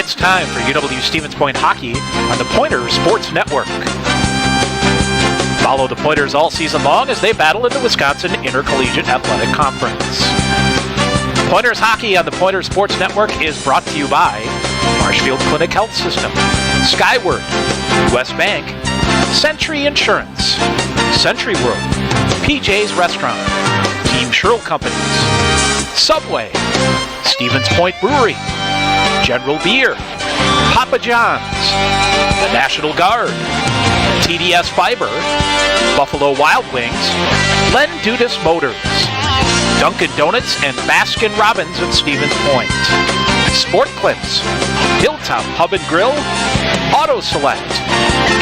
It's time for UW Stevens Point Hockey on the Pointers Sports Network. Follow the Pointers all season long as they battle in the Wisconsin Intercollegiate Athletic Conference. Pointers Hockey on the Pointers Sports Network is brought to you by Marshfield Clinic Health System, Skyward, US Bank, Century Insurance, Century World, PJ's Restaurant, Team Sherrill Companies, Subway, Stevens Point Brewery, General Beer, Papa John's, the National Guard, TDS Fiber, Buffalo Wild Wings, Len Dudas Motors, Dunkin' Donuts and Baskin Robbins at Stevens Point, Sport Clips, Hilltop Pub and Grill, Auto Select,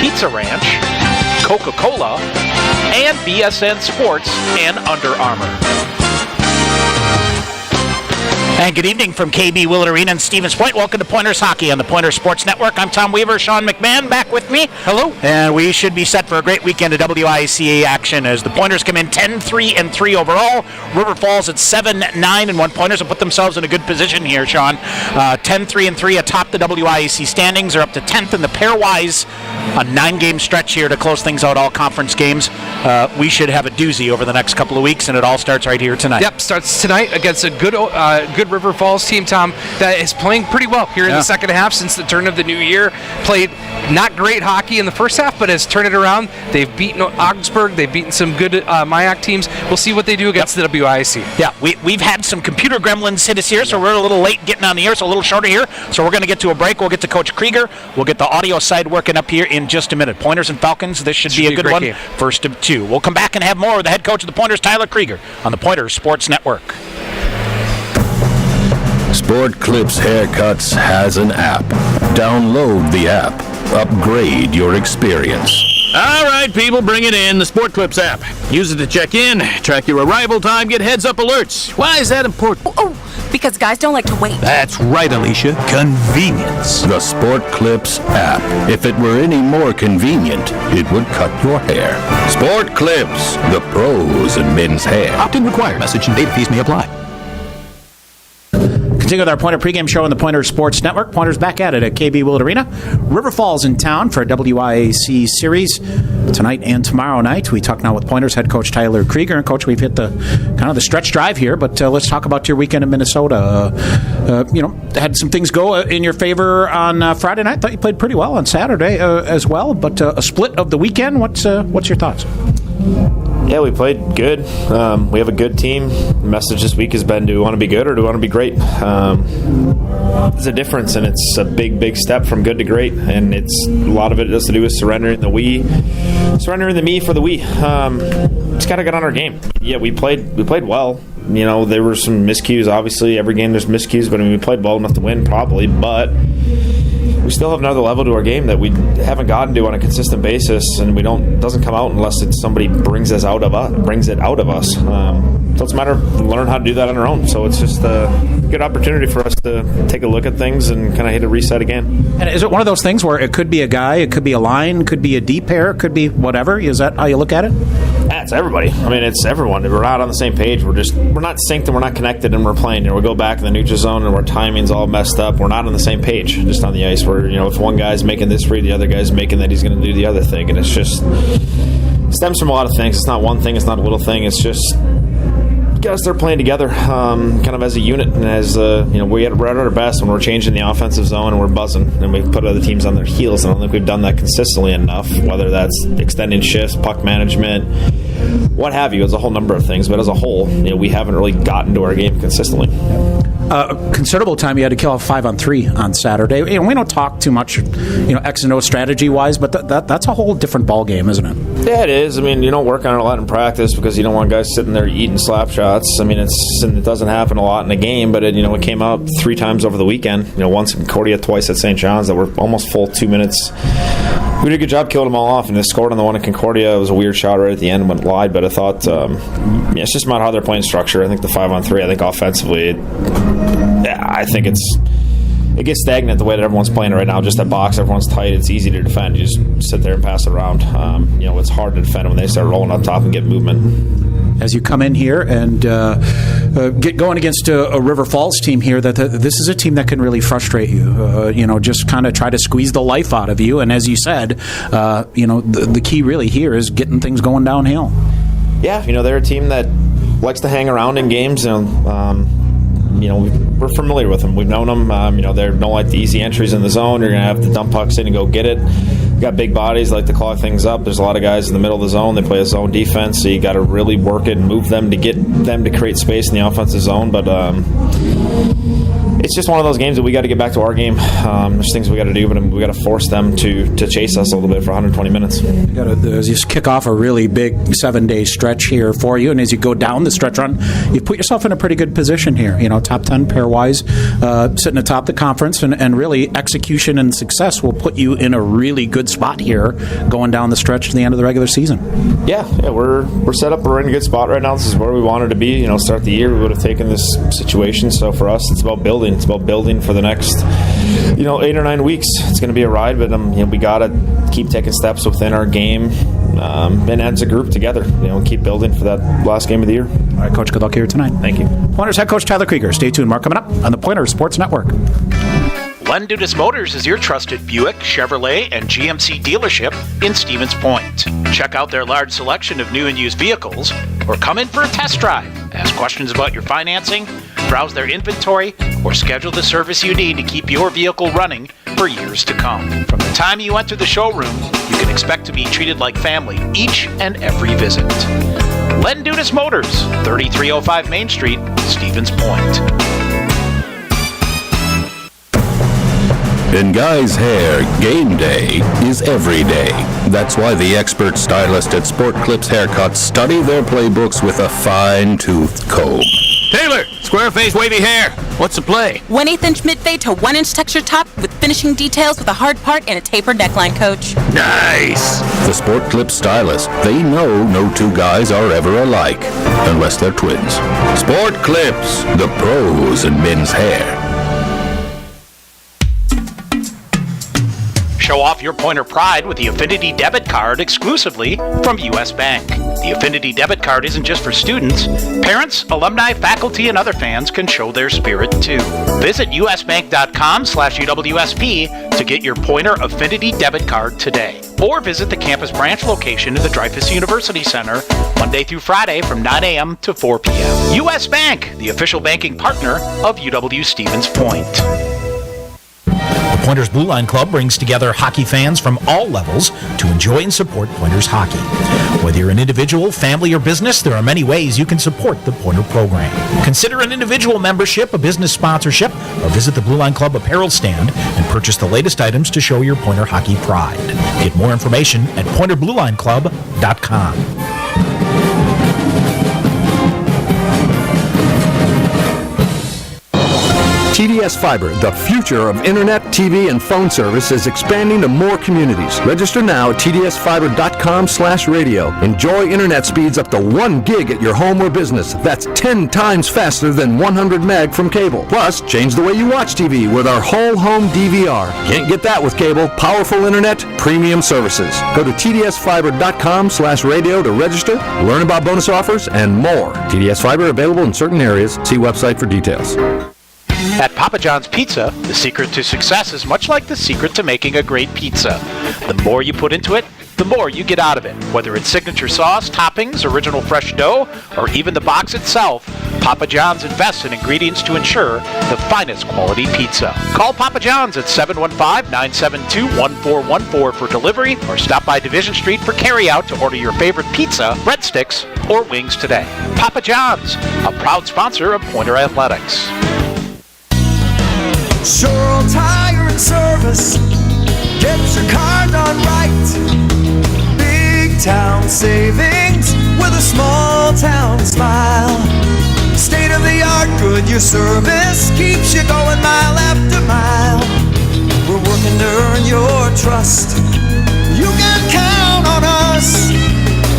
Pizza Ranch, Coca-Cola, and BSN Sports and Under Armour. And good evening from KB Willett Arena in Stevens Point. Welcome to Pointers Hockey on the Pointers Sports Network. I'm Tom Weaver. Sean McMahon back with me. Hello. And we should be set for a great weekend of WICA action as the Pointers come in 10-3-3 overall. River Falls at 7-9-1. Pointers have put themselves in a good position here, Sean. 10-3-3 atop the WIAC standings. They're up to 10th in the pairwise. A 9-game stretch here to close things out, all conference games. We should have a doozy over the next couple of weeks, and it all starts right here tonight. Yep, starts tonight against a good River Falls team, Tom, that is playing pretty well here in the second half since the turn of the new year. Played not great hockey in the first half, but has turned it around. They've beaten Augsburg. They've beaten some good MIAC teams. We'll see what they do against the WIAC. Yeah, we've had some computer gremlins hit us here, so we're a little late getting on the air, so a little shorter here. So we're going to get to a break. We'll get to Coach Krieger. We'll get the audio side working up here in just a minute. Pointers and Falcons, this should be a good one. Game. First of two. We'll come back and have more with the head coach of the Pointers, Tyler Krieger, on the Pointers Sports Network. Sport Clips Haircuts has an app. Download the app. Upgrade your experience. All right, people, bring it in. The Sport Clips app. Use it to check in, track your arrival time, get heads-up alerts. Why is that important? Because guys don't like to wait. That's right, Alicia. Convenience. The Sport Clips app. If it were any more convenient, it would cut your hair. Sport Clips, the pros in men's hair. Opt-in required. Message and data fees may apply. Continue with our Pointer pregame show on the Pointer Sports Network. Pointers back at it at KB Willett Arena. River Falls in town for a WIAC series tonight and tomorrow night. We talk now with Pointers head coach Tyler Krieger. And Coach, we've hit the kind of the stretch drive here, but let's talk about your weekend in Minnesota. Had some things go in your favor on Friday night. Thought you played pretty well on Saturday as well, but a split of the weekend. What's your thoughts? Yeah, we played good. We have a good team. The message this week has been, do we want to be good or do we want to be great? There's a difference, and it's a big, big step from good to great, and a lot of it has to do with surrendering the me for the we. Just got to get on our game. Yeah, we played well. You know, there were some miscues. Obviously, every game there's miscues, but I mean, we played well enough to win, probably, but we still have another level to our game that we haven't gotten to on a consistent basis, and doesn't come out unless somebody brings it out of us. So it's a matter of learn how to do that on our own. So it's just a good opportunity for us to take a look at things and kind of hit a reset again. And is it one of those things where it could be a guy, it could be a line, could be a D pair, it could be whatever? Is that how you look at it? Yeah, it's everybody. I mean, it's everyone. We're not on the same page. We're not synced and we're not connected and we're playing. We go back in the neutral zone and our timing's all messed up. We're not on the same page just on the ice. Where if one guy's making this read, the other guy's making that he's going to do the other thing, and it stems from a lot of things. It's not one thing. It's not a little thing. It's just got to start playing together, kind of as a unit, and as we're at our best when we're changing the offensive zone and we're buzzing, and we put other teams on their heels. I don't think we've done that consistently enough. Whether that's extending shifts, puck management, what have you. It's a whole number of things, but as a whole, we haven't really gotten to our game consistently. Considerable time you had to kill off 5-on-3 on Saturday. We don't talk too much, X and O strategy wise, but that's a whole different ball game, isn't it? Yeah, it is. I mean, you don't work on it a lot in practice because you don't want guys sitting there eating slap shots. I mean, it doesn't happen a lot in a game, but it came out 3 times over the weekend. Once in Concordia, twice at St. John's that were almost full 2 minutes. We did a good job killing them all off, and they scored on the one in Concordia. It was a weird shot right at the end, went wide, but I thought it's just about how they're playing structure. I think the 5-on-3, I think offensively, I think it gets stagnant the way that everyone's playing right now. Just that box, everyone's tight. It's easy to defend. You just sit there and pass it around. It's hard to defend when they start rolling up top and get movement. as you come in here and get going against a River Falls team here, that this is a team that can really frustrate you. Just kind of try to squeeze the life out of you. And as you said, the key really here is getting things going downhill. Yeah, they're a team that likes to hang around in games. We're familiar with them. We've known them. They don't like the easy entries in the zone. You're going to have to dump pucks in and go get it. Got big bodies, like to clog things up. There's a lot of guys in the middle of the zone. They play a zone defense, so you got to really work it and move them to get them to create space in the offensive zone. But it's just one of those games that we got to get back to our game. There's things we got to do, but we got to force them to chase us a little bit for 120 minutes. As you kick off a really big 7-day stretch here for you, and as you go down the stretch run, you put yourself in a pretty good position here. Top 10 pairwise, sitting atop the conference, and really execution and success will put you in a really good spot here going down the stretch to the end of the regular season. Yeah, we're set up. We're in a good spot right now. This is where we wanted to be. Start the year, we would have taken this situation. So for us, it's about building. It's about building for the next, 8 or 9 weeks. It's going to be a ride, but we got to keep taking steps within our game and as a group together. Keep building for that last game of the year. All right, Coach. Good luck here tonight. Thank you. Pointers head coach Tyler Krieger. Stay tuned. More coming up on the Pointer Sports Network. Len Dudas Motors is your trusted Buick, Chevrolet, and GMC dealership in Stevens Point. Check out their large selection of new and used vehicles, or come in for a test drive. Ask questions about your financing, browse their inventory, or schedule the service you need to keep your vehicle running for years to come. From the time you enter the showroom, you can expect to be treated like family each and every visit. Len Dudas Motors, 3305 Main Street, Stevens Point. In guys' hair, game day is every day. That's why the expert stylist at Sport Clips Haircuts study their playbooks with a fine-toothed comb. Taylor, square face, wavy hair. What's the play? 1/8 inch mid-fade to 1 inch texture top with finishing details with a hard part and a tapered neckline, Coach. Nice. The Sport Clips stylist, they know no two guys are ever alike, unless they're twins. Sport Clips, the pros in men's hair. Show off your Pointer pride with the Affinity Debit Card exclusively from U.S. Bank. The Affinity Debit Card isn't just for students. Parents, alumni, faculty, and other fans can show their spirit too. Visit usbank.com/UWSP to get your Pointer Affinity Debit Card today. Or visit the campus branch location in the Dreyfus University Center Monday through Friday from 9 a.m. to 4 p.m. U.S. Bank, the official banking partner of UW Stevens Point. The Pointers Blue Line Club brings together hockey fans from all levels to enjoy and support Pointers hockey. Whether you're an individual, family, or business, there are many ways you can support the Pointer program. Consider an individual membership, a business sponsorship, or visit the Blue Line Club apparel stand and purchase the latest items to show your Pointer hockey pride. Get more information at pointerbluelineclub.com. TDS Fiber, the future of internet, TV, and phone service, is expanding to more communities. Register now at tdsfiber.com/radio. Enjoy internet speeds up to 1 gig at your home or business. That's 10 times faster than 100 meg from cable. Plus, change the way you watch TV with our whole home DVR. Can't get that with cable. Powerful internet, premium services. Go to tdsfiber.com/radio to register, learn about bonus offers, and more. TDS Fiber available in certain areas. See website for details. At Papa John's Pizza, the secret to success is much like the secret to making a great pizza. The more you put into it, the more you get out of it. Whether it's signature sauce, toppings, original fresh dough, or even the box itself, Papa John's invests in ingredients to ensure the finest quality pizza. Call Papa John's at 715-972-1414 for delivery, or stop by Division Street for carryout to order your favorite pizza, breadsticks, or wings today. Papa John's, a proud sponsor of Pointer Athletics. Sure Tire and Service, get your car done right. Big town savings with a small town smile. State of the art Goodyear service keeps you going mile after mile. We're working to earn your trust. You can count on us.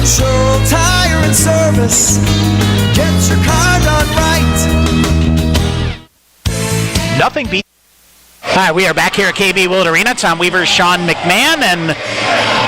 Sure Tire and Service, get your car done right. Nothing beats. Hi, we are back here at KB Willett Arena. Tom Weaver, Sean McMahon, and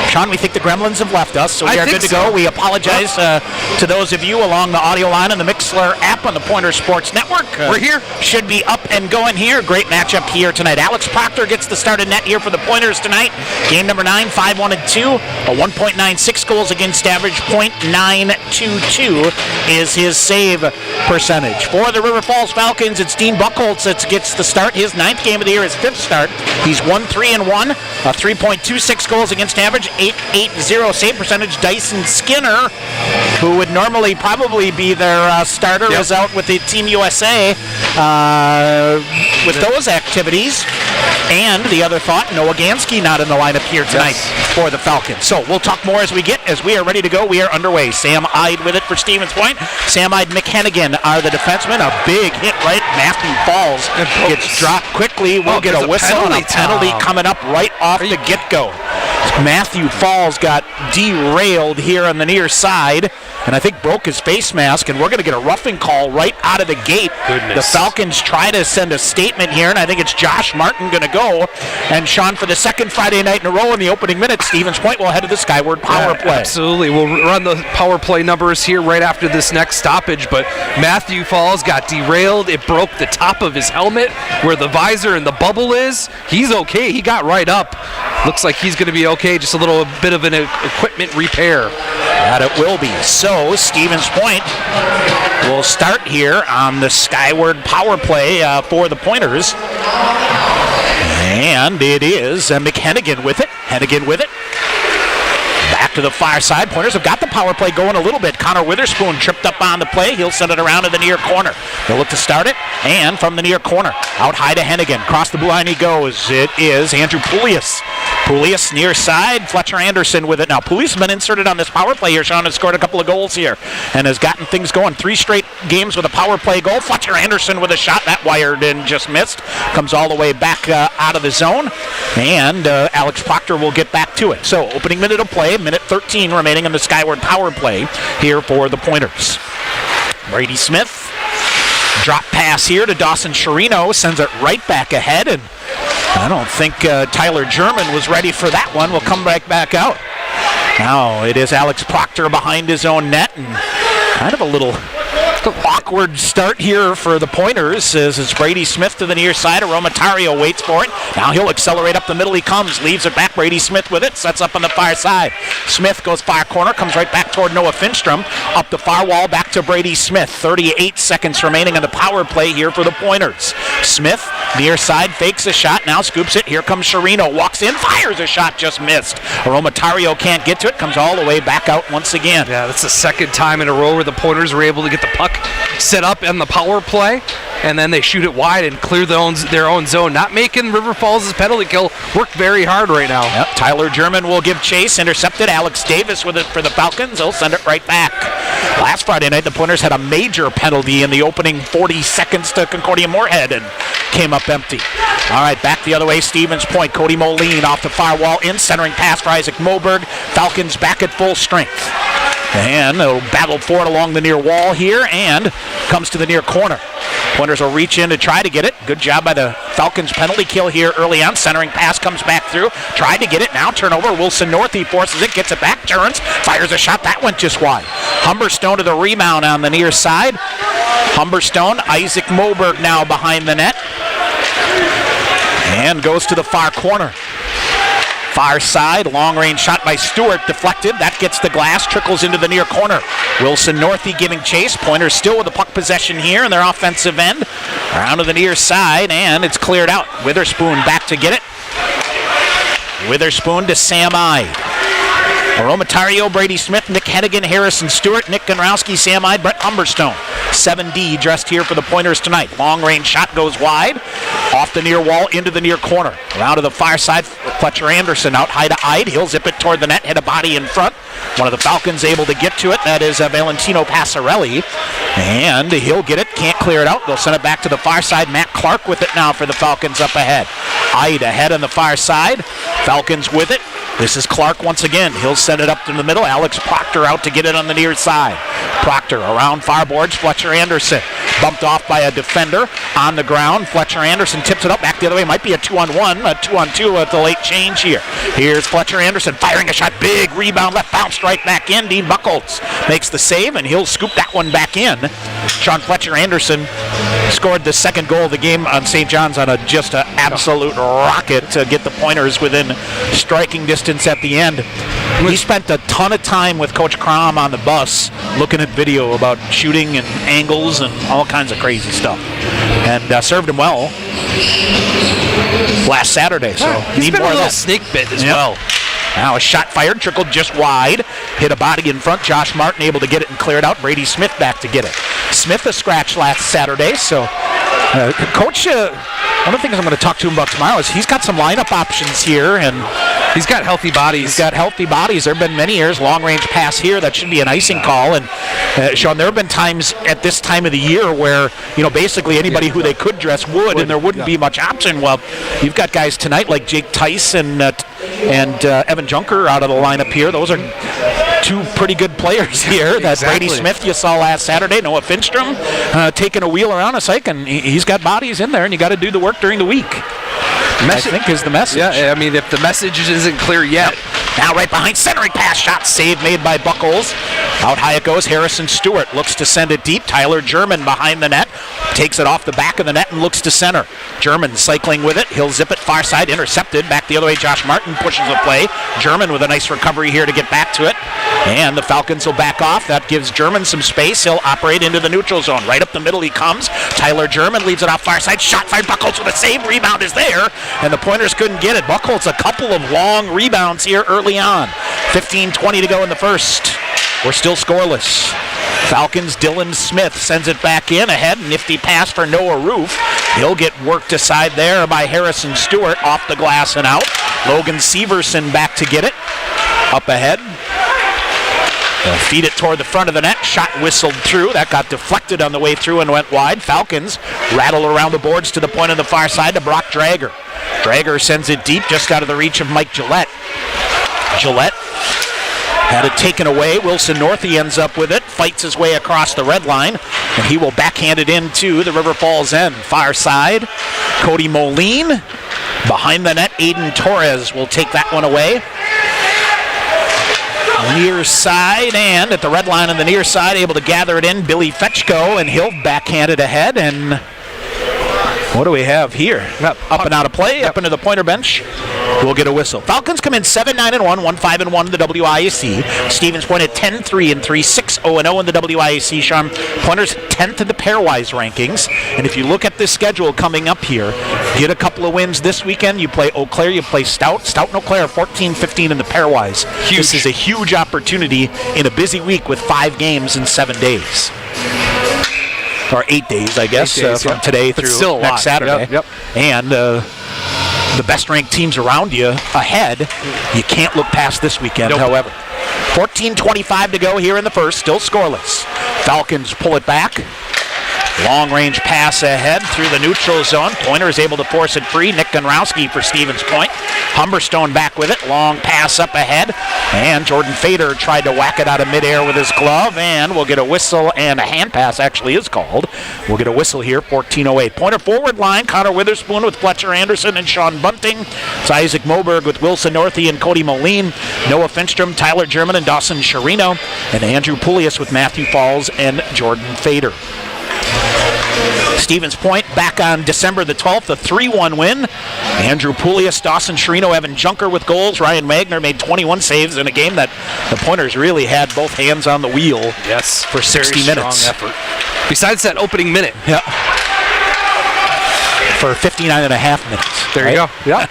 Sean, we think the Gremlins have left us, so we are good to go. We apologize to those of you along the audio line and the Mixlr app on the Pointers Sports Network. We're here. Should be up and going here. Great matchup here tonight. Alex Proctor gets the start of net here for the Pointers tonight. Game number 9, 5-1-2. A 1.96 goals against average, .922 is his save percentage. For the River Falls Falcons, it's Dean Buchholz that gets the start. His 9th game of the year, his 5th start. He's 1-3-1. 3.26 goals against average, .880 save percentage. Dyson Skinner, who would normally probably be their starter, is out with the Team USA with those activities. And the other thought, Noah Gansky not in the lineup here tonight for the Falcons. So we'll talk more as we are ready to go. We are underway. Sam Ide with it for Stevens Point. Sam Ide, McHennigan are the defensemen. A big hit right. Matthew Falls gets dropped quickly. We'll get a whistle and a penalty coming up right off the get-go. Matthew Falls got derailed here on the near side, and I think broke his face mask, and we're going to get a roughing call right out of the gate. The Falcons try to send a statement here, and I think it's Josh Martin going to go. And Sean, for the second Friday night in a row in the opening minutes, Stevens Point will head to the Skyward power play. Absolutely. We'll run the power play numbers here right after this next stoppage, but Matthew Falls got derailed. It broke the top of his helmet where the visor and the bubble is. He's okay. He got right up. Looks like he's going to be okay. Just a little bit of an equipment repair. That it will be. So Stevens Point will start here on the Skyward power play for the Pointers. And it is McHennigan with it. Hennigan with it. Back to the far side. Pointers have got the power play going a little bit. Connor Witherspoon tripped up on the play. He'll send it around to the near corner. They'll look to start it. And from the near corner, out high to Hennigan. Across the blue line he goes. It is Andrew Poulias. Poulias near side. Fletcher Anderson with it. Now, Poulias has been inserted on this power play here. Sean has scored a couple of goals here and has gotten things going. 3 straight games with a power play goal. Fletcher Anderson with a shot. That wired in, just missed. Comes all the way back out of the zone. And Alex Proctor will get back to it. So, opening minute of play. Minute 13 remaining in the Skyward power play here for the Pointers. Brady Smith. Drop pass here to Dawson Chirino. Sends it right back ahead. And I don't think Tyler German was ready for that one. We'll come back out. Now it is Alex Proctor behind his own net. And kind of a little awkward start here for the Pointers as it's Brady Smith to the near side. Aromatario waits for it. Now he'll accelerate up the middle. He comes, leaves it back. Brady Smith with it, sets up on the far side. Smith goes far corner, comes right back toward Noah Finstrom. Up the far wall, back to Brady Smith. 38 seconds remaining on the power play here for the Pointers. Smith, near side, fakes a shot, now scoops it. Here comes Chirino, walks in, fires a shot, just missed. Aromatario can't get to it, comes all the way back out once again. Yeah, that's the second time in a row where the Pointers were able to get the puck set up in the power play, and then they shoot it wide and clear their own zone. Not making River Falls' penalty kill work very hard right now. Yep. Tyler German will give chase, intercepted. Alex Davis with it for the Falcons. He'll send it right back. Last Friday night, the Pointers had a major penalty in the opening 40 seconds to Concordia Moorhead and came up empty. All right, back the other way, Stevens Point. Cody Moline off the far wall in, centering pass for Isaac Moberg. Falcons back at full strength. And they'll battle for it along the near wall here and comes to the near corner. Pointers will reach in to try to get it. Good job by the Falcons penalty kill here early on. Centering pass comes back through. Tried to get it. Now turnover. Wilson Northey forces it. Gets it back. Turns. Fires a shot. That went just wide. Humberstone to the rebound on the near side. Humberstone. Isaac Moberg now behind the net. And goes to the far corner. Far side, long-range shot by Stewart, deflected. That gets the glass, trickles into the near corner. Wilson Northey giving chase. Pointers still with the puck possession here in their offensive end. Around to the near side, and it's cleared out. Witherspoon back to get it. Witherspoon to Sam Ide. Aromatario, Brady Smith, Nick Hennigan, Harrison Stewart, Nick Gonrowski, Sam Ide, Brett Humberstone. 7D dressed here for the Pointers tonight. Long-range shot goes wide. Off the near wall into the near corner. Around to the far side, Fletcher Anderson out high to Ide. He'll zip it toward the net, hit a body in front. One of the Falcons able to get to it. That is Valentino Passarelli. And he'll get it, can't clear it out. They'll send it back to the far side. Matt Clark with it now for the Falcons up ahead. Ide ahead on the far side. Falcons with it. This is Clark once again. He'll send it up in the middle. Alex Proctor out to get it on the near side. Proctor around far boards. Fletcher Anderson bumped off by a defender on the ground. Fletcher Anderson tips it up back the other way. Might be a 2-on-1, a 2-on-2 at the late change here. Here's Fletcher Anderson firing a shot. Big rebound left, bounced right back in. Dean Buchholz makes the save, and he'll scoop that one back in. Sean Fletcher Anderson scored the second goal of the game on St. John's on just an absolute rocket to get the Pointers within striking distance at the end. He spent a ton of time with Coach Crom on the bus looking at video about shooting and angles and all kinds of crazy stuff. And served him well last Saturday. So he's need been more a of little that. snake bit as well. Now a shot fired, trickled just wide, hit a body in front. Josh Martin able to get it and clear it out. Brady Smith back to get it. Smith a scratch last Saturday, so Coach, one of the things I'm going to talk to him about tomorrow is he's got some lineup options here, and he's got healthy bodies. There have been many years, long-range pass here, that should be an icing call. And Sean, there have been times at this time of the year where, basically anybody who they could dress would, and there wouldn't be much option. Well, you've got guys tonight like Jake Tice and Evan Junker out of the lineup here. Those are two pretty good players here. That Brady Smith you saw last Saturday, Noah Finstrom taking a wheel around a cycle, and he's got bodies in there, and you got to do the work during the week. I think is the message. Yeah, I mean, if the message isn't clear yet. Yep. Now right behind, centering pass shot, save made by Buchholz. Out high it goes. Harrison Stewart looks to send it deep. Tyler German behind the net, takes it off the back of the net and looks to center. German cycling with it. He'll zip it far side, intercepted. Back the other way, Josh Martin pushes the play. German with a nice recovery here to get back to it. And the Falcons will back off. That gives German some space. He'll operate into the neutral zone. Right up the middle he comes. Tyler German leaves it off far side. Shot fired. Buchholz with a save. Rebound is there. And the Pointers couldn't get it. Buchholz a couple of long rebounds here early on. 15-20 to go in the first. We're still scoreless. Falcons, Dylan Smith sends it back in. Ahead, nifty pass for Noah Roof. He'll get worked aside there by Harrison Stewart, off the glass and out. Logan Severson back to get it. Up ahead. They'll feed it toward the front of the net. Shot whistled through. That got deflected on the way through and went wide. Falcons rattle around the boards to the point on the far side to Brock Drager. Drager sends it deep, just out of the reach of Mike Gillette. Gillette had it taken away. Wilson Northey ends up with it, fights his way across the red line, and he will backhand it into the River Falls end. Far side, Cody Moline. Behind the net, Aiden Torres will take that one away. Near side, and at the red line on the near side, able to gather it in, Billy Fetchko, and he'll backhand it ahead. And what do we have here? Up and out of play, up into the Pointer bench. We'll get a whistle. Falcons come in 7-9-1, 1-5-1 in the WIAC. Stevens Point at 10-3-3, 6-0-0 in the WIAC. Sean, Pointers 10th in the pairwise rankings. And if you look at this schedule coming up here, get a couple of wins this weekend. You play Eau Claire, you play Stout. Stout and Eau Claire 14-15 in the pairwise. Huge. This is a huge opportunity in a busy week with 5 games in 7 days. Or 8 days, I guess, from today through next Saturday. Yep. And the best ranked teams around you ahead, you can't look past this weekend, however. 14:25 to go here in the first, still scoreless. Falcons pull it back. Long range pass ahead through the neutral zone. Pointer is able to force it free. Nick Gonrowski for Stevens Point. Humberstone back with it. Long pass up ahead. And Jordan Fader tried to whack it out of midair with his glove. And we'll get a whistle, and a hand pass actually is called. We'll get a whistle here, 14:08. Pointer forward line, Connor Witherspoon with Fletcher Anderson and Sean Bunting. It's Isaac Moberg with Wilson Northey and Cody Moline. Noah Finstrom, Tyler German, and Dawson Sharino. And Andrew Poulias with Matthew Falls and Jordan Fader. Stevens Point back on December the 12th, a 3-1 win. Andrew Poulias, Dawson Sharino, Evan Junker with goals. Ryan Wagner made 21 saves in a game that the Pointers really had both hands on the wheel for 60 minutes. Strong effort. Besides that opening minute. Yeah. For 59.5 minutes. There you go. Yeah.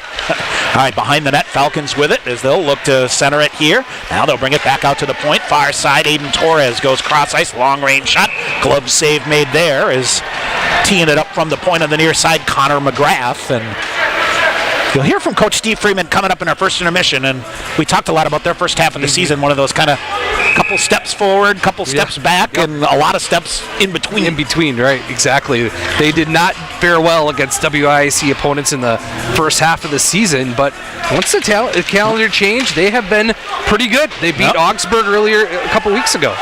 All right, behind the net, Falcons with it as they'll look to center it here. Now they'll bring it back out to the point. Far side, Aiden Torres goes cross ice, long range shot. Glove save made there as teeing it up from the point on the near side, Connor McGrath. And you'll hear from Coach Steve Freeman coming up in our first intermission. And we talked a lot about their first half of the season, one of those kind of couple steps forward, couple steps back, and a lot of steps in between. In between, right, exactly. They did not fare well against WIAC opponents in the first half of the season, but once the calendar changed, they have been pretty good. They beat Augsburg earlier a couple weeks ago.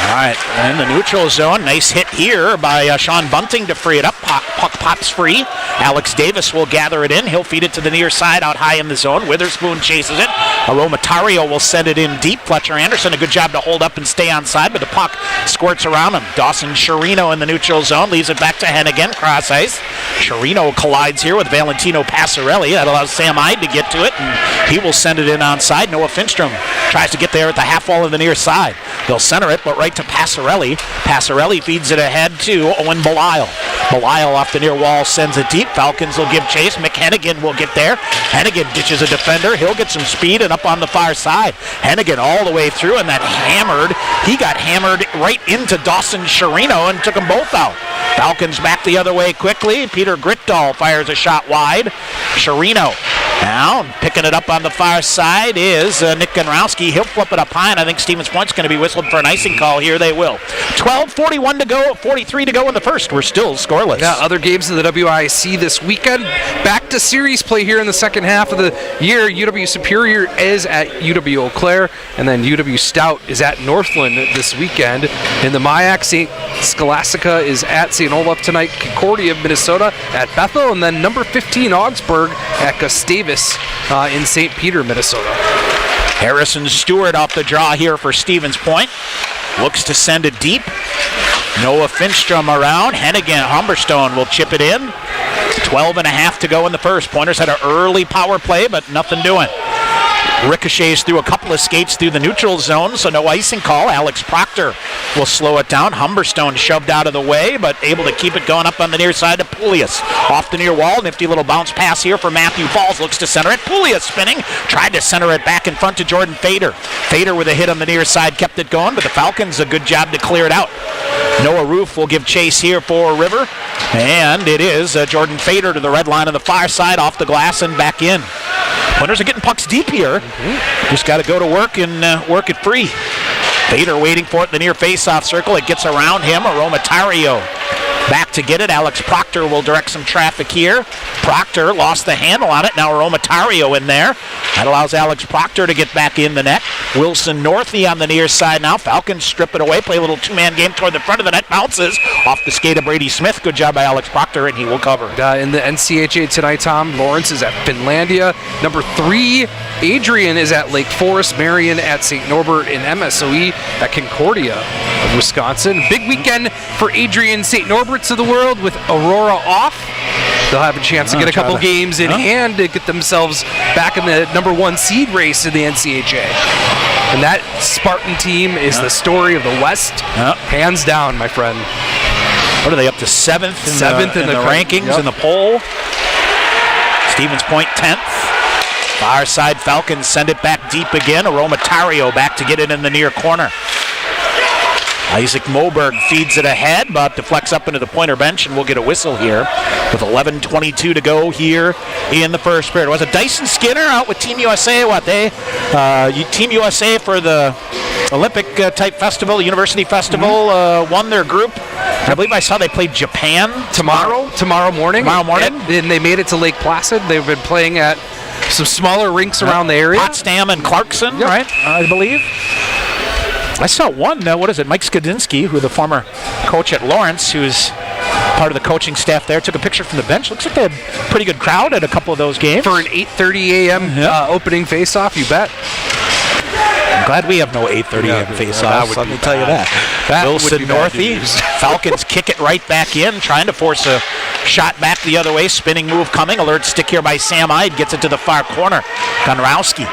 All right, in the neutral zone, nice hit here by Sean Bunting to free it up. Puck pops free. Alex Davis will gather it in. He'll feed it to the near side out high in the zone. Witherspoon chases it. Aromatario will send it in deep. Fletcher Anderson, a good job to hold up and stay on side, but the puck squirts around him. Dawson Chirino in the neutral zone, leaves it back to Hennigan, cross ice. Chirino collides here with Valentino Passarelli. That allows Sam Ide to get to it, and he will send it in onside. Noah Finstrom tries to get there at the half wall of the near side. They'll center it, but right to Passarelli. Passarelli feeds it ahead to Owen Belisle. Belisle off the near wall sends it deep. Falcons will give chase. Mick Hennigan will get there. Hennigan ditches a defender. He'll get some speed and up on the far side. Hennigan all the way through, and that hammered. He got hammered right into Dawson Chirino and took them both out. Falcons back the other way quickly. Peter Gritdahl fires a shot wide. Chirino down, picking it up on the far side is Nick Ganrowski. He'll flip it up high, and I think Stevens Point's going to be whistled for an icing call here. They will. 12:41 to go, 43 to go in the first. We're still scoreless. Yeah, other games in the WIC this weekend. Back to series play here in the second half of the year. UW Superior is at UW Eau Claire, and then UW Stout is at Northland this weekend. In the MIAC, St. Scholastica is at St. Olaf tonight. Concordia of Minnesota at Bethel, and then number 15 Augsburg at Gustavus in St. Peter, Minnesota. Harrison Stewart off the draw here for Stevens Point. Looks to send it deep. Noah Finstrom around. Hennigan, Humberstone will chip it in. 12.5 to go in the first. Pointers had an early power play, but nothing doing. Ricochets through a couple of skates through the neutral zone, so no icing call. Alex Proctor will slow it down. Humberstone shoved out of the way, but able to keep it going up on the near side to Poulias. Off the near wall, nifty little bounce pass here for Matthew Falls. Looks to center it. Poulias spinning. Tried to center it back in front to Jordan Fader. Fader with a hit on the near side kept it going, but the Falcons a good job to clear it out. Noah Roof will give chase here for River, and it is Jordan Fader to the red line on the far side, off the glass and back in. Pointers are getting pucks deep here. Just got to go to work and work it free. Fader waiting for it in the near face-off circle. It gets around him. Aromatario back to get it. Alex Proctor will direct some traffic here. Proctor lost the handle on it. Now Aromatario in there. That allows Alex Proctor to get back in the net. Wilson Northey on the near side now. Falcons strip it away. Play a little two-man game toward the front of the net. Bounces off the skate of Brady Smith. Good job by Alex Proctor, and he will cover. In the NCHA tonight, Tom, Lawrence is at Finlandia. Number 3, Adrian is at Lake Forest. Marion at St. Norbert, and MSOE at Concordia of Wisconsin. Big weekend for Adrian St. Norbert's of the world with Aurora off. They'll have a chance to get a couple games in hand to get themselves back in the number 1 seed race in the NCHA. And that Spartan team is the story of the West. Hands down, my friend. What are they, up to 7th? Seventh in the rankings, in the poll. Stevens Point 10th. Far side Falcons send it back deep again. Aromatario back to get it in the near corner. Isaac Moberg feeds it ahead, but deflects up into the Pointer bench, and we'll get a whistle here with 11:22 to go here in the first period. Was it Dyson Skinner out with Team USA? Team USA for the Olympic type festival, University Festival, won their group. I believe I saw they played Japan tomorrow morning. And they made it to Lake Placid. They've been playing at some smaller rinks around the area. Potsdam and Clarkson, right? I believe. I saw one, Mike Skadinsky, who the former coach at Lawrence, who's part of the coaching staff there, took a picture from the bench. Looks like they had a pretty good crowd at a couple of those games. For an 8:30 a.m. Opening face-off, you bet. I'm glad we have no 8:30 a.m. face-offs, let me tell you that. Wilson Northey, Falcons kick it right back in, trying to force a shot back the other way. Spinning move coming. Alert stick here by Sam Ide, gets it to the far corner. Gonrowski.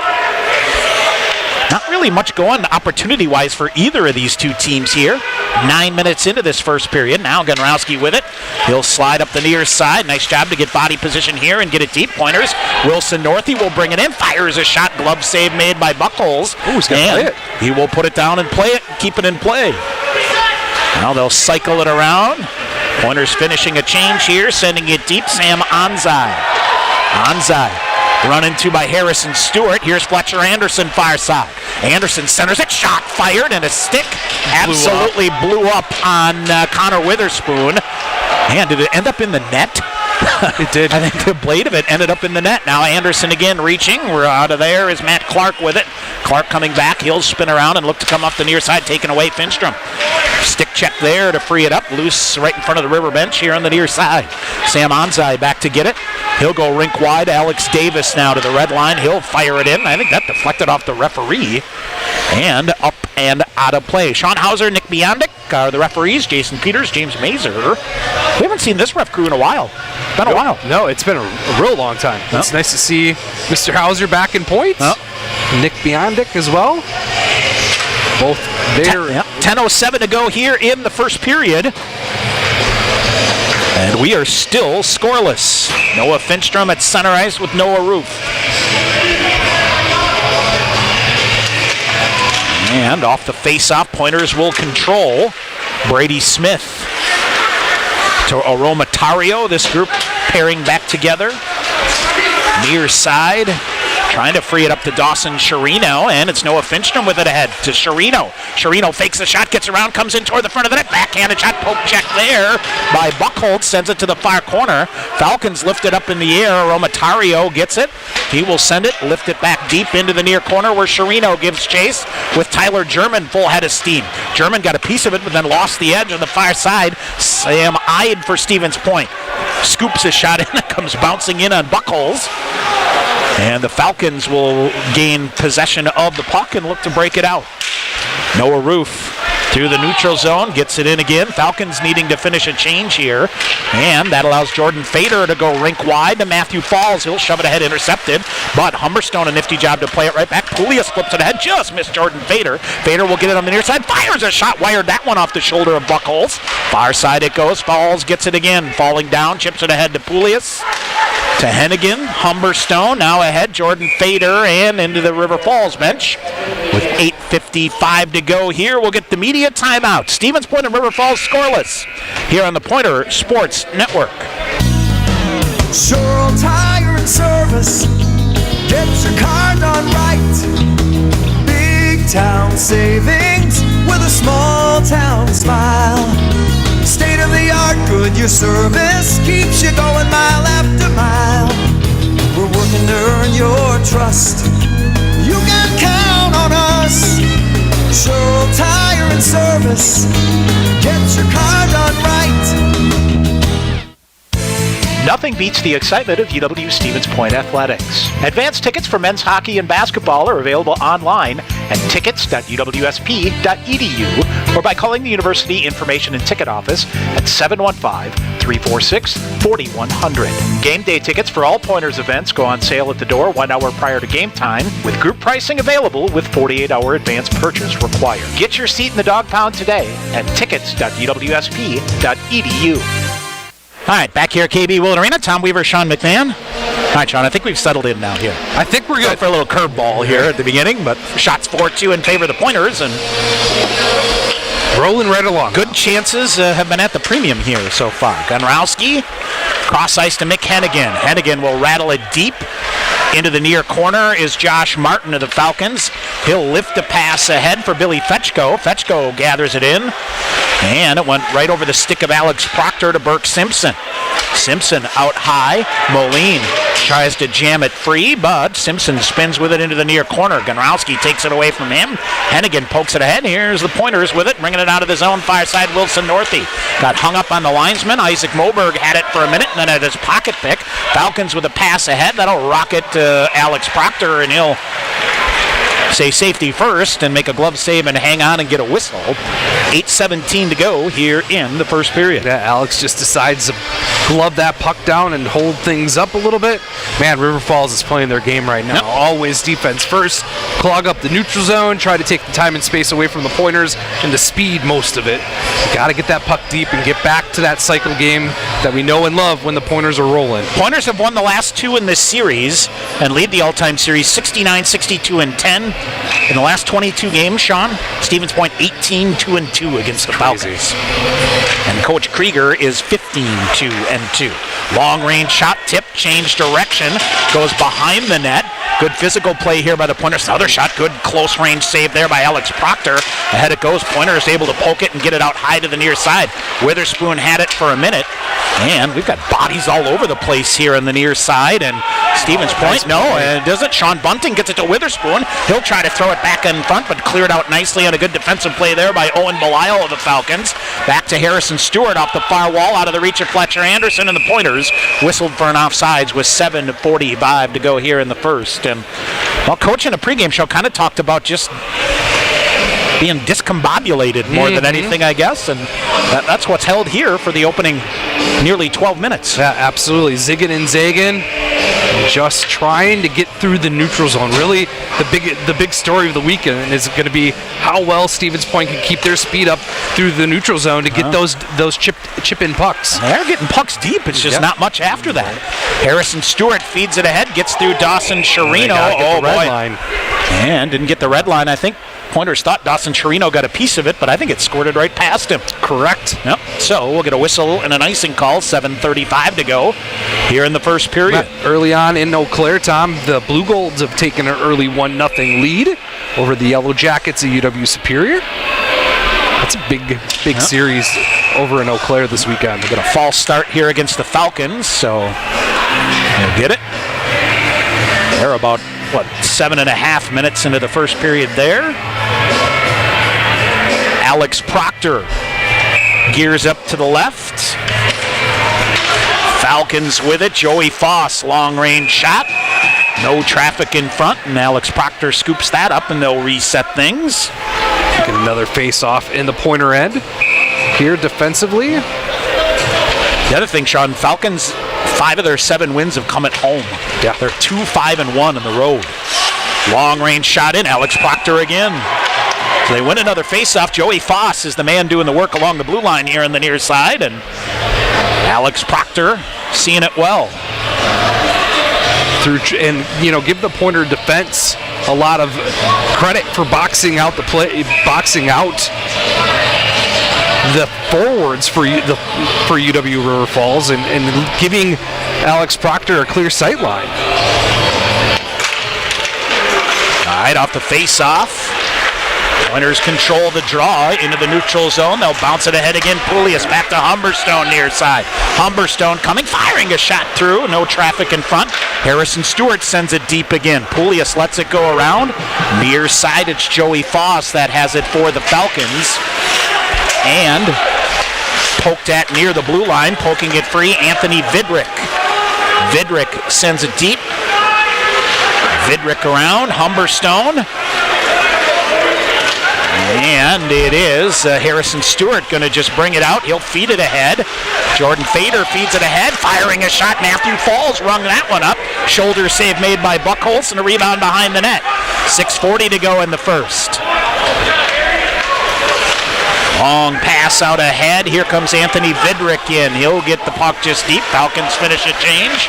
Not really much going opportunity-wise for either of these two teams here. 9 minutes into this first period. Now Gonrowski with it. He'll slide up the near side. Nice job to get body position here and get it deep. Pointers. Wilson Northey will bring it in. Fires a shot. Glove save made by Buckholz. He's going to play it. He will put it down and play it. Keep it in play. Now they'll cycle it around. Pointers finishing a change here. Sending it deep. Sam Anzai. Run into by Harrison Stewart. Here's Fletcher Anderson, far side. Anderson centers it. Shot fired, and a stick absolutely blew up on Connor Witherspoon. And did it end up in the net? It did. I think the blade of it ended up in the net. Now Anderson again reaching. We're out of there is Matt Clark with it. Clark coming back. He'll spin around and look to come up the near side, taking away Finstrom. Stick check there to free it up. Loose right in front of the river bench here on the near side. Sam Anzai back to get it. He'll go rink wide. Alex Davis now to the red line. He'll fire it in. I think that deflected off the referee. And up and out of play. Sean Hauser, Nick Biondic are the referees. Jason Peters, James Mazer. We haven't seen this ref crew in a while. It's been a while. No, it's been a real long time. No. It's nice to see Mr. Hauser back in points. No. Nick Biondic as well. Both there. 10:07 to go here in the first period. And we are still scoreless. Noah Finstrom at center ice with Noah Roof. And off the face-off, Pointers will control. Brady Smith to Aromatario. This group pairing back together. Near side. Trying to free it up to Dawson Chirino, and it's Noah Finstrom with it ahead to Chirino. Chirino fakes the shot, gets around, comes in toward the front of the net. Backhanded shot, poke check there by Buchholz, sends it to the far corner. Falcons lift it up in the air. Romatario gets it. He will send it, lift it back deep into the near corner where Chirino gives chase with Tyler German full head of steam. German got a piece of it, but then lost the edge on the far side. Sam eyed for Stevens Point. Scoops his shot in, it comes bouncing in on Buchholz. And the Falcons will gain possession of the puck and look to break it out. Noah Roof through the neutral zone, gets it in again. Falcons needing to finish a change here. And that allows Jordan Fader to go rink wide to Matthew Falls. He'll shove it ahead, intercepted. But Humberstone, a nifty job to play it right back. Poulias flips it ahead, just missed Jordan Fader. Fader will get it on the near side, fires a shot, wired that one off the shoulder of Buchholz. Far side it goes, Falls gets it again. Falling down, chips it ahead to Poulias. To Hennigan, Humberstone, now ahead, Jordan Fader, and into the River Falls bench. With 8:55 to go here, we'll get the media timeout. Stevens Point and River Falls scoreless here on the Pointer Sports Network. Sure Tire and Service, get your car done right. Big town savings with a small town smile. State of the art, Goodyear service keeps you going mile after mile. We're working to earn your trust. You can count on us. Sure Tire and Service, get your car done right. Nothing beats the excitement of UW Stevens Point Athletics. Advanced tickets for men's hockey and basketball are available online at tickets.uwsp.edu or by calling the University Information and Ticket Office at 715-346-4100. Game day tickets for all Pointers events go on sale at the door 1 hour prior to game time, with group pricing available with 48-hour advance purchase required. Get your seat in the dog pound today at tickets.uwsp.edu. All right, back here at KB Willett Arena, Tom Weaver, Sean McMahon. All right, Sean, I think we've settled in now here. I think we're good. For a little curveball here at the beginning, but shots 4-2 in favor of the Pointers, and rolling right along. Good chances have been at the premium here so far. Gunrowski, cross ice to Mick Hennigan. Hennigan will rattle it deep. Into the near corner is Josh Martin of the Falcons. He'll lift a pass ahead for Billy Fetchko. Fetchko gathers it in, and it went right over the stick of Alex Proctor to Burke Simpson. Simpson out high. Moline tries to jam it free, but Simpson spins with it into the near corner. Gunrowski takes it away from him. Hennigan pokes it ahead. Here's the Pointers with it, bringing it out of the zone. Far side, Wilson Northey got hung up on the linesman. Isaac Moberg had it for a minute, and then at his pocket pick, Falcons with a pass ahead. That'll rock it to Alex Proctor, and he'll say safety first and make a glove save and hang on and get a whistle. 8:17 to go here in the first period. Yeah, Alex just decides to glove that puck down and hold things up a little bit. Man, River Falls is playing their game right now. Yep. Always defense first, clog up the neutral zone, try to take the time and space away from the Pointers, and the speed most of it. You got to get that puck deep and get back to that cycle game that we know and love when the Pointers are rolling. Pointers have won the last two in this series and lead the all-time series 69, 62, and 10. In the last 22 games, Sean, Stevens Point 18, 2, and 2 against the Falcons. And Coach Krieger is 15, 2, and 2. Long range shot, tip, change direction, goes behind the net. Good physical play here by the Pointers. Another shot, good close range save there by Alex Proctor. Ahead it goes. Pointers able to poke it and get it out high to the near side. Witherspoon had it for a minute, and we've got bodies all over the place here on the near side. And Stevens Point, no, and doesn't. Sean Bunting gets it to Witherspoon. He'll try to throw it back in front, but cleared out nicely on a good defensive play there by Owen Belisle of the Falcons. Back to Harrison Stewart off the far wall, out of the reach of Fletcher Anderson, and the Pointers whistled for an offsides with 7:45 to go here in the first. And well, Coach in a pregame show kind of talked about just being discombobulated more than anything, I guess, and that's what's held here for the opening nearly 12 minutes. Yeah, absolutely. Zigging and zagging, just trying to get through the neutral zone. Really, the big story of the weekend is going to be how well Stevens Point can keep their speed up through the neutral zone to get those chip-in pucks. They're getting pucks deep. It's just not much after that. Harrison Stewart feeds it ahead, gets through Dawson Chirino. Oh, boy. Line. And didn't get the red line. I think Pointers thought Dawson Chirino got a piece of it, but I think it squirted right past him. Correct. Yep. So we'll get a whistle and an icing call. 7:35 to go here in the first period. Early on in Eau Claire, Tom, the Blue Golds have taken an early 1-0 lead over the Yellow Jackets of UW Superior. That's a big series over in Eau Claire this weekend. They've got a false start here against the Falcons, so they'll get it. They're about 7.5 minutes into the first period there. Alex Proctor gears up to the left. Falcons with it. Joey Foss, long range shot. No traffic in front, and Alex Proctor scoops that up, and they'll reset things. Get another face off in the Pointer end here defensively. The other thing, Sean, Falcons, 5 of their 7 wins have come at home. Yeah. They're 2-5-1 on the road. Long range shot in, Alex Proctor again. So they win another face-off. Joey Foss is the man doing the work along the blue line here on the near side, and Alex Proctor seeing it well. And give the Pointer defense a lot of credit for boxing out the forwards for UW River Falls and giving Alex Proctor a clear sight line. All right, off the face-off. Pointers control the draw into the neutral zone. They'll bounce it ahead again. Poulius back to Humberstone near side. Humberstone coming, firing a shot through. No traffic in front. Harrison Stewart sends it deep again. Poulius lets it go around. Near side, it's Joey Foss that has it for the Falcons. And poked at near the blue line, poking it free, Anthony Vidrick. Vidrick sends it deep. Vidrick around, Humberstone. And it is Harrison Stewart going to just bring it out. He'll feed it ahead. Jordan Fader feeds it ahead, firing a shot. Matthew Falls rung that one up. Shoulder save made by Buckholz and a rebound behind the net. 6:40 to go in the first. Long pass out ahead. Here comes Anthony Vidrick in. He'll get the puck just deep. Falcons finish a change.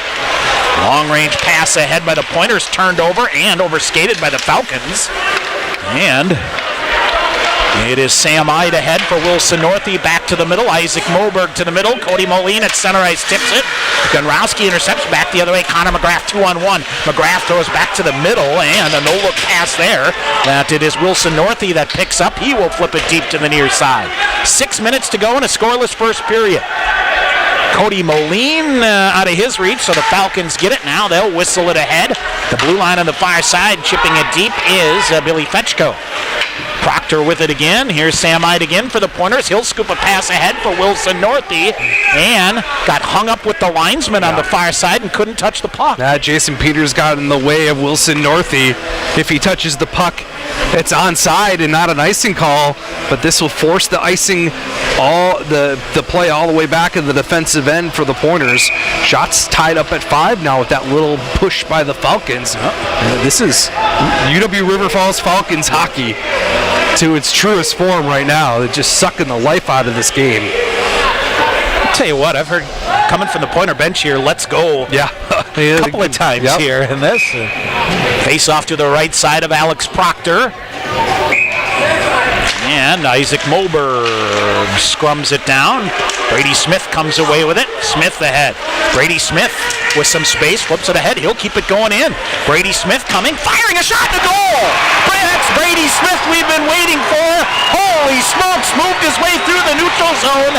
Long range pass ahead by the Pointers, turned over and overskated by the Falcons. And it is Sam Ide ahead for Wilson Northey, back to the middle. Isaac Moberg to the middle. Cody Moline at center ice tips it. Gunrowski intercepts back the other way. Connor McGrath 2-on-1. McGrath throws back to the middle, and a no-look pass there. That it is Wilson Northey that picks up. He will flip it deep to the near side. 6 minutes to go in a scoreless first period. Cody Moline out of his reach, so the Falcons get it now. They'll whistle it ahead. The blue line on the far side, chipping it deep, is Billy Fetchko. Proctor with it again. Here's Sam Ide again for the Pointers. He'll scoop a pass ahead for Wilson Northey and got hung up with the linesman on the far side and couldn't touch the puck. Jason Peters got in the way of Wilson Northey. If he touches the puck, it's onside and not an icing call, but this will force the icing, the play all the way back in the defensive end for the Pointers. Shots tied up at 5 now with that little push by the Falcons. This is UW River Falls Falcons hockey to its truest form right now. They're just sucking the life out of this game. I'll tell you what, I've heard coming from the Pointer bench here, let's go. Yeah. A couple of times here in this. Face off to the right side of Alex Proctor. And Isaac Moberg scrums it down. Brady Smith comes away with it. Smith ahead. Brady Smith with some space, flips it ahead. He'll keep it going in. Brady Smith coming, firing a shot to goal. That's Brady Smith we've been waiting for. Holy smokes, moved his way through the neutral zone.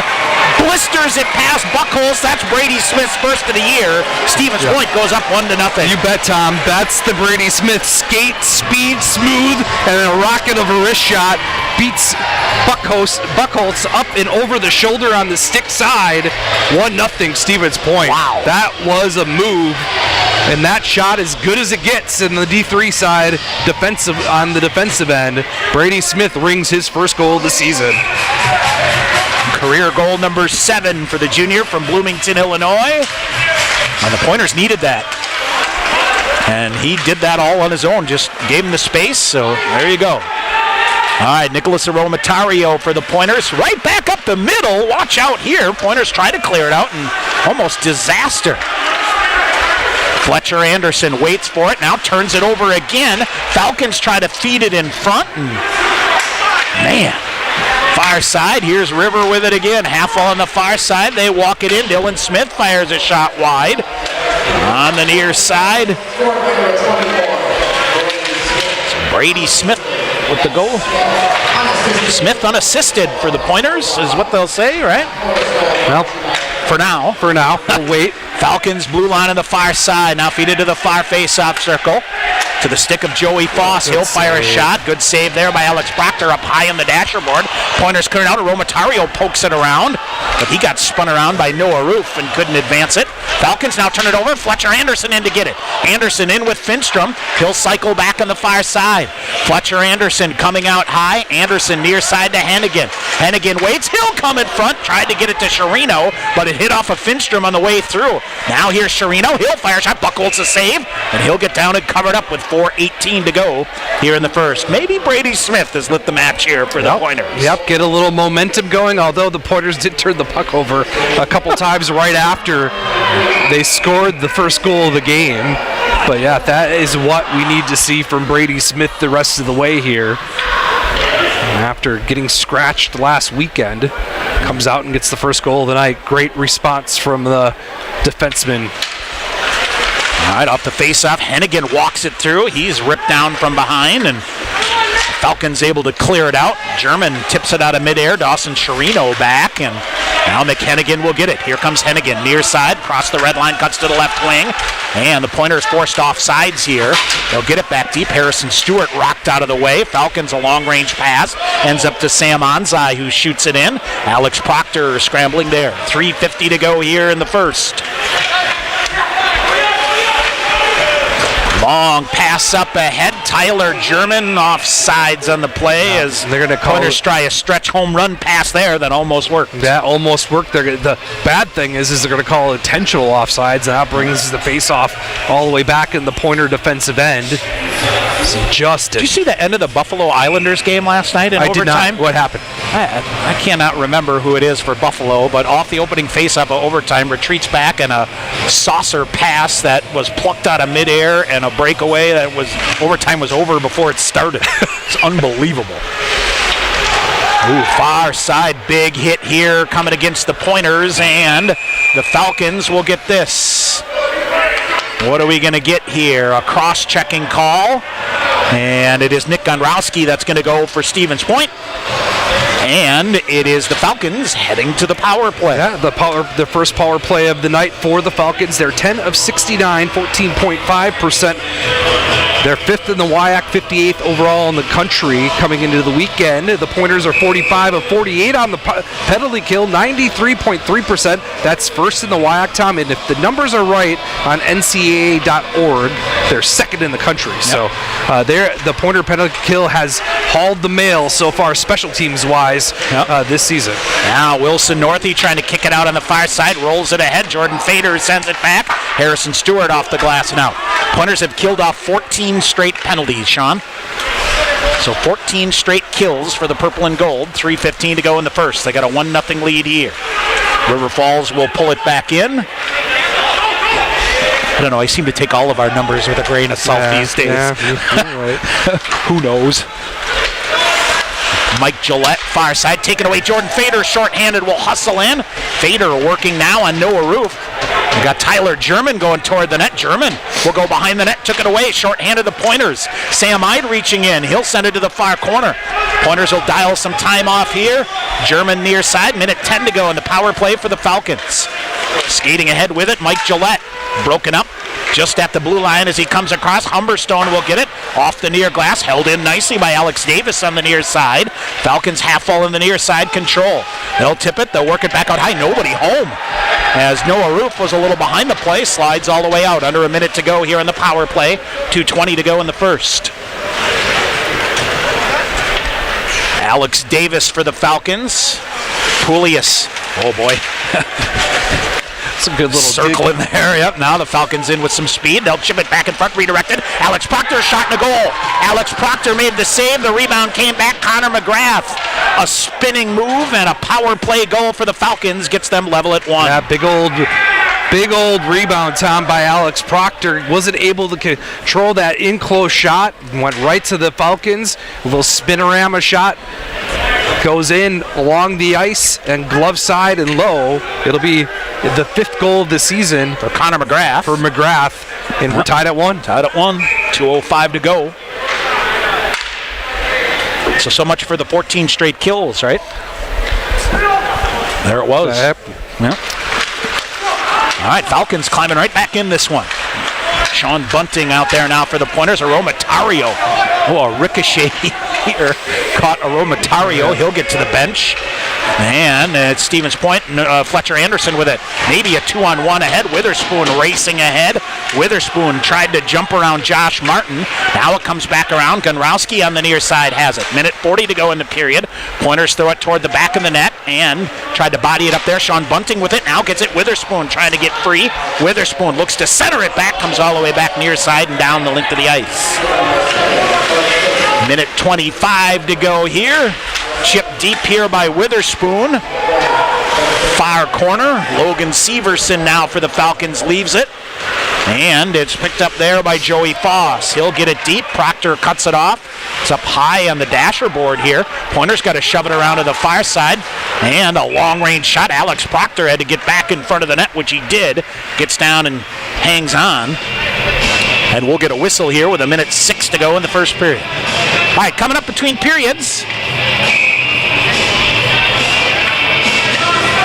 Blisters it past Buckholz. That's Brady Smith's first of the year. Stevens Point goes up 1-0. You bet, Tom. That's the Brady Smith skate, speed, smooth, and a rocket of a wrist shot. Beats Buckholz up and over the shoulder on the stick side. 1-0 Stevens Point. Wow. That was a move. And that shot as good as it gets in the D3 side, on the defensive end. Brady Smith rings his first goal of the season. Career goal number 7 for the junior from Bloomington, Illinois. And the Pointers needed that. And he did that all on his own, just gave him the space, so there you go. All right, Nicholas Aromatario for the Pointers. Right back up the middle. Watch out here. Pointers try to clear it out and almost disaster. Fletcher Anderson waits for it, now turns it over again. Falcons try to feed it in front. And man, far side. Here's River with it again. Half on the far side. They walk it in. Dylan Smith fires a shot wide. On the near side. Brady Smith with the goal. Smith unassisted for the Pointers is what they'll say, right? Well, for now. We'll wait. Falcons blue line on the far side. Now feed it to the far face-off circle. To the stick of Joey Foss. He'll fire a shot. Good save there by Alex Proctor up high on the dasherboard. Pointers clearing out. Aromatario pokes it around. But he got spun around by Noah Roof and couldn't advance it. Falcons now turn it over. Fletcher Anderson in to get it. Anderson in with Finstrom. He'll cycle back on the far side. Fletcher Anderson coming out high. Anderson near side to Hennigan. Hennigan waits. He'll come in front. Tried to get it to Sherino, but it hit off of Finstrom on the way through. Now here's Sherino. He'll fire a shot. Buckholz a save. And he'll get down and covered up with 4:18 to go here in the first. Maybe Brady Smith has lit the match here for the Pointers. Yep, get a little momentum going, although the Pointers did turn the puck over a couple times right after they scored the first goal of the game. But yeah, that is what we need to see from Brady Smith the rest of the way here. After getting scratched last weekend, comes out and gets the first goal of the night. Great response from the defenseman. All right, off the face-off, Hennigan walks it through. He's ripped down from behind, and Falcons able to clear it out. German tips it out of midair. Dawson Sherino back, and now McHennigan will get it. Here comes Hennigan, near side, across the red line, cuts to the left wing, and the Pointers forced off sides here. They'll get it back deep. Harrison Stewart rocked out of the way. Falcons a long-range pass, ends up to Sam Anzai, who shoots it in. Alex Proctor scrambling there. 3:50 to go here in the first. Long pass up ahead. Tyler German off sides on the play as they're going to call Pointers try a stretch home run pass there that almost worked. That almost worked. The bad thing is they're going to call intentional offsides, and that brings the face-off all the way back in the Pointer defensive end. Did you see the end of the Buffalo Islanders game last night in overtime? I did not. What happened? I cannot remember who it is for Buffalo, but off the opening face-off of overtime, retreats back and a saucer pass that was plucked out of midair and a breakaway that was overtime was over before it started. It's unbelievable. Ooh, far side big hit here coming against the Pointers, and the Falcons will get this. What are we going to get here? A cross-checking call, and it is Nick Gondrowski that's going to go for Stevens Point. And it is the Falcons heading to the power play. Yeah, the first power play of the night for the Falcons. They're 10 of 69, 14.5%. They're 5th in the WIAC, 58th overall in the country coming into the weekend. The Pointers are 45 of 48 on the penalty kill, 93.3%. That's first in the WIAC, Tom. And if the numbers are right on NCAA.org, they're second in the country. Yep. So the Pointer penalty kill has hauled the mail so far, special teams wise, this season. Now Wilson Northey trying to kick it out on the far side, rolls it ahead. Jordan Fader sends it back. Harrison Stewart off the glass now. Pointers have killed off 14 straight penalties, Sean. So 14 straight kills for the purple and gold. 3:15 to go in the first. They got a 1-0 lead here. River Falls will pull it back in. I don't know. I seem to take all of our numbers with a grain of salt these days. Yeah, you're right. Who knows? Mike Gillette, far side, taken away. Jordan Fader, short-handed, will hustle in. Fader working now on Noah Roof. We got Tyler German going toward the net. German will go behind the net, took it away, short-handed the Pointers. Sam Ide reaching in. He'll send it to the far corner. Pointers will dial some time off here. German near side, minute 10 to go in the power play for the Falcons. Skating ahead with it, Mike Gillette. Broken up just at the blue line as he comes across. Humberstone will get it off the near glass, held in nicely by Alex Davis on the near side. Falcons half full in the near side control. They'll tip it, they'll work it back out high. Nobody home as Noah Roof was a little behind the play, slides all the way out. Under a minute to go here in the power play. 2:20 to go in the first. Alex Davis for the Falcons. Poulius, oh boy. Some good little circle in there. Yep. Now the Falcons in with some speed. They'll chip it back in front, redirected. Alex Proctor shot in a goal. Alex Proctor made the save. The rebound came back. Connor McGrath, a spinning move and a power play goal for the Falcons gets them level at 1. Yeah, big old rebound, Tom, by Alex Proctor. Wasn't able to control that in-close shot. Went right to the Falcons. A little spinorama shot. Goes in along the ice and glove side and low. It'll be the 5th goal of the season for Connor McGrath. For McGrath. And we're tied at 1. Tied at 1. 2:05 to go. So much for the 14 straight kills, right? There it was. Yep. All right, Falcons climbing right back in this one. Sean Bunting out there now for the Pointers. Aromatario. Oh, a ricochet here. Caught Aromatario. He'll get to the bench. And at Stevens Point, Fletcher Anderson with it. Maybe a 2-on-1 ahead. Witherspoon racing ahead. Witherspoon tried to jump around Josh Martin. Now it comes back around. Gunrowski on the near side has it. Minute 40 to go in the period. Pointers throw it toward the back of the net and tried to body it up there. Sean Bunting with it. Now gets it. Witherspoon trying to get free. Witherspoon looks to center it back. Comes all the way back near side and down the length of the ice. Minute 25 to go here. Chip deep here by Witherspoon. Far corner. Logan Severson now for the Falcons leaves it. And it's picked up there by Joey Foss. He'll get it deep. Proctor cuts it off. It's up high on the dasher board here. Pointer's got to shove it around to the far side. And a long-range shot. Alex Proctor had to get back in front of the net, which he did. Gets down and hangs on. And we'll get a whistle here with 1:06 to go in the first period. All right, coming up between periods,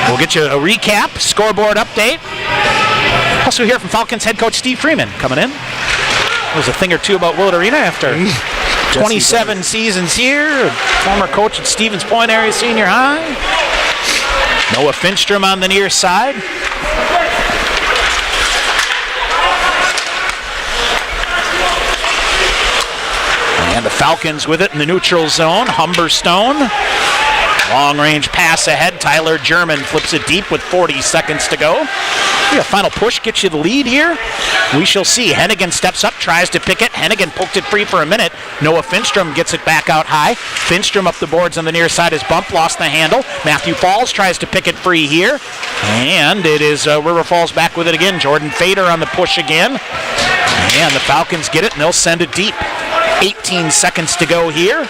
we'll get you a recap, scoreboard update. Also hear from Falcons head coach Steve Freeman coming in. There's a thing or two about Willett Arena after 27 seasons here. Former coach at Stevens Point Area Senior High. Noah Finstrom on the near side. And the Falcons with it in the neutral zone. Humberstone. Long-range pass ahead. Tyler German flips it deep with 40 seconds to go. A final push gets you the lead here. We shall see. Hennigan steps up, tries to pick it. Hennigan poked it free for a minute. Noah Finstrom gets it back out high. Finstrom up the boards on the near side. His bump lost the handle. Matthew Falls tries to pick it free here. And it is River Falls back with it again. Jordan Fader on the push again. And the Falcons get it, and they'll send it deep. 18 seconds to go here.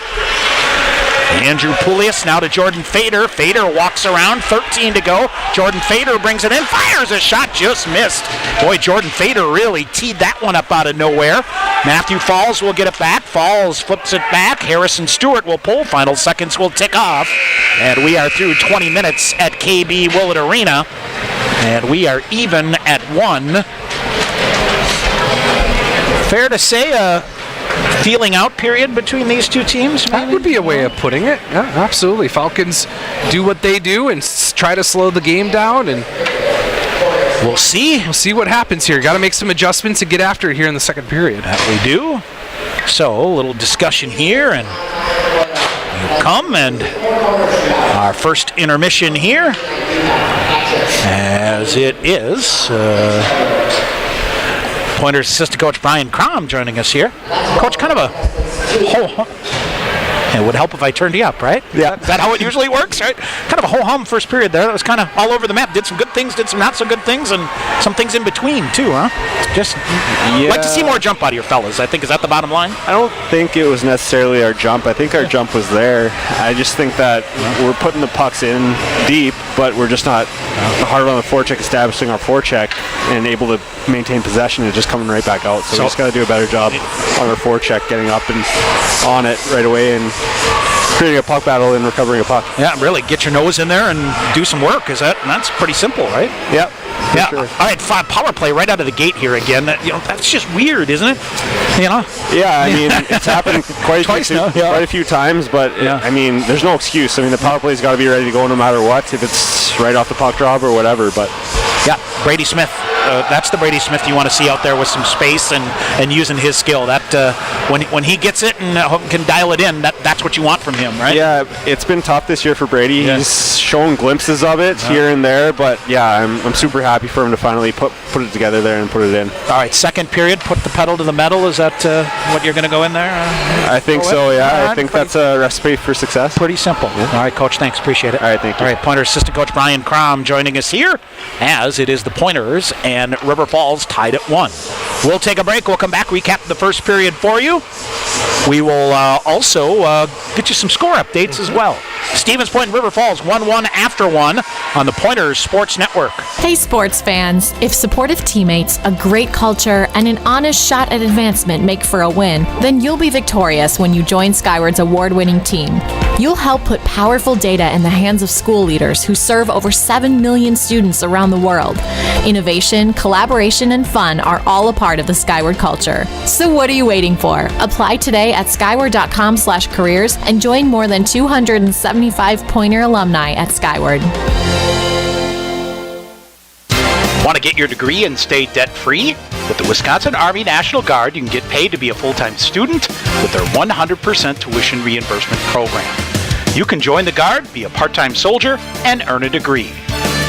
Andrew Poulius now to Jordan Fader. Fader walks around, 13 to go. Jordan Fader brings it in, fires a shot, just missed. Boy, Jordan Fader really teed that one up out of nowhere. Matthew Falls will get it back. Falls flips it back. Harrison Stewart will pull. Final seconds will tick off. And we are through 20 minutes at KB Willett Arena. And we are even at 1. Fair to say a feeling out period between these two teams? Maybe? That would be a way of putting it. Yeah, absolutely. Falcons do what they do and try to slow the game down, and we'll see. We'll see what happens here. Got to make some adjustments and get after it here in the second period. That we do. So, a little discussion here, and we'll come, and our first intermission here, as it is. Pointers assistant coach Brian Crom joining us here. Coach, kind of a It would help if I turned you up, right? Yeah. Is that how it usually works, right? Kind of a ho-hum first period there. That was kind of all over the map. Did some good things, did some not so good things, and some things in between, too, huh? Just like to see more jump out of your fellas, I think. Is that the bottom line? I don't think it was necessarily our jump. I think our jump was there. I just think that we're putting the pucks in deep, but we're just not hard on the forecheck, establishing our forecheck, and able to maintain possession and just coming right back out. So we just got to do a better job on our forecheck, getting up and on it right away and creating a puck battle and recovering a puck. Yeah, really. Get your nose in there and do some work. That's pretty simple, right? Yep. Yeah. Sure. All right, power play right out of the gate here again. That's just weird, isn't it? Yeah, I mean, it's happened quite a few times, but I mean, there's no excuse. I mean, the power play's got to be ready to go no matter what, if it's right off the puck drop or whatever. But yeah, Brady Smith. That's the Brady Smith you want to see out there with some space and using his skill. That when he gets it and can dial it in, that's what you want from him, right? Yeah, it's been tough this year for Brady. Yeah. He's shown glimpses of it here and there, but yeah, I'm super happy for him to finally put it together there and put it in. All right, second period, put the pedal to the metal. Is that what you're going to go in there? I think so, yeah. I think that's a recipe for success. Pretty simple. Yeah. All right, Coach, thanks. Appreciate it. All right, thank you. All right, Pointers assistant coach Brian Crom joining us here as it is the Pointers and River Falls tied at 1. We'll take a break. We'll come back, recap the first period for you. We will also get you some score updates as well. Stevens Point and River Falls 1-1 after 1 on the Pointers Sports Network. Hey sports fans, if supportive teammates, a great culture, and an honest shot at advancement make for a win, then you'll be victorious when you join Skyward's award-winning team. You'll help put powerful data in the hands of school leaders who serve over 7 million students around the world. Innovation, collaboration, and fun are all a part of the Skyward culture. So what are you waiting for? Apply today at skyward.com/careers and join more than 275 Pointer alumni at Skyward. Want to get your degree and stay debt-free? With the Wisconsin Army National Guard, you can get paid to be a full-time student with their 100% tuition reimbursement program. You can join the Guard, be a part-time soldier, and earn a degree.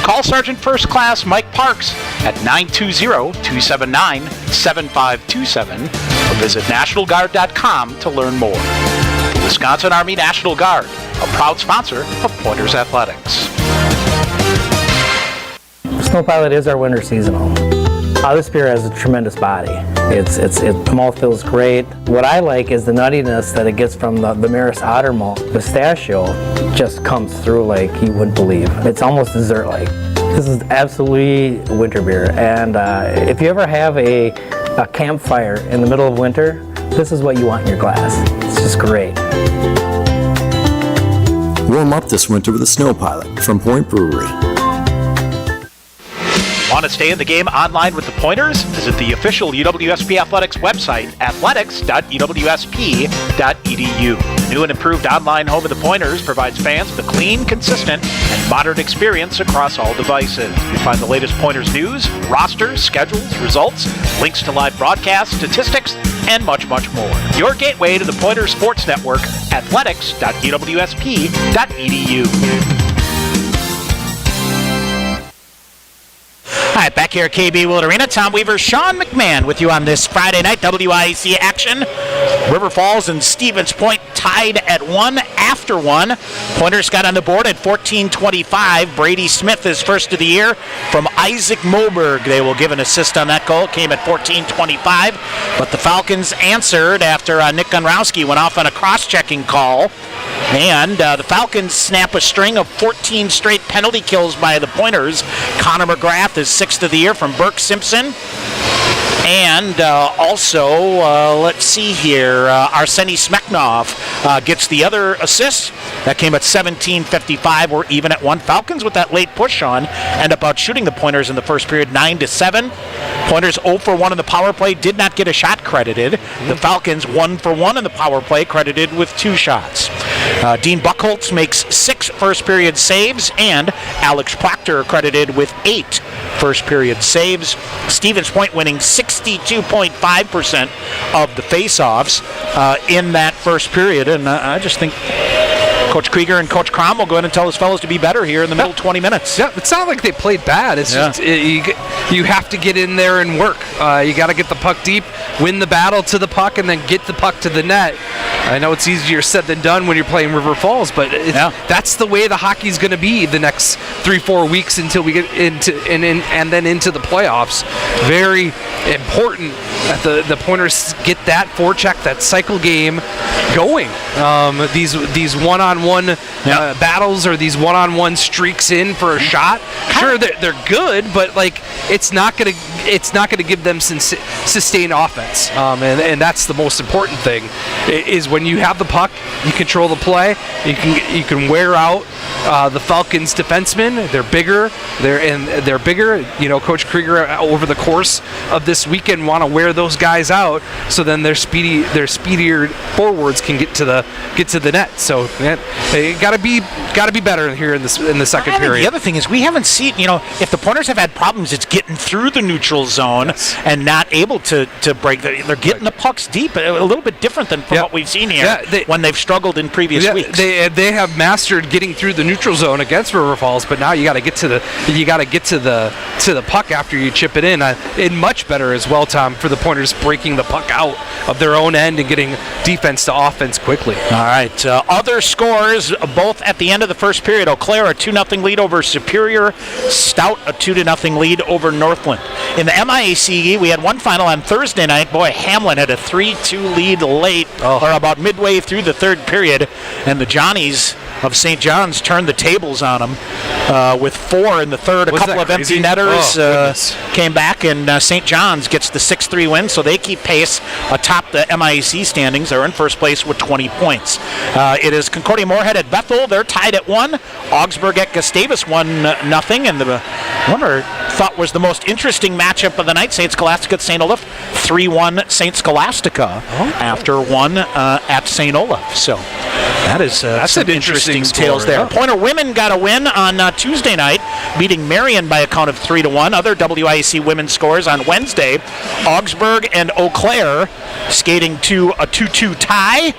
Call Sergeant First Class Mike Parks at 920-279-7527 or visit nationalguard.com to learn more. The Wisconsin Army National Guard, a proud sponsor of Pointers Athletics. Snow Pilot is our winter seasonal. This beer has a tremendous body. The malt feels great. What I like is the nuttiness that it gets from the Maris Otter malt. Pistachio just comes through like you wouldn't believe. It's almost dessert-like. This is absolutely winter beer. And if you ever have a campfire in the middle of winter, this is what you want in your glass. It's just great. Warm up this winter with a Snow Pilot from Point Brewery. Want to stay in the game online with the Pointers? Visit the official UWSP Athletics website, athletics.uwsp.edu. The new and improved online home of the Pointers provides fans with a clean, consistent, and modern experience across all devices. You find the latest Pointers news, rosters, schedules, results, links to live broadcasts, statistics, and much, much more. Your gateway to the Pointers Sports Network, athletics.uwsp.edu. All right, back here at KB Willett Arena, Tom Weaver, Sean McMahon with you on this Friday night WIAC action. River Falls and Stevens Point tied at 1 after 1. Pointers got on the board at 14:25. Brady Smith is first of the year from Isaac Moberg. They will give an assist on that goal. It came at 14:25, but the Falcons answered after Nick Gunrowski went off on a cross-checking call. And the Falcons snap a string of 14 straight penalty kills by the Pointers. Connor McGrath is sixth of the year from Burke Simpson. And also, let's see here, Arseny Smeknov gets the other assist. That came at 17:55. We're even at 1. Falcons with that late push on end up out shooting the Pointers in the first period 9-7. Pointers 0 for 1 in the power play, did not get a shot credited. The Falcons 1 for 1 in the power play, credited with 2 shots. Dean Buchholz makes 6 first period saves, and Alex Proctor credited with 8 first period saves. Stevens Point winning 62.5% of the face-offs in that first period, and I just think Coach Krieger and Coach Crom will go in and tell his fellows to be better here in the middle 20 minutes. Yeah, it's not like they played bad. It's just you have to get in there and work. You got to get the puck deep, win the battle to the puck, and then get the puck to the net. I know it's easier said than done when you're playing River Falls, but that's the way the hockey's going to be the next 3-4 weeks until we get into and then into the playoffs. Very important that the Pointers get that forecheck, that cycle game going. These one-on-one battles or these one-on-one streaks in for a shot. Sure, they're good, but like it's not gonna give them sustained offense. And that's the most important thing. Is when you have the puck, you control the play. You can wear out the Falcons defensemen. They're bigger. They're bigger. You know, Coach Krieger over the course of this weekend want to wear those guys out, so then their speedier forwards can get to the net. So got to be better here in the second period. The other thing is we haven't seen, if the Pointers have had problems, it's getting through the neutral zone and not able to break. They're getting the pucks deep, a little bit different than from what we've seen here when they've struggled in previous weeks. They have mastered getting through the neutral zone against River Falls, but now you got to get to the puck after you chip it in. And much better as well, Tom, for the Pointers breaking the puck out of their own end and getting defense to offense quickly. All right. Other scores, both at the end of the first period. Eau Claire, a 2-0 lead over Superior. Stout, a 2-0 lead over Northland. In the MIAC, we had one final on Thursday night. Boy, Hamlin had a 3-2 lead late, or about midway through the third period, and the Johnnies of St. John's turned the tables on them with 4 in the third. A couple of empty netters came back, and St. John's gets the 6-3 win, so they keep pace atop the MIAC standings. They're in first place with 20 points. It is Concordia Moorhead at Bethel. They're tied at 1. Augsburg at Gustavus 1-0, and the one I thought was the most interesting matchup of the night, St. Scholastica at St. Olaf, 3-1 St. Scholastica after 1 at St. Olaf. So that is that's some interesting tales there. Pointer women got a win on Tuesday night, beating Marion by a count of 3-1. Other WIAC women's scores on Wednesday, Augsburg and Eau Claire skating to a 2-2 tie.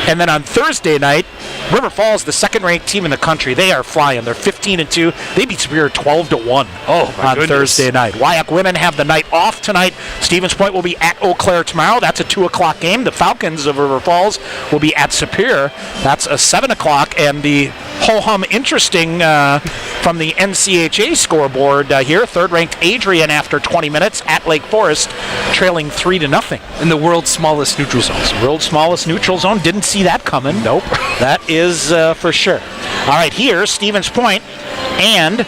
And then on Thursday night, River Falls, the second-ranked team in the country, they are flying. They're 15-2. They beat Superior 12-1 on Thursday night. Wyack women have the night off tonight. Stevens Point will be at Eau Claire tomorrow. That's a 2 o'clock game. The Falcons of River Falls will be at Superior. That's a 7 o'clock. And the ho-hum interesting from the NCHA scoreboard here. Third-ranked Adrian after 20 minutes at Lake Forest, trailing 3-0. In the world's smallest neutral zone. World's smallest neutral zone. Didn't see that coming. Nope. That is for sure. All right, here, Stevens Point and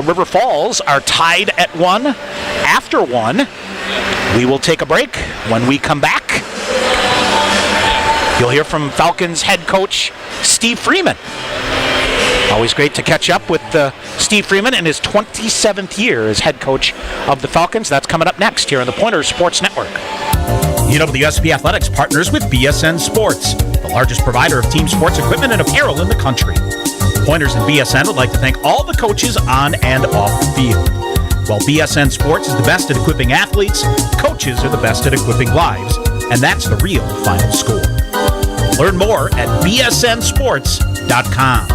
River Falls are tied at 1 after 1. We will take a break. When we come back, you'll hear from Falcons head coach Steve Freeman. Always great to catch up with Steve Freeman in his 27th year as head coach of the Falcons. That's coming up next here on the Pointers Sports Network. UWSP Athletics partners with BSN Sports, the largest provider of team sports equipment and apparel in the country. Pointers and BSN would like to thank all the coaches on and off the field. While BSN Sports is the best at equipping athletes, coaches are the best at equipping lives, and that's the real final score. Learn more at bsnsports.com.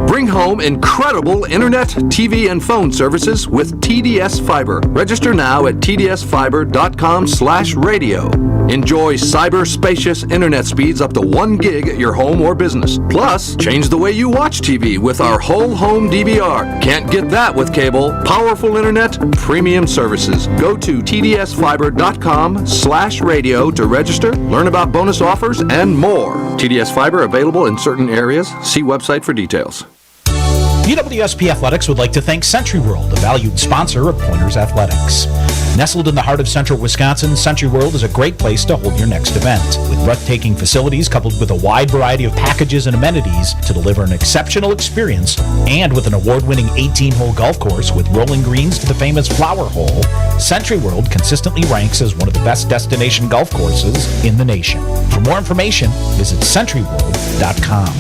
Bring home incredible internet, TV, and phone services with TDS Fiber. Register now at tdsfiber.com/radio. Enjoy cyber-spacious internet speeds up to 1 gig at your home or business. Plus, change the way you watch TV with our whole home DVR. Can't get that with cable. Powerful internet, premium services. Go to tdsfiber.com/radio to register, learn about bonus offers, and more. TDS Fiber available in certain areas. See website for details. UWSP Athletics would like to thank Century World, a valued sponsor of Pointers Athletics. Nestled in the heart of central Wisconsin, Century World is a great place to hold your next event. With breathtaking facilities coupled with a wide variety of packages and amenities to deliver an exceptional experience, and with an award-winning 18-hole golf course with rolling greens to the famous Flower Hole, Century World consistently ranks as one of the best destination golf courses in the nation. For more information, visit centuryworld.com.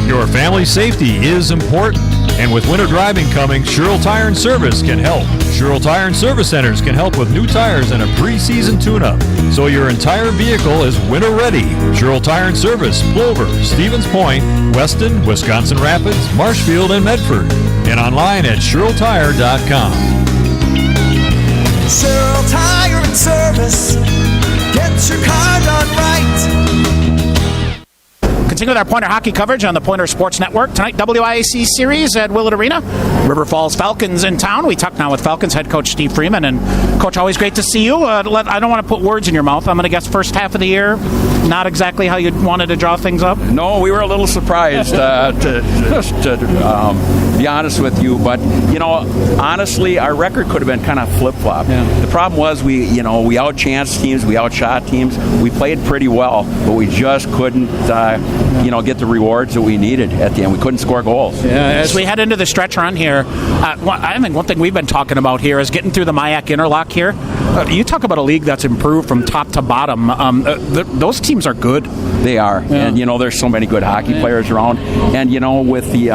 Your family safety is important. And with winter driving coming, Sherrill Tire and Service can help. Sherrill Tire and Service Centers can help with new tires and a pre-season tune-up, so your entire vehicle is winter ready. Sherrill Tire and Service, Plover, Stevens Point, Weston, Wisconsin Rapids, Marshfield, and Medford. And online at SherrillTire.com. Sherrill Tire and Service. Get your car done right. Continue with our Pointer hockey coverage on the Pointer Sports Network. Tonight, WIAC Series at Willett Arena. River Falls Falcons in town. We talk now with Falcons head coach Steve Freeman. And, Coach, always great to see you. I don't want to put words in your mouth. I'm going to guess first half of the year, not exactly how you wanted to draw things up? No, we were a little surprised, to be honest with you. But, honestly, our record could have been kind of flip-flop. Yeah. The problem was we outchanced teams, we outshot teams. We played pretty well, but we just couldn't get the rewards that we needed at the end. We couldn't score goals. Yeah, as we head into the stretch run here, I think one thing we've been talking about here is getting through the MIAC interlock here. You talk about a league that's improved from top to bottom. Those teams are good. They are. Yeah. And, there's so many good hockey players around. And, with the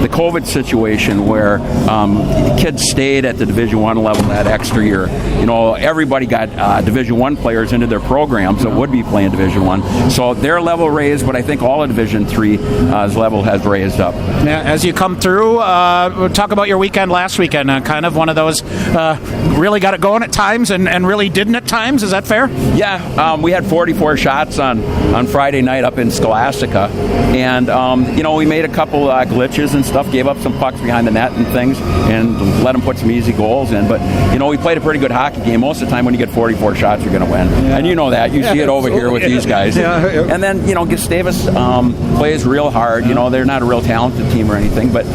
COVID situation where kids stayed at the Division I level that extra year, everybody got Division I players into their programs that would be playing Division I. So their level raised, but I think all of Division III's level has raised up. Yeah, as you come through, talk about your weekend last weekend. Kind of one of those really got it going at times and really didn't at times. Is that fair? Yeah, we had 44 shots on Friday night up in Scholastica. And, we made a couple glitches and stuff, gave up some pucks behind the net and things, and let them put some easy goals in. But, we played a pretty good hockey game. Most of the time when you get 44 shots, you're going to win. Yeah. And you know that. You see it over here with these guys. Yeah. And then, Gustavus plays real hard. They're not a real talented team or anything, but,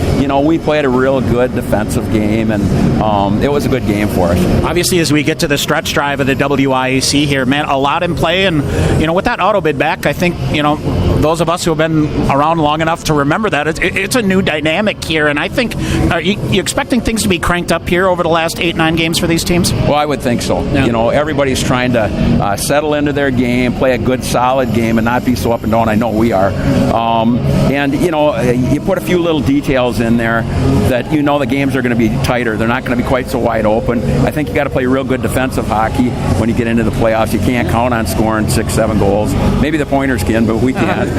we played a real good defensive game, and it was a good game for us. Obviously, as we get to the stretch drive of the WIAC here, man, a lot in play, and, with that auto bid back, I think, those of us who have been around long enough to remember that, it's a new dynamic here, and I think, are you expecting things to be cranked up here over the last 8-9 games for these teams? Well, I would think so. Yeah. Everybody's trying to settle into their game, play a good, solid game, and not be so up and down. I know we are. And, you put a few little details in there that the games are going to be tighter. They're not going to be quite so wide open. I think you got to play real good defensive hockey when you get into the playoffs. You can't count on scoring 6-7 goals. Maybe the Pointers can, but we can't.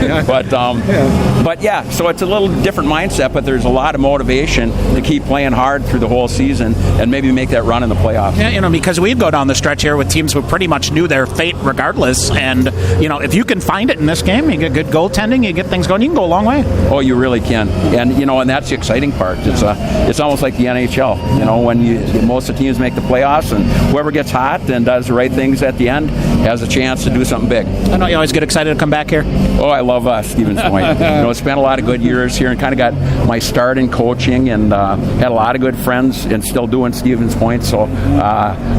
But yeah, so it's a little different mindset, but there's a lot of motivation to keep playing hard through the whole season and maybe make that run in the playoffs. Yeah, because we go down the stretch here with teams who pretty much knew their fate regardless, and if you can find it in this game, you get good goaltending, you get things going, you can go a long way. Oh, you really can. And and that's the exciting part. It's almost like the NHL. When most of the teams make the playoffs, and whoever gets hot and does the right things at the end has a chance to do something big. I know you always get excited to come back here. Oh, I love Stevens Point. Spent a lot of good years here and kind of got my start in coaching, and had a lot of good friends and still doing Stevens Point. So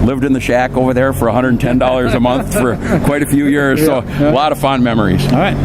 lived in the shack over there for $110 a month for quite a few years. So a lot of fond memories. All right.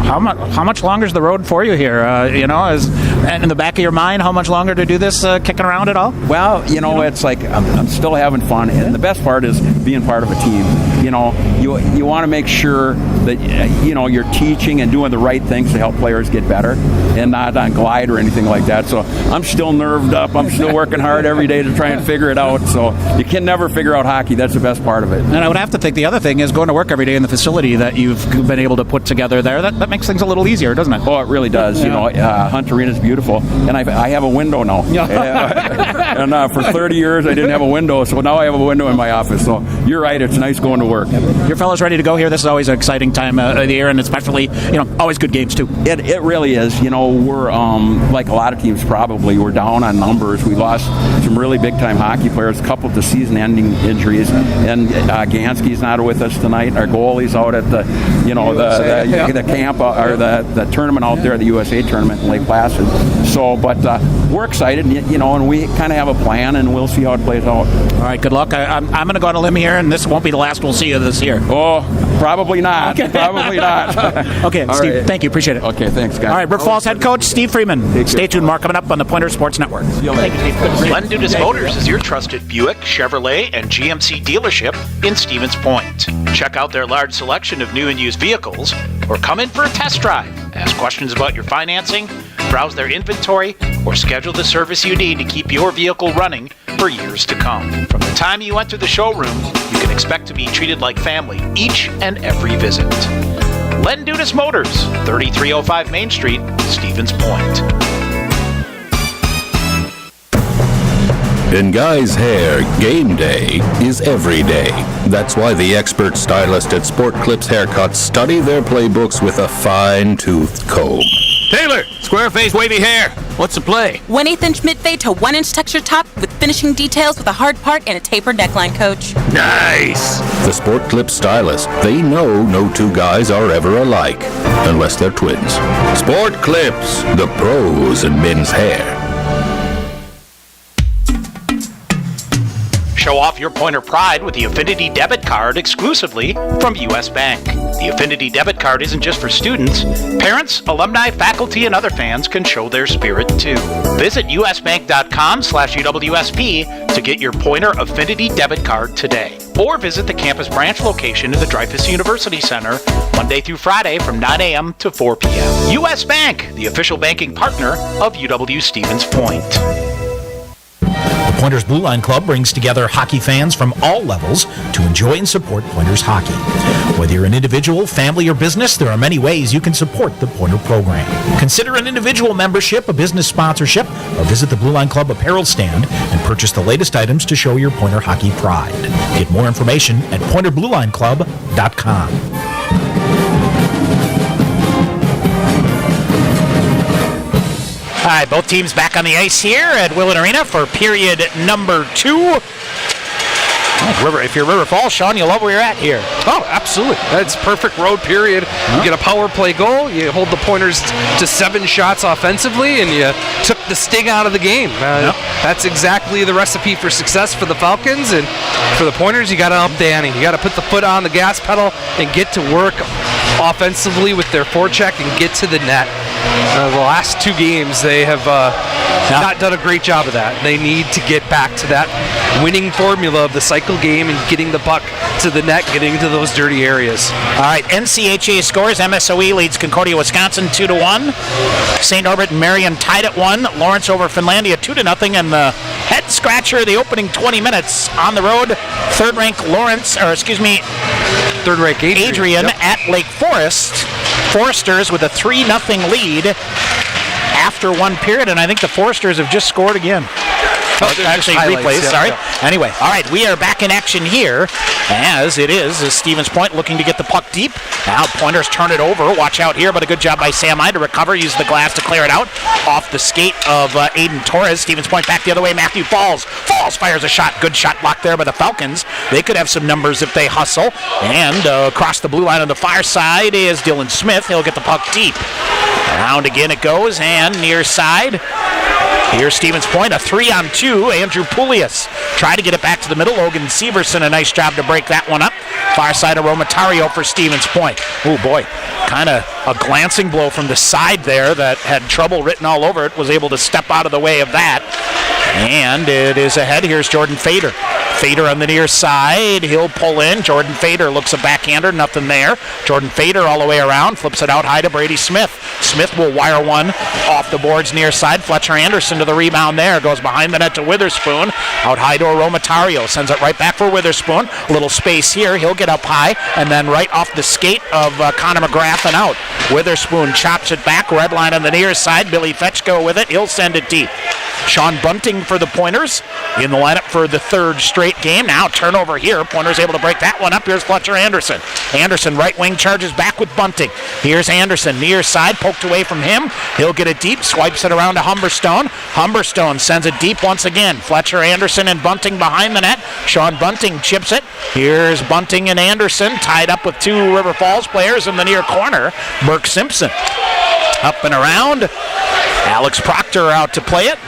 How much longer is the road for you here? And in the back of your mind, how much longer to do this kicking around at all? Well, it's like I'm still having fun, and the best part is being part of a team. You want to make sure that you're teaching and doing the right things to help players get better, and not on glide or anything like that. So I'm still nerved up. I'm still working hard every day to try and figure it out. So you can never figure out hockey. That's the best part of it. And I would have to think the other thing is going to work every day in the facility that you've been able to put together there. That makes things a little easier, doesn't it? Oh, it really does. Yeah. Hunt Arena is beautiful, and I have a window now. And for 30 years I didn't have a window, so now I have a window in my office. So you're right, it's nice going to work. Your fellas ready to go here? This is always an exciting time of the year, and especially always good games too. It really is. We're like a lot of teams probably. We're down on numbers. We lost some really big time hockey players, a couple of the season-ending injuries, and Gansky's not with us tonight. Our goalie's out at the the camp or the tournament out there, the USA tournament in Lake Placid. So, but we're excited, and we kind of have a plan, and we'll see how it plays out. All right, good luck. I'm going to go on a limb here, and this won't be the last we'll see you this year. Oh, probably not. Okay. Probably not. Okay, all Steve, right. Thank you. Appreciate it. Okay, thanks, guys. All right, River Falls head coach Steve Freeman. Stay tuned. More coming up on the Pointer Sports Network. Thank you, Steve. Glenn Dudas Motors is your trusted Buick, Chevrolet, and GMC dealership in Stevens Point. Check out their large selection of new and used vehicles, or come in for a test drive. Ask questions about your financing, browse their inventory, or schedule the service you need to keep your vehicle running for years to come. From the time you enter the showroom, you can expect to be treated like family each and every visit. Len Dudas Motors, 3305 Main Street, Stevens Point. In Guy's hair, game day is every day. That's why the expert stylist at Sport Clips Haircuts study their playbooks with a fine-toothed comb. Taylor, square face, wavy hair. What's the play? 1/8 inch mid-fade to 1 inch texture top with finishing details with a hard part and a tapered neckline, Coach. Nice. The Sport Clips stylist, they know no two guys are ever alike, unless they're twins. Sport Clips, the pros in men's hair. Show off your Pointer pride with the Affinity Debit Card exclusively from U.S. Bank. The Affinity Debit Card isn't just for students. Parents, alumni, faculty, and other fans can show their spirit too. Visit usbank.com/UWSP to get your Pointer Affinity Debit Card today. Or visit the campus branch location in the Dreyfus University Center Monday through Friday from 9 a.m. to 4 p.m. U.S. Bank, the official banking partner of UW Stevens Point. The Pointers Blue Line Club brings together hockey fans from all levels to enjoy and support Pointers hockey. Whether you're an individual, family, or business, there are many ways you can support the Pointer program. Consider an individual membership, a business sponsorship, or visit the Blue Line Club apparel stand and purchase the latest items to show your Pointer hockey pride. Get more information at pointerbluelineclub.com. All right, both teams back on the ice here at Willett Arena for period number 2. If you're River Falls, Sean, you love where you're at here. Oh, absolutely. That's perfect road period. You get a power play goal, you hold the Pointers to 7 shots offensively, and you took the sting out of the game. That's exactly the recipe for success for the Falcons, and for the Pointers, you got to up the ante. You got to put the foot on the gas pedal and get to work offensively with their forecheck and get to the net. The last 2 games, they have not done a great job of that. They need to get back to that winning formula of the cycle game and getting the puck to the net, getting into those dirty areas. All right, NCHA scores. MSOE leads Concordia, Wisconsin 2-1. St. Norbert and Marion tied at 1. Lawrence over Finlandia 2-0. And the head scratcher of the opening 20 minutes on the road, third-ranked Adrian at Lake Forest. Foresters with a 3-0 lead after 1 period, and I think the Foresters have just scored again. Actually, replays, sorry. Anyway, all right, we are back in action here, as it is Stevens Point looking to get the puck deep. Now Pointers turn it over. Watch out here, but a good job by Sam I to recover, use the glass to clear it out. Off the skate of Aiden Torres. Stevens Point back the other way. Matthew Falls. Falls fires a shot. Good shot blocked there by the Falcons. They could have some numbers if they hustle. And across the blue line on the far side is Dylan Smith. He'll get the puck deep. Around again it goes, and near side. Here's Stevens Point, a 3-on-2. Andrew Poulias tried to get it back to the middle. Logan Severson, a nice job to break that one up. Far side of Romatario for Stevens Point. Oh boy, kind of a glancing blow from the side there that had trouble written all over it. Was able to step out of the way of that. And it is ahead. Here's Jordan Fader. Fader on the near side. He'll pull in. Jordan Fader looks a backhander. Nothing there. Jordan Fader all the way around. Flips it out high to Brady Smith. Smith will wire one off the boards near side. Fletcher Anderson to the rebound there. Goes behind the net to Witherspoon. Out high to Romatario. Sends it right back for Witherspoon. A little space here. He'll get up high. And then right off the skate of Connor McGrath and out. Witherspoon chops it back. Red line on the near side. Billy Fetchko with it. He'll send it deep. Sean Bunting for the Pointers in the lineup for the 3rd straight game. Now turnover here. Pointers able to break that one up. Here's Fletcher Anderson. Anderson right wing charges back with Bunting. Here's Anderson near side, poked away from him. He'll get it deep, swipes it around to Humberstone. Humberstone sends it deep once again. Fletcher Anderson and Bunting behind the net. Sean Bunting chips it. Here's Bunting and Anderson tied up with 2 River Falls players in the near corner. Burke Simpson up and around. Alex Proctor out to play it.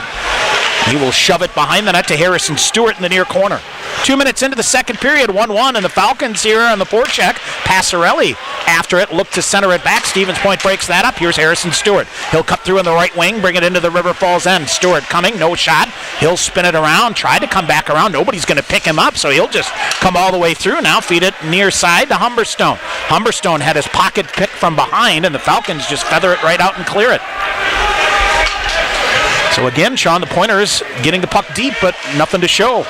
He will shove it behind the net to Harrison Stewart in the near corner. 2 minutes into the second period, 1-1, and the Falcons here on the forecheck. Passarelli after it, look to center it back. Stevens Point breaks that up. Here's Harrison Stewart. He'll cut through in the right wing, bring it into the River Falls end. Stewart coming, no shot. He'll spin it around, try to come back around. Nobody's going to pick him up, so he'll just come all the way through. Now feed it near side to Humberstone. Humberstone had his pocket picked from behind, and the Falcons just feather it right out and clear it. So again, Sean, the Pointers getting the puck deep, but nothing to show.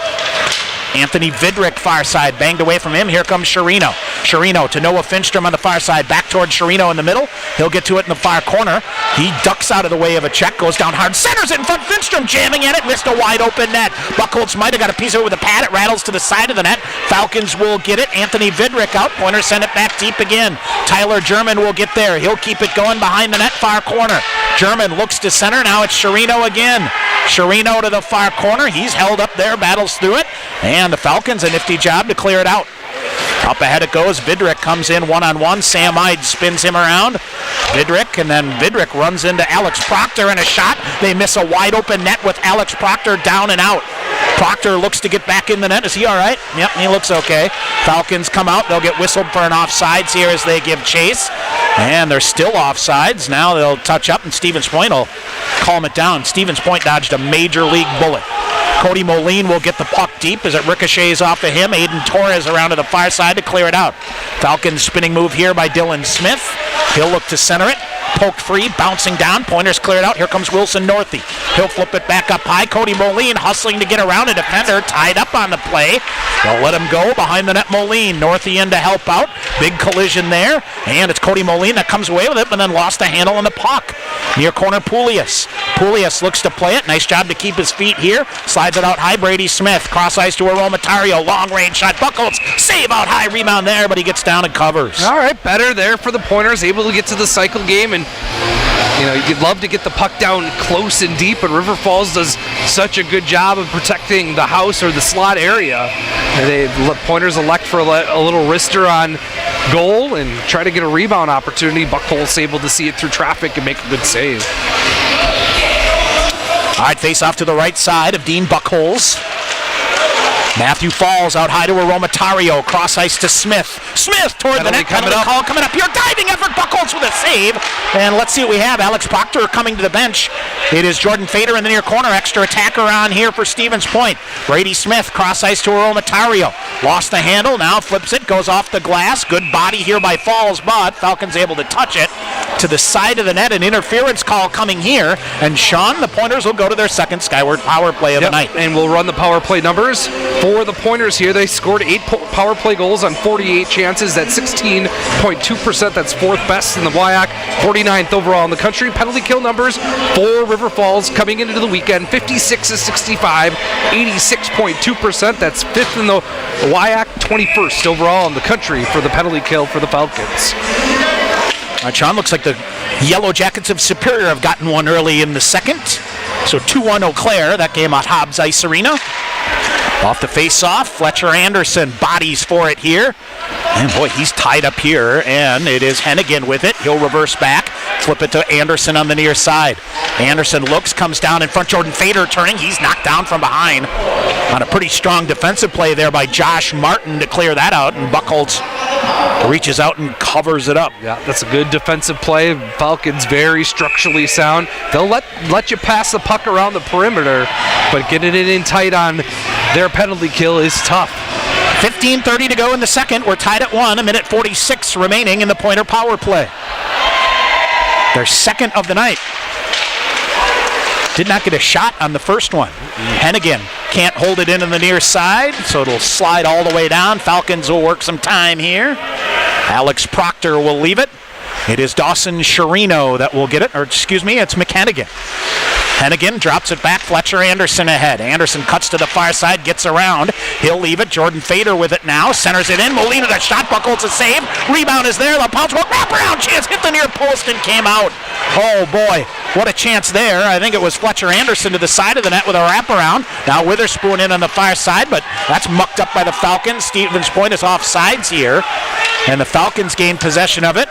Anthony Vidrick, far side, banged away from him. Here comes Sherino. Sherino to Noah Finstrom on the far side, back toward Sherino in the middle. He'll get to it in the far corner. He ducks out of the way of a check, goes down hard, centers it in front. Finstrom jamming at it, missed a wide open net. Buchholz might have got a piece of it with a pad. It rattles to the side of the net. Falcons will get it. Anthony Vidrick out. Pointers send it back deep again. Tyler German will get there. He'll keep it going behind the net, far corner. German looks to center. Now it's Sherino again. Sherino to the far corner. He's held up there, battles through it. And the Falcons, a nifty job to clear it out. Up ahead it goes. Vidrick comes in one-on-one. Sam Ide spins him around. Vidrick, and then Vidrick runs into Alex Proctor and a shot. They miss a wide-open net with Alex Proctor down and out. Proctor looks to get back in the net. Is he all right? Yep, he looks okay. Falcons come out. They'll get whistled for an offsides here as they give chase. And they're still offsides. Now they'll touch up, and Stevens Point will calm it down. Stevens Point dodged a major league bullet. Cody Moline will get the puck deep as it ricochets off of him. Aiden Torres around to the far side to clear it out. Falcons spinning move here by Dylan Smith. He'll look to center it. Poked free, bouncing down. Pointers cleared out. Here comes Wilson Northey. He'll flip it back up high. Cody Moline hustling to get around a defender. Tied up on the play. They'll let him go. Behind the net, Moline. Northey in to help out. Big collision there. And it's Cody Moline that comes away with it, but then lost the handle on the puck. Near corner, Poulias. Poulias looks to play it. Nice job to keep his feet here. Slides it out high. Brady Smith. Cross ice to Aromatario. Long range shot. Buchholz. Save out high. Rebound there, but he gets down and covers. All right, better there for the Pointers. Able to get to the cycle game, and you'd love to get the puck down close and deep, but River Falls does such a good job of protecting the house or the slot area. The Pointers elect for a little wrister on goal and try to get a rebound opportunity. Buchholz able to see it through traffic and make a good save. All right, face off to the right side of Dean Buchholz. Matthew Falls out high to Aromatario. Cross ice to Smith. Smith toward the net. Penalty call coming up here. Diving effort. Buchholz with a save. And let's see what we have. Alex Proctor coming to the bench. It is Jordan Fader in the near corner. Extra attacker on here for Stevens Point. Brady Smith. Cross ice to Aromatario. Lost the handle. Now flips it. Goes off the glass. Good body here by Falls, but Falcons able to touch it to the side of the net. An interference call coming here. And Sean, the Pointers will go to their second Skyward power play of the night. And we'll run the power play numbers for the Pointers here. They scored 8 power play goals on 48 chances. That's 16.2%. That's fourth best in the WIAC, 49th overall in the country. Penalty kill numbers for River Falls coming into the weekend: 56-65, 86.2%. That's fifth in the WIAC, 21st overall in the country for the penalty kill for the Falcons. All right, Sean, looks like the Yellow Jackets of Superior have gotten one early in the second. So 2-1 Eau Claire, that game at Hobbs Ice Arena. Off the face-off, Fletcher Anderson bodies for it here. And boy, he's tied up here, and it is Hennigan with it. He'll reverse back, flip it to Anderson on the near side. Anderson looks, comes down in front. Jordan Fader turning. He's knocked down from behind on a pretty strong defensive play there by Josh Martin to clear that out, and Buchholz reaches out and covers it up. Yeah, that's a good defensive play. Falcons very structurally sound. They'll let you pass the puck around the perimeter, but getting it in tight on their penalty kill is tough. 15:30 to go in the second. We're tied at 1, a minute 46 remaining in the Pointer power play. Their second of the night. Did not get a shot on the first one. Hennigan can't hold it in on the near side, so it'll slide all the way down. Falcons will work some time here. Alex Proctor will leave it. It is Dawson Sherino that will get it, or excuse me, it's McHennigan. Hennigan drops it back. Fletcher Anderson ahead. Anderson cuts to the far side, gets around. He'll leave it. Jordan Fader with it now. Centers it in. Molina, the shot. Buchholz a save. Rebound is there. The bounce will wrap around. Chance hit the near post and came out. Oh boy, what a chance there. I think it was Fletcher Anderson to the side of the net with a wraparound. Now Witherspoon in on the far side, but that's mucked up by the Falcons. Stevens Point is off sides here, and the Falcons gain possession of it.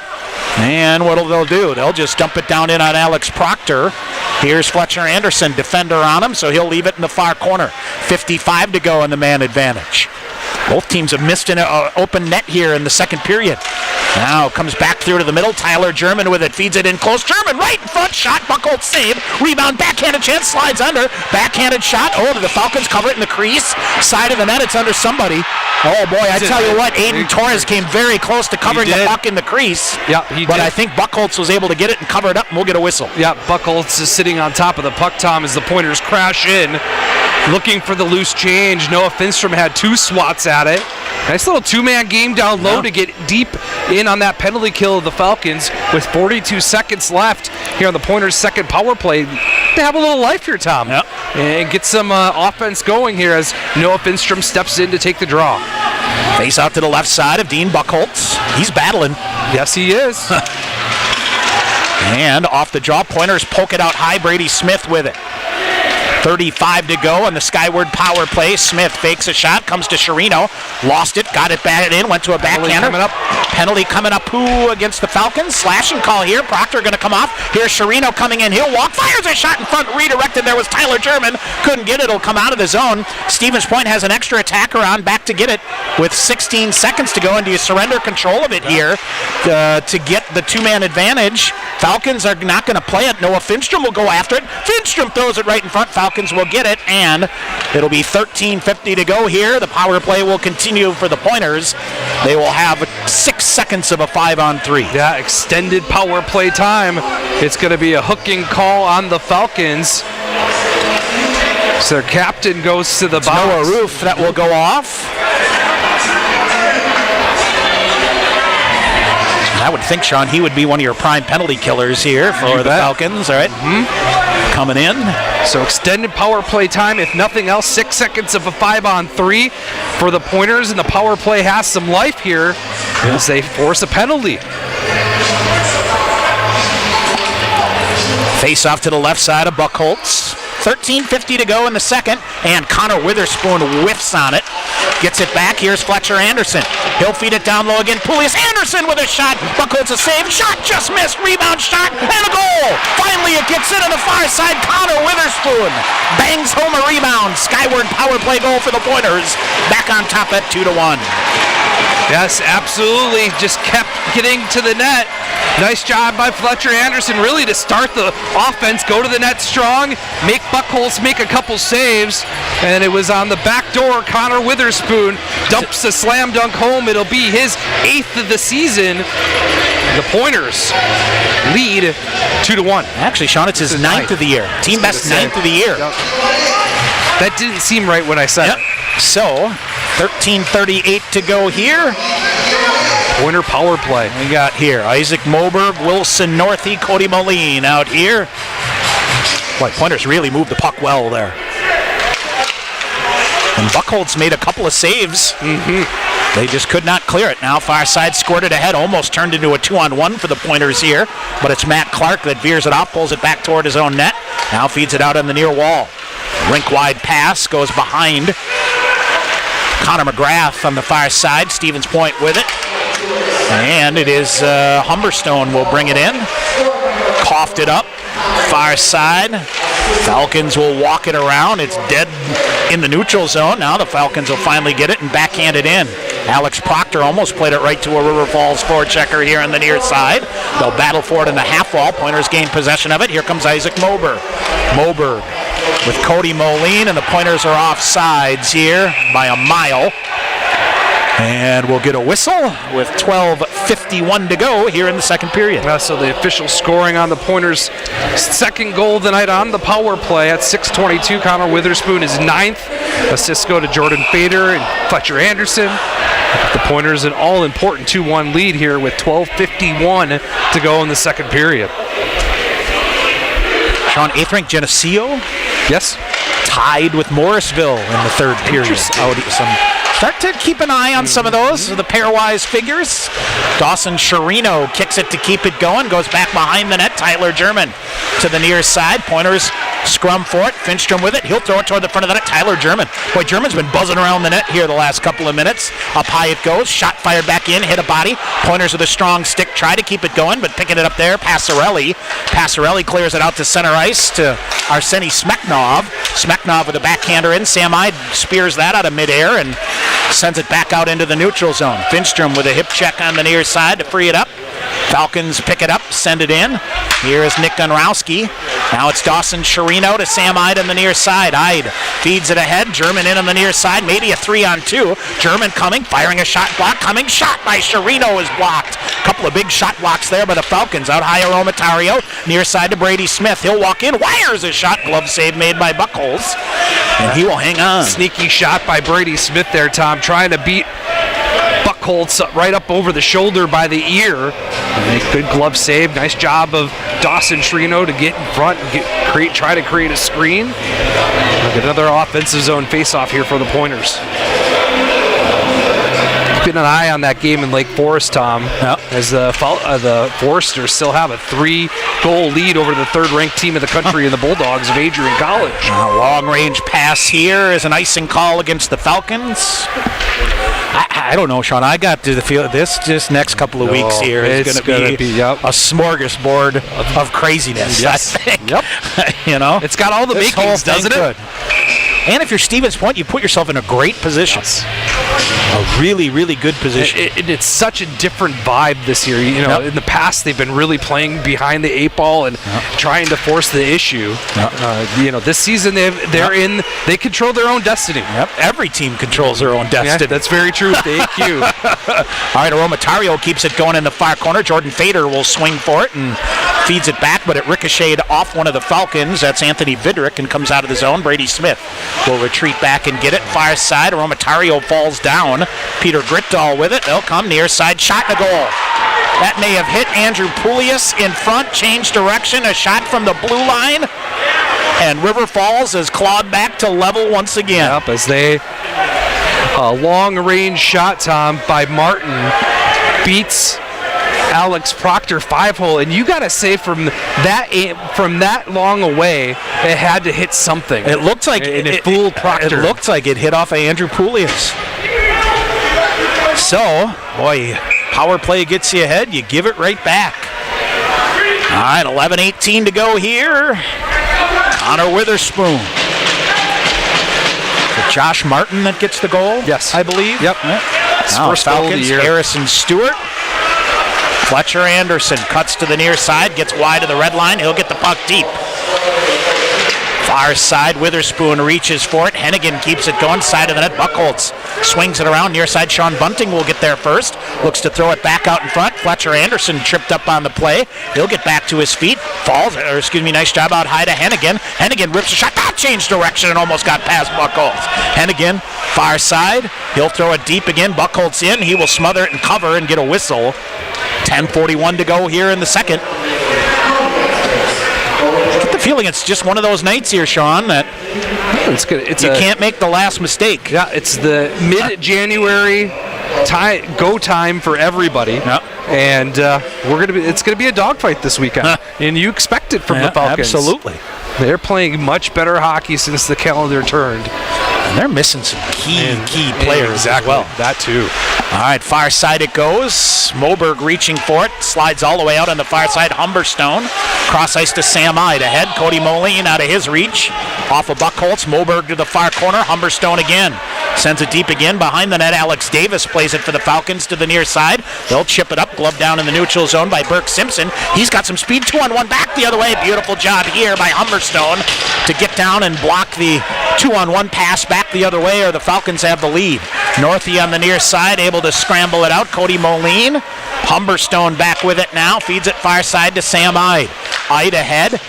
And what they'll do, they'll just dump it down in on Alex Proctor. Here's Fletcher Anderson, defender on him, so he'll leave it in the far corner. 55 to go in the man advantage. Both teams have missed an open net here in the second period. Now comes back through to the middle. Tyler German with it. Feeds it in close. German right in front. Shot. Buckholz save. Rebound. Backhanded chance. Slides under. Backhanded shot. Oh, the Falcons cover it in the crease. Side of the net. It's under somebody. Oh, boy. I tell you what. Aiden Torres came very close to covering the puck in the crease. Yeah, he did. But I think Buckholz was able to get it and cover it up, and we'll get a whistle. Yeah, Buckholz is sitting on top of the puck, Tom, as the Pointers crash in. Looking for the loose change. Noah Finstrom had 2 swats at it. Nice little 2-man game down low to get deep in on that penalty kill of the Falcons with 42 seconds left here on the Pointers' second power play. They have a little life here, Tom. Yep. And get some offense going here as Noah Finstrom steps in to take the draw. Face out to the left side of Dean Buckholz. He's battling. Yes, he is. And off the draw, Pointers poke it out high. Brady Smith with it. 35 to go on the skyward power play. Smith fakes a shot, comes to Chirino, lost it, got it batted in, went to a backhander. Penalty coming up. Who against the Falcons? Slashing call here. Proctor going to come off. Here's Chirino coming in. He'll walk, fires a shot in front, redirected. There was Tyler German. Couldn't get it. It'll come out of the zone. Stevens Point has an extra attacker on, back to get it with 16 seconds to go. And do you surrender control of it here to get the 2-man advantage? Falcons are not going to play it. Noah Finstrom will go after it. Finstrom throws it right in front. Falcons will get it, and it'll be 13:50 to go here. The power play will continue for the Pointers. They will have 6 seconds of a 5-on-3. Yeah, extended power play time. It's going to be a hooking call on the Falcons. So their captain goes to the box. Noah Roof that will go off. I would think, Sean, he would be one of your prime penalty killers here for the Falcons. All right. Coming in. So extended power play time. If nothing else, 6 seconds of a 5-on-3 for the Pointers, and the power play has some life here as they force a penalty. Face off to the left side of Buckholz. 13:50 to go in the second, and Connor Witherspoon whiffs on it. Gets it back. Here's Fletcher Anderson. He'll feed it down low again. Poulius Anderson with a shot. Buckholz a save. Shot just missed. Rebound shot and a goal. Finally, it gets in on the far side. Connor Witherspoon bangs home a rebound. Skyward power play goal for the Pointers. Back on top at 2-1. Yes, absolutely. Just kept getting to the net. Nice job by Fletcher Anderson, really, to start the offense, go to the net strong, make Buckholz make a couple saves, and it was on the back door. Connor Witherspoon dumps a slam dunk home. It'll be his 8th of the season. The Pointers lead 2-1. Actually, Sean, it's his 9th of the year. Team best 9th of the year. That didn't seem right when I said it. So, 13:38 to go here. Pointer power play. We got here Isaac Moberg, Wilson Northey, Cody Moline out here. Boy, Pointers really moved the puck well there. And Buckholz made a couple of saves. They just could not clear it. Now far side scored it ahead, almost turned into a 2-on-1 for the Pointers here. But it's Matt Clark that veers it off, pulls it back toward his own net. Now feeds it out on the near wall. Rink-wide pass goes behind Connor McGrath on the far side. Stevens Point with it. And it is Humberstone will bring it in. Coughed it up. Far side. Falcons will walk it around. It's dead in the neutral zone. Now the Falcons will finally get it and backhand it in. Alex Proctor almost played it right to a River Falls forechecker here on the near side. They'll battle for it in the half wall. Pointers gain possession of it. Here comes Isaac Moberg. Moberg with Cody Moline, and the Pointers are off sides here by a mile. And we'll get a whistle with 12:51 to go here in the second period. So the official scoring on the Pointers' second goal of the night on the power play at 6:22. Connor Witherspoon is 9th. Assists go to Jordan Fader and Fletcher Anderson. The Pointers an all-important 2-1 lead here with 12:51 to go in the second period. Sean, 8th ranked Geneseo. Yes. Tied with Morrisville in the third period. Start to keep an eye on some of those, the pairwise figures. Dawson Chirino kicks it to keep it going, goes back behind the net. Tyler German to the near side. Pointers scrum for it. Finstrom with it. He'll throw it toward the front of the net. Tyler German. Boy, German's been buzzing around the net here the last couple of minutes. Up high it goes. Shot fired back in. Hit a body. Pointers with a strong stick. Try to keep it going, but picking it up there. Passarelli. Passarelli clears it out to center ice to Arseny Smeknov. Smeknov with a backhander in. Sam Ide spears that out of midair, and Sends it back out into the neutral zone. Finstrom with a hip check on the near side to free it up. Falcons pick it up, send it in. Here is Nick Gunrowski. Now it's Dawson Chirino to Sam Ide on the near side. Ide feeds it ahead. German in on the near side. Maybe a 3-on-2. German coming, firing a shot block. Coming, shot by Chirino is blocked. A couple of big shot blocks there by the Falcons. Out high, Aromatario. Near side to Brady Smith. He'll walk in, wires a shot. Glove save made by Buckholz. And he will hang on. Sneaky shot by Brady Smith there, Tom, trying to beat Buckholz right up over the shoulder by the ear. And a good glove save. Nice job of Dawson Chirino to get in front and try to create a screen. We'll get another offensive zone face-off here for the Pointers. Keeping an eye on that game in Lake Forest, Tom, as the Foresters still have a 3-goal lead over the third-ranked team in the country in the Bulldogs of Adrian College. A long-range pass here is an icing call against the Falcons. I don't know, Sean. I got to the feel this next couple of weeks here is going to be a smorgasbord of craziness. Yes. I think. Yep. You know, it's got all the makings, doesn't it? Good. And if you're Stevens Point, you put yourself in a great position. Yes. A really, really good position. It's such a different vibe this year. You know, in the past they've been really playing behind the 8 ball and trying to force the issue. You know, this season they control their own destiny. Yep. Every team controls their own destiny. Yeah, that's very true with the AQ. All right, Aromatario keeps it going in the far corner. Jordan Fader will swing for it and feeds it back, but it ricocheted off one of the Falcons. That's Anthony Vidrick and comes out of the zone. Brady Smith will retreat back and get it. Far side, Aromatario falls down. Peter Gritdahl with it. They'll come near side. Shot and a goal. That may have hit Andrew Poulias in front. Changed direction. A shot from the blue line. And River Falls is clawed back to level once again. Yep, as a long-range shot, Tom, by Martin beats Alex Proctor 5-hole, and you got to say from that long away, it had to hit something. It looked like it fooled Proctor. It looked like it hit off of Andrew Poulias. So, boy, power play gets you ahead. You give it right back. All right, 11:18 to go here. Connor Witherspoon. Is it Josh Martin that gets the goal? Yes, I believe. Yep. First Falcons, goal of the year. Harrison Stewart. Fletcher Anderson cuts to the near side, gets wide of the red line. He'll get the puck deep. Far side, Witherspoon reaches for it. Hennigan keeps it going, side of the net. Buckholz swings it around. Near side, Sean Bunting will get there first. Looks to throw it back out in front. Fletcher Anderson tripped up on the play. He'll get back to his feet. Nice job out high to Hennigan. Hennigan rips a shot. Changed direction and almost got past Buckholz. Hennigan, far side. He'll throw it deep again. Buckholz in. He will smother it and cover and get a whistle. 10:41 to go here in the second. I get the feeling it's just one of those nights here, Sean, that you can't make the last mistake. Yeah, it's the mid-January time for everybody. Yep. And it's gonna be a dogfight this weekend. And you expect it from the Falcons. Absolutely. They're playing much better hockey since the calendar turned. And they're missing some key players as well. That too. All right, far side it goes. Moberg reaching for it. Slides all the way out on the far side. Humberstone. Cross ice to Sam Ide. Ahead, Cody Moline out of his reach. Off of Buckholz. Moberg to the far corner. Humberstone again. Sends it deep again. Behind the net, Alex Davis plays it for the Falcons to the near side. They'll chip it up. Glove down in the neutral zone by Burke Simpson. He's got some speed. 2-on-1 back the other way. Beautiful job here by Humberstone to get down and block the 2-on-1 pass back the other way, or the Falcons have the lead. Northey on the near side, able to scramble it out. Cody Moline. Humberstone back with it now. Feeds it far side to Sam Ide. Ide ahead.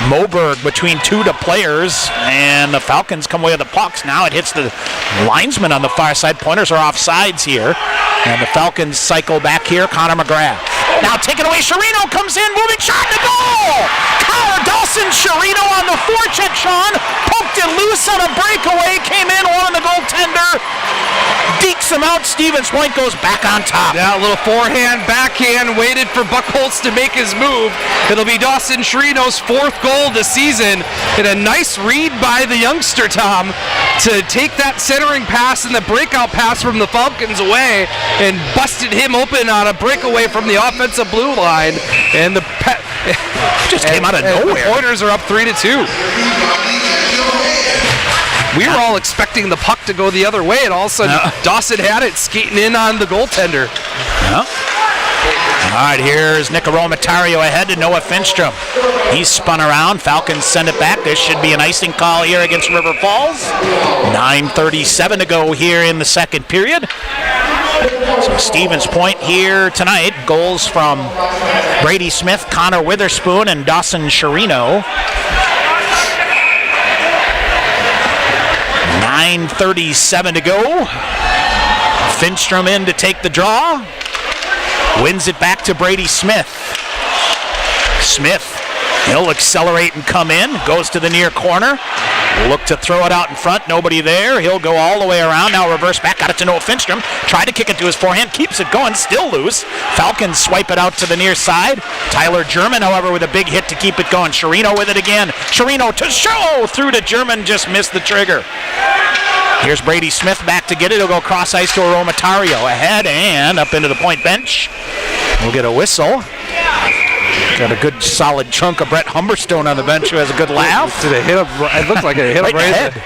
Moberg between two players, and the Falcons come away with the pucks. Now it hits the linesman on the far side. Pointers are off sides here, and the Falcons cycle back here. Connor McGrath. Now taken away. Chirino comes in, moving shot to goal. Dawson Chirino on the forecheck, Sean. Poked it loose on a breakaway. Came in on the goaltender. Dekes him out. Stevens Point goes back on top. Yeah, a little forehand, backhand. Waited for Buckholz to make his move. It'll be Dawson Chirino's 4th goal this season. And a nice read by the youngster, Tom, to take that centering pass and the breakout pass from the Falcons away and busted him open on a breakaway from the offensive blue line. And the just came out of nowhere. The Pointers are up 3-2. We were all expecting the puck to go the other way, and all of a sudden, Dawson had it skating in on the goaltender. Yeah. All right, here's Nick Aromatario ahead to Noah Finstrom. He's spun around. Falcons send it back. This should be an icing call here against River Falls. 9:37 to go here in the second period. So Stevens Point here tonight. Goals from Brady Smith, Connor Witherspoon, and Dawson Sherino. 9:37 to go. Finstrom in to take the draw. Wins it back to Brady Smith. Smith, he'll accelerate and come in. Goes to the near corner. Look to throw it out in front. Nobody there. He'll go all the way around. Now reverse back. Got it to Noah Finstrom. Tried to kick it to his forehand. Keeps it going. Still loose. Falcons swipe it out to the near side. Tyler German, however, with a big hit to keep it going. Sherino with it again. Sherino to show. Through to German. Just missed the trigger. Here's Brady Smith back to get it. He'll go cross ice to Aromatario. Ahead and up into the point bench. We'll get a whistle. Got a good solid chunk of Brett Humberstone on the bench who has a good laugh. Did it hit him? It looked like it hit him right in the head.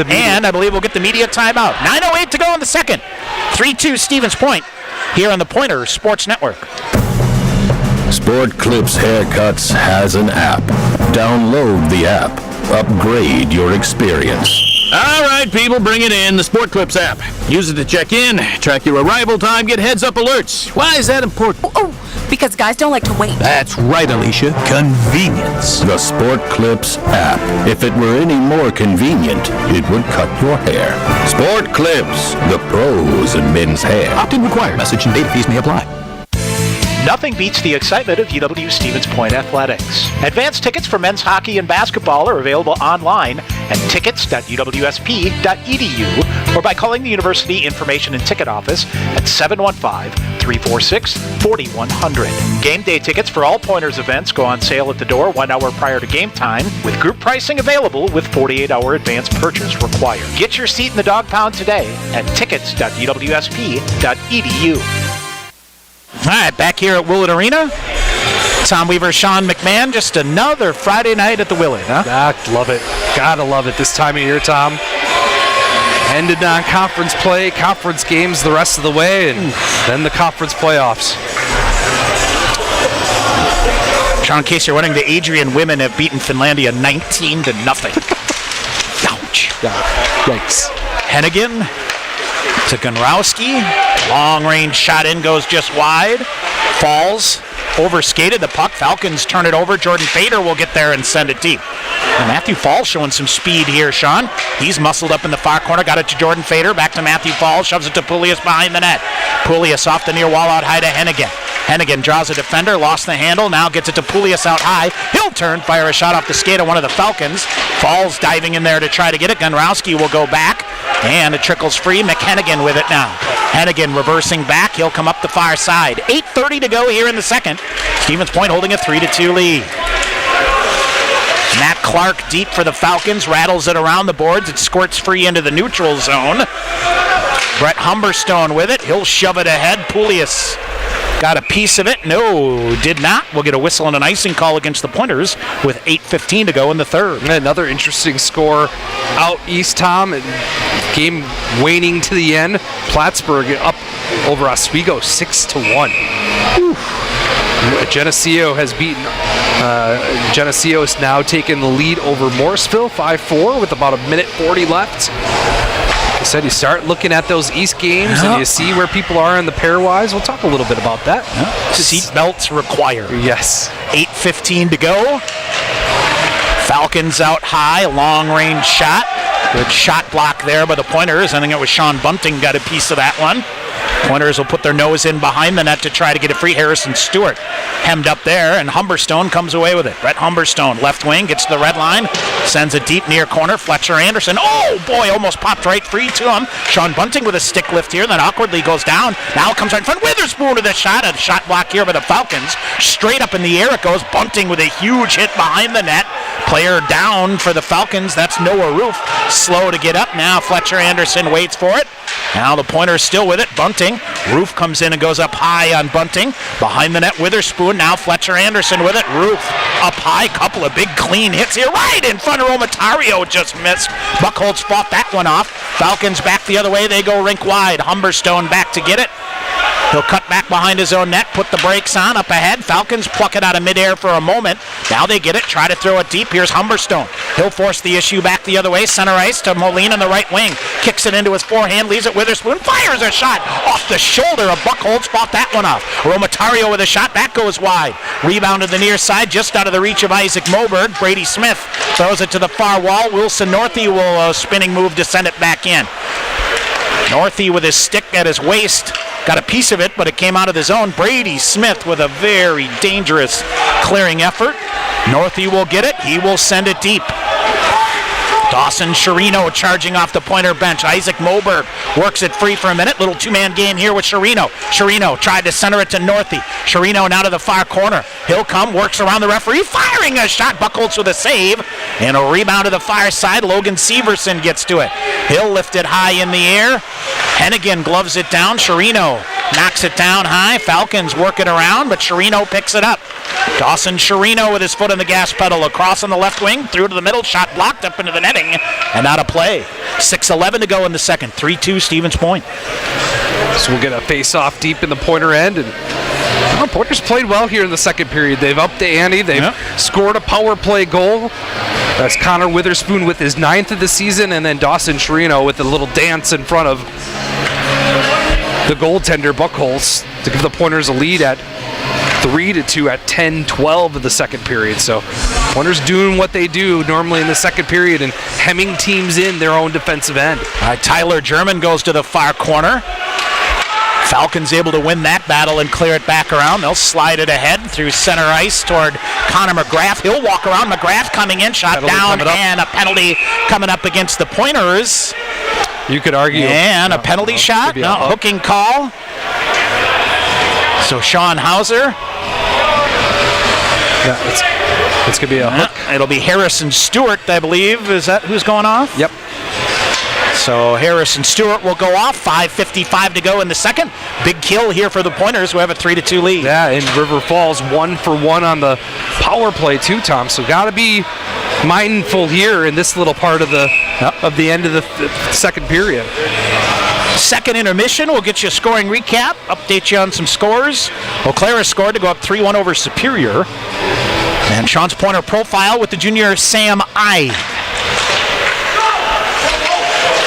And I believe we'll get the media timeout. 9:08 to go in the second. 3-2 Stevens Point here on the Pointer Sports Network. Sport Clips Haircuts has an app. Download the app. Upgrade your experience. All right, people, bring it in. The Sport Clips app. Use it to check in, track your arrival time, get heads-up alerts. Why is that important? Because guys don't like to wait. That's right, Alicia. Convenience. The Sport Clips app. If it were any more convenient, it would cut your hair. Sport Clips, the pros in men's hair. Opt-in required. Message and data fees may apply. Nothing beats the excitement of UW Stevens Point athletics. Advance tickets for men's hockey and basketball are available online at tickets.uwsp.edu or by calling the University Information and Ticket Office at 715-346-4100. Game day tickets for all Pointers events go on sale at the door 1 hour prior to game time, with group pricing available with 48-hour advance purchase required. Get your seat in the dog pound today at tickets.uwsp.edu. All right, back here at Willett Arena. Tom Weaver, Sean McMahon. Just another Friday night at the Willett, huh? Love it. Gotta love it this time of year, Tom. Ended on conference play, conference games the rest of the way, and then the conference playoffs. Sean, in case you're wondering, the Adrian women have beaten Finlandia 19-0. Ouch. Yikes. Hennigan to Gunrowski. Long-range shot in, goes just wide. Falls, overskated the puck. Falcons turn it over. Jordan Fader will get there and send it deep. And Matthew Falls showing some speed here, Sean. He's muscled up in the far corner. Got it to Jordan Fader. Back to Matthew Falls. Shoves it to Poulias behind the net. Poulias off the near wall out high to Hennigan. Hennigan draws a defender, lost the handle, now gets it to Poulias out high. He'll turn, fire a shot off the skate of one of the Falcons. Falls diving in there to try to get it. Gunrowski will go back, and it trickles free. McHennigan with it now. Hennigan reversing back. He'll come up the far side. 8:30 to go here in the second. Stevens Point holding a 3-2 lead. Matt Clark deep for the Falcons. Rattles it around the boards. It squirts free into the neutral zone. Brett Humberstone with it. He'll shove it ahead. Poulias got a piece of it. No, did not. We'll get a whistle and an icing call against the Pointers with 8:15 to go in the third. Another interesting score out east, Tom. Game waning to the end. Plattsburgh up over Oswego 6-1. Geneseo has beaten. Geneseo has now taken the lead over Morrisville 5-4 with about 1:40 left. I said you start looking at those East games and you see where people are in the pairwise. We'll talk a little bit about that. Seat belts required. Yes. 8:15 to go. Falcons out high, long range shot. Good shot block there by the Pointers. I think it was Sean Bunting got a piece of that one. Pointers will put their nose in behind the net to try to get it free. Harrison Stewart hemmed up there, and Humberstone comes away with it. Brett Humberstone, left wing, gets to the red line, sends it deep near corner. Fletcher Anderson, oh boy, almost popped right free to him. Sean Bunting with a stick lift here, then awkwardly goes down. Now comes right in front. Witherspoon with a shot block here by the Falcons. Straight up in the air it goes. Bunting with a huge hit behind the net. Player down for the Falcons. That's Noah Roof. Slow to get up. Now Fletcher Anderson waits for it. Now the Pointers still with it. Bunting. Roof comes in and goes up high on Bunting. Behind the net, Witherspoon. Now Fletcher Anderson with it. Roof up high. Couple of big clean hits here. Right in front of Romatario. Just missed. Buchholz fought that one off. Falcons back the other way. They go rink wide. Humberstone back to get it. He'll cut back behind his own net, put the brakes on, up ahead. Falcons pluck it out of midair for a moment. Now they get it, try to throw it deep. Here's Humberstone. He'll force the issue back the other way. Center ice to Moline in the right wing. Kicks it into his forehand, leaves it Witherspoon. Fires a shot off the shoulder of Buchholz. Fought that one off. Romatario with a shot. That goes wide. Rebound to the near side, just out of the reach of Isaac Moberg. Brady Smith throws it to the far wall. Wilson Northey will spinning move to send it back in. Northey with his stick at his waist. Got a piece of it, but it came out of the zone. Brady Smith with a very dangerous clearing effort. Northey will get it. He will send it deep. Dawson Chirino charging off the Pointer bench. Isaac Moberg works it free for a minute. Little two-man game here with Chirino. Chirino tried to center it to Northey. Chirino now to the far corner. He'll come, works around the referee, firing a shot. Buchholz with a save. And a rebound to the far side. Logan Severson gets to it. He'll lift it high in the air. Hennigan gloves it down. Chirino knocks it down high. Falcons work it around, but Chirino picks it up. Dawson Chirino with his foot on the gas pedal. Across on the left wing, through to the middle. Shot blocked up into the netting. And out of play. 6:11 to go in the second. 3-2 Stevens Point. So we'll get a face-off deep in the Pointer end. And Pointers played well here in the second period. They've upped the ante. They've scored a power play goal. That's Connor Witherspoon with his 9th of the season, and then Dawson Chirino with a little dance in front of the goaltender Buchholz to give the Pointers a lead at 3-2 at 10-12 of the second period. So Pointers doing what they do normally in the second period and hemming teams in their own defensive end. All right, Tyler German goes to the far corner. Falcons able to win that battle and clear it back around. They'll slide it ahead through center ice toward Connor McGrath. He'll walk around. McGrath coming in, shot down, and a penalty coming up against the Pointers. You could argue. And a penalty shot. No, hooking call. So Sean Hauser. Yeah, it's going to be a hook. It'll be Harrison Stewart, I believe. Is that who's going off? Yep. So Harrison Stewart will go off. 5:55 to go in the second. Big kill here for the Pointers, who have a 3-2 lead. Yeah, and River Falls 1-for-1 on the power play too, Tom. So got to be mindful here in this little part of the end of the second period. Second intermission, we'll get you a scoring recap, update you on some scores. Eau Claire scored to go up 3-1 over Superior. And Sean's Pointer profile with the junior Sam Ide.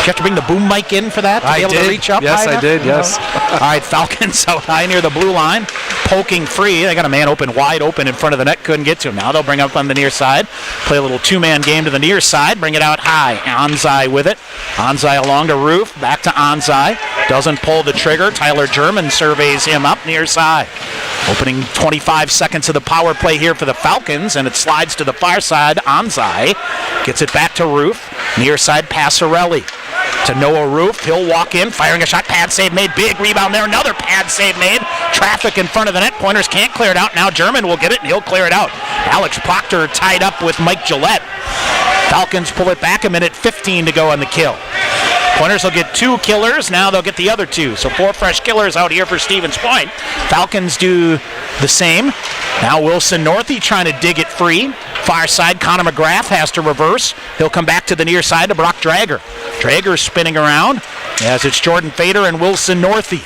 Did you have to bring the boom mic in for that? To be able to reach up? Yes, I did, yes. All right, Falcons out high near the blue line. Poking free. They got a man wide open in front of the net. Couldn't get to him. Now they'll bring up on the near side. Play a little two-man game to the near side. Bring it out high. Anzai with it. Anzai along to Roof. Back to Anzai. Doesn't pull the trigger. Tyler German surveys him up near side. Opening 25 seconds of the power play here for the Falcons, and it slides to the far side. Anzai gets it back to Roof. Near side, Passarelli. To Noah Roof. He'll walk in, firing a shot. Pad save made. Big rebound there. Another pad save made. Traffic in front of the net. Pointers can't clear it out. Now German will get it, and he'll clear it out. Alex Proctor tied up with Mike Gillette. Falcons pull it back. 1:15 to go on the kill. Pointers will get 2 killers. Now they'll get the other 2. So 4 fresh killers out here for Stevens Point. Falcons do the same. Now Wilson Northey trying to dig it free. Far side, Connor McGrath has to reverse. He'll come back to the near side to Brock Drager. Drager spinning around as it's Jordan Fader and Wilson Northey.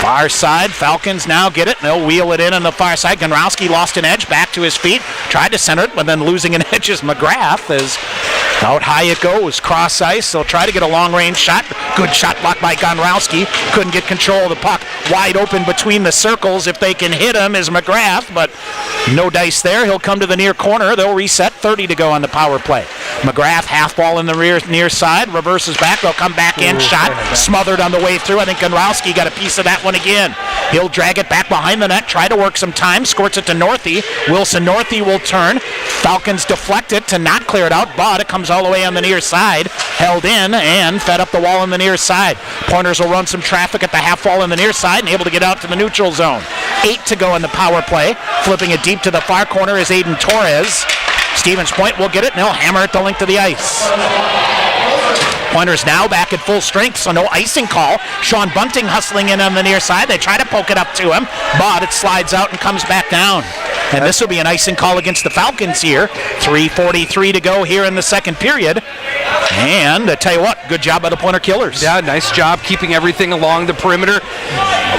Far side, Falcons now get it. They'll wheel it in on the far side. Gonrowski lost an edge, back to his feet. Tried to center it, but then losing an edge is McGrath. As out high it goes, cross ice. They'll try to get a long-range shot. Good shot blocked by Gonrowski. Couldn't get control of the puck. Wide open between the circles. If they can hit him is McGrath, but no dice there. He'll come to the near corner. They'll reset. 30 to go on the power play. McGrath, half ball in the near side. Reverses back. They'll come back in. Shot smothered on the way through. I think Gonrowski got a piece of that one again. He'll drag it back behind the net. Try to work some time. Squirts it to Northey. Wilson Northey will turn. Falcons deflect it to not clear it out, but it comes all the way on the near side. Held in and fed up the wall on the near side. Pointers will run some traffic at the half wall on the near side and able to get out to the neutral zone. 8 to go in the power play. Flipping it deep to the far corner is Aiden Torres. Stevens Point will get it, and they'll hammer it the length of the ice. Pointers now back at full strength, so no icing call. Sean Bunting hustling in on the near side. They try to poke it up to him, but it slides out and comes back down. And this will be an icing call against the Falcons here. 3:43 to go here in the second period. And I tell you what, good job by the Pointer Killers. Yeah, nice job keeping everything along the perimeter.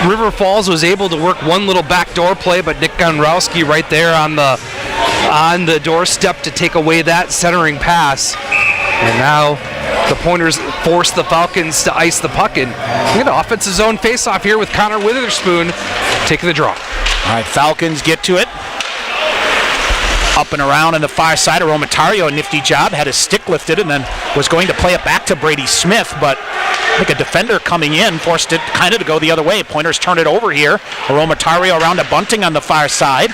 River Falls was able to work one little backdoor play, but Nick Gonrowski right there on the doorstep to take away that centering pass. And now the Pointers force the Falcons to ice the puck in. We get an offensive zone face-off here with Connor Witherspoon taking the draw. All right, Falcons get to it. Up and around on the far side of Romatario, a nifty job, had his stick lifted and then was going to play it back to Brady Smith, but I think a defender coming in forced it kind of to go the other way. Pointers turn it over here. Romatario around to Bunting on the far side.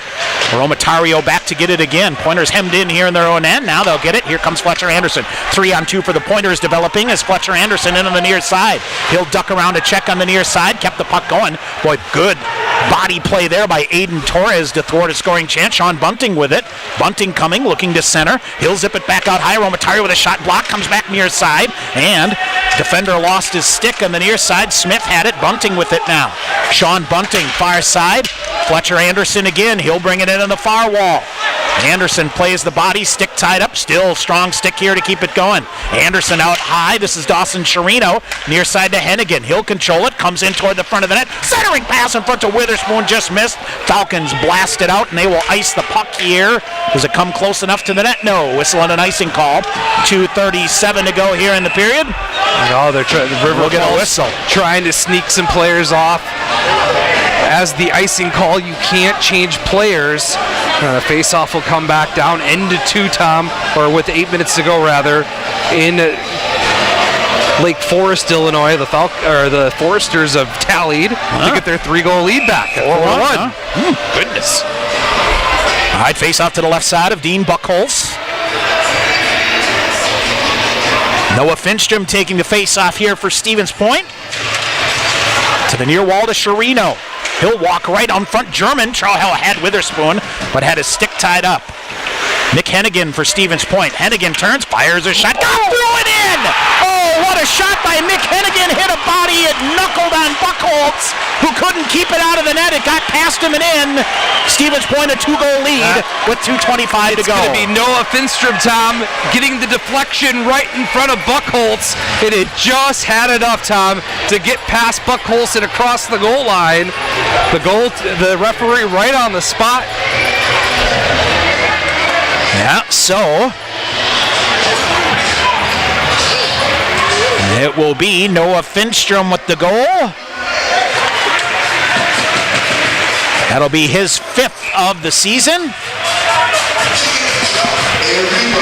Romatario back to get it again. Pointers hemmed in here in their own end. Now they'll get it. Here comes Fletcher Anderson. 3-on-2 for the Pointers developing as Fletcher Anderson in on the near side. He'll duck around to check on the near side. Kept the puck going. Boy, good body play there by Aiden Torres to thwart a scoring chance. Sean Bunting with it. Bunting coming, looking to center. He'll zip it back out high. Romatario with a shot block. Comes back near side. And defender lost his stick on the near side. Smith had it. Bunting with it now. Sean Bunting, far side. Fletcher Anderson again. He'll bring it in on the far wall. Anderson plays the body, stick tied up. Still strong stick here to keep it going. Anderson out high. This is Dawson Chirino. Near side to Hennigan. He'll control it. Comes in toward the front of the net. Centering pass in front to Witherspoon. Just missed. Falcons blast it out, and they will ice the puck here. Does it come close enough to the net? No. Whistle on an icing call. 2:37 to go here in the period. No, they're trying. River We'll get a whistle. Trying to sneak some players off. As the icing call, you can't change players. The face-off will come back down, end to 2, Tom, or with 8 minutes to go, rather, in Lake Forest, Illinois. The Foresters have tallied to get their 3-goal lead back. 4-1. Goodness. All right, face-off to the left side of Dean Buckholz. Noah Finstrom taking the face-off here for Stevens Point. To the near wall to Chirino. He'll walk right on front. German. Charles had Witherspoon, but had his stick tied up. Nick Hennigan for Stevens Point. Hennigan turns, fires a shot. Threw it in! Oh, what a shot by Mick Hennigan. Hit a body. It knuckled on Buckholz, who couldn't keep it out of the net. It got past him and in. Stevens Point a 2-goal lead with 2:25 to go. It's going to be Noah Finstrom, Tom, getting the deflection right in front of Buckholz. And it just had enough, Tom, to get past Buckholz and across the goal line. The referee right on the spot. Yeah, so it will be Noah Finstrom with the goal. That'll be his 5th of the season.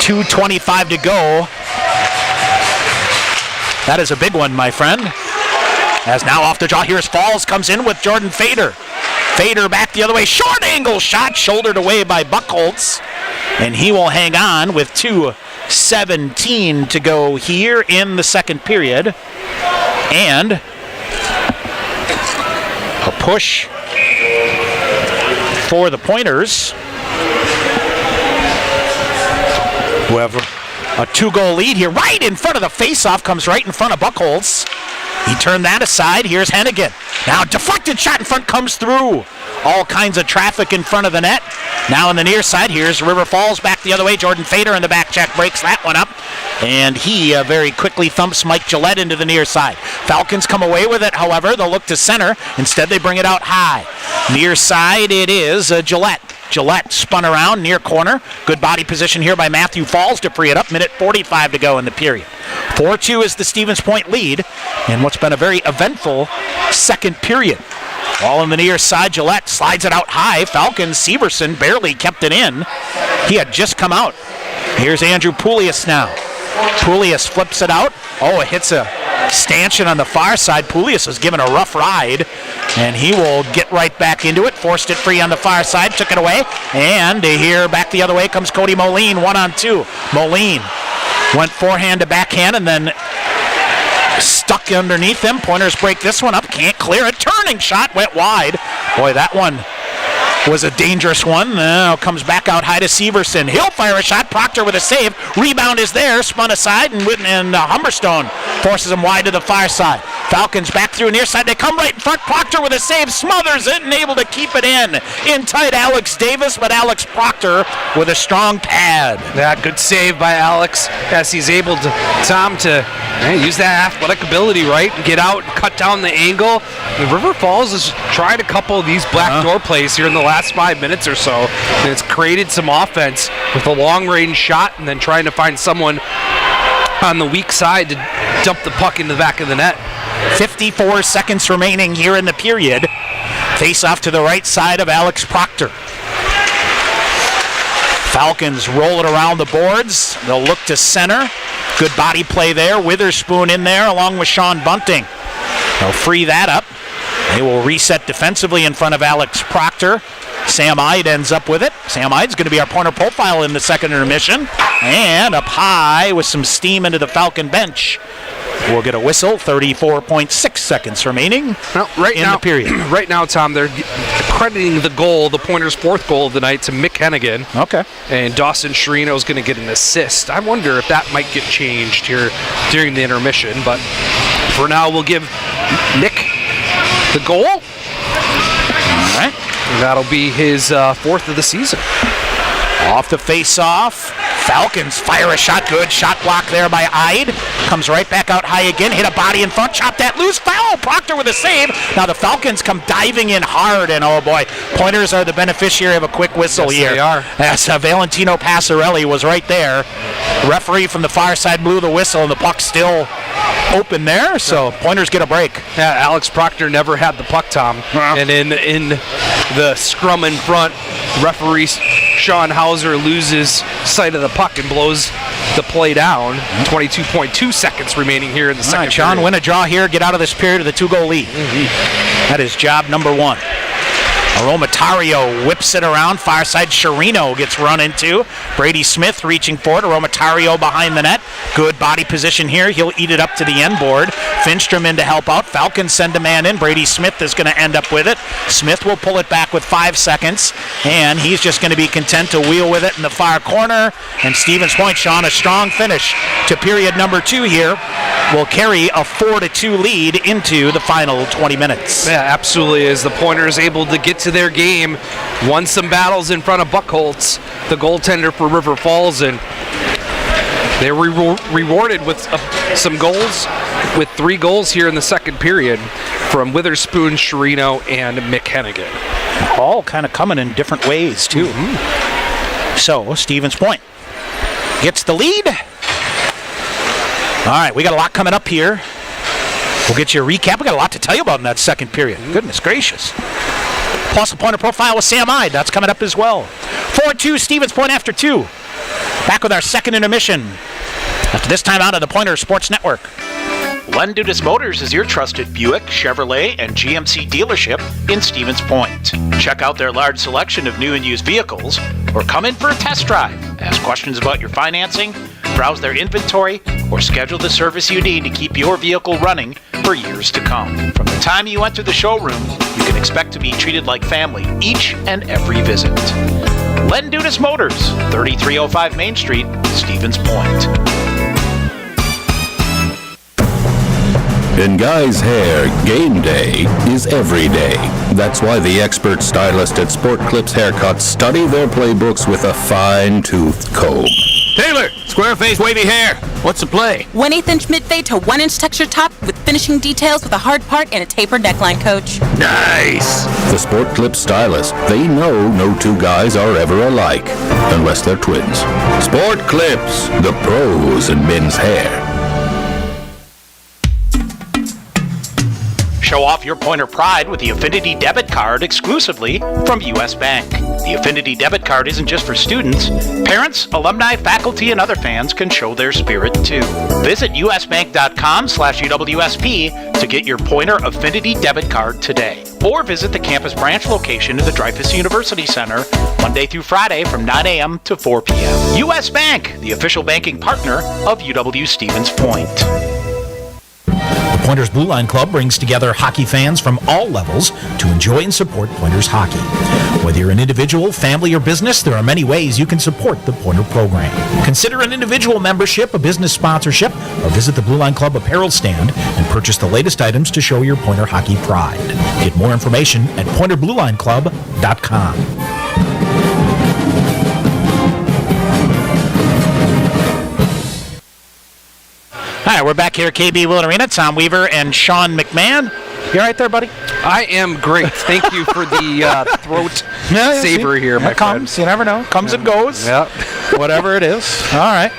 2:25 to go. That is a big one, my friend. As now off the draw, here's Falls, comes in with Jordan Fader. Fader back the other way, short angle shot, shouldered away by Buckholz. And he will hang on with 2:17 to go here in the second period. And a push for the Pointers, who have a 2-goal lead here. Right in front of the faceoff, comes right in front of Buckholz. He turned that aside. Here's Hennigan. Now deflected shot in front, comes through. All kinds of traffic in front of the net. Now on the near side, here's River Falls back the other way. Jordan Fader in the back check breaks that one up. And he very quickly thumps Mike Gillette into the near side. Falcons come away with it, however. They'll look to center. Instead, they bring it out high. Near side, it is Gillette. Gillette spun around near corner. Good body position here by Matthew Falls to free it up. Minute 45 to go in the period. 4-2 is the Stevens Point lead in what's been a very eventful second period. Ball on the near side, Gillette slides it out high. Falcons, Severson barely kept it in. He had just come out. Here's Andrew Poulias now. Poulias flips it out. Oh, it hits a stanchion on the far side. Poulias was given a rough ride, and he will get right back into it. Forced it free on the far side, took it away, and here back the other way comes Cody Moline, 1-on-2. Moline went forehand to backhand and then stuck underneath him. Pointers break this one up, can't clear it. Turning shot went wide. Boy, that one was a dangerous one. Now comes back out high to Severson. He'll fire a shot. Proctor with a save. Rebound is there. Spun aside, and Humberstone forces him wide to the far side. Falcons back through near side. They come right in front. Proctor with a save. Smothers it and able to keep it in. In tight Alex Davis, but Alex Proctor with a strong pad. Yeah, good save by Alex as he's able to, Tom, to use that athletic ability, right? And get out and cut down the angle. And River Falls has tried a couple of these backdoor plays here in the last 5 minutes or so. And it's created some offense with a long-range shot and then trying to find someone on the weak side to dump the puck in the back of the net. 54 seconds remaining here in the period. Face off to the right side of Alex Proctor. Falcons roll it around the boards. They'll look to center. Good body play there. Witherspoon in there along with Sean Bunting. They'll free that up. They will reset defensively in front of Alex Proctor. Sam Ide ends up with it. Sam Ide's going to be our pointer profile in the second intermission. And up high with some steam into the Falcon bench. We'll get a whistle. 34.6 seconds remaining in the period. Right now, Tom, they're crediting the goal, the Pointers' fourth goal of the night, to Mick Hennigan. Okay. And Dawson Sherino is going to get an assist. I wonder if that might get changed here during the intermission. But for now, we'll give Nick the goal. All right. And that'll be his fourth of the season. Off the face-off. Falcons fire a shot. Good shot block there by Ide. Comes right back out high again. Hit a body in front. Chop that loose. Foul. Proctor with a save. Now the Falcons come diving in hard. And oh boy, Pointers are the beneficiary of a quick whistle here. They are. As Valentino Passarelli was right there. The referee from the far side blew the whistle and the puck's still open there. So Pointers get a break. Yeah, Alex Proctor never had the puck, Tom. And in the scrum in front, referee Sean Hauser loses sight of the puck and blows the play down. 22.2 seconds remaining here in the second period. Sean, win a draw here, get out of this period with a 2-goal lead. That is job number one. Aromatario whips it around. Far side, Sherino gets run into. Brady Smith reaching for it. Aromatario behind the net. Good body position here. He'll eat it up to the end board. Finstrom in to help out. Falcons send a man in. Brady Smith is going to end up with it. Smith will pull it back with 5 seconds. And he's just going to be content to wheel with it in the far corner. And Stevens Point, Sean, a strong finish to period number 2 here. Will carry a 4-2 lead into the final 20 minutes. Yeah, absolutely. As the Pointers able to get to their game, won some battles in front of Buckholtz, the goaltender for River Falls, and they're rewarded with some goals, with 3 goals here in the second period from Witherspoon, Sherino, and Mick Hennigan. All kind of coming in different ways, too. So, Stevens Point gets the lead. All right, we got a lot coming up here. We'll get you a recap. We got a lot to tell you about in that second period. Goodness gracious. Plus a pointer profile with Sam Ide. That's coming up as well. 4-2, Stevens Point after 2. Back with our second intermission. After this time out of the Pointer Sports Network. Len Dudas Motors is your trusted Buick, Chevrolet, and GMC dealership in Stevens Point. Check out their large selection of new and used vehicles, or come in for a test drive. Ask questions about your financing, browse their inventory, or schedule the service you need to keep your vehicle running for years to come. From the time you enter the showroom, you can expect to be treated like family each and every visit. Len Dudas Motors, 3305 Main Street, Stevens Point. In guys' hair, game day is every day. That's why the expert stylist at Sport Clips Haircuts study their playbooks with a fine-tooth comb. Taylor, square face, wavy hair. What's the play? 1/8 inch mid-fade to 1 inch texture top with finishing details with a hard part and a tapered neckline, Coach. Nice. The Sport Clips stylist, they know no 2 guys are ever alike, unless they're twins. Sport Clips, the pros in men's hair. Show off your Pointer pride with the Affinity Debit Card exclusively from U.S. Bank. The Affinity Debit Card isn't just for students. Parents, alumni, faculty, and other fans can show their spirit too. Visit usbank.com/UWSP to get your Pointer Affinity Debit Card today. Or visit the campus branch location at the Dreyfus University Center Monday through Friday from 9 a.m. to 4 p.m. U.S. Bank, the official banking partner of UW Stevens Point. Pointers Blue Line Club brings together hockey fans from all levels to enjoy and support Pointers hockey. Whether you're an individual, family, or business, there are many ways you can support the Pointer program. Consider an individual membership, a business sponsorship, or visit the Blue Line Club apparel stand and purchase the latest items to show your Pointer hockey pride. Get more information at pointerbluelineclub.com. Hi, we're back here at KB Willett Arena. Tom Weaver and Sean McMahon. You all right there, buddy? I am great. Thank you for the throat saver here, my comes. friend. You never know. Comes and goes. Yeah. Whatever it is. All right.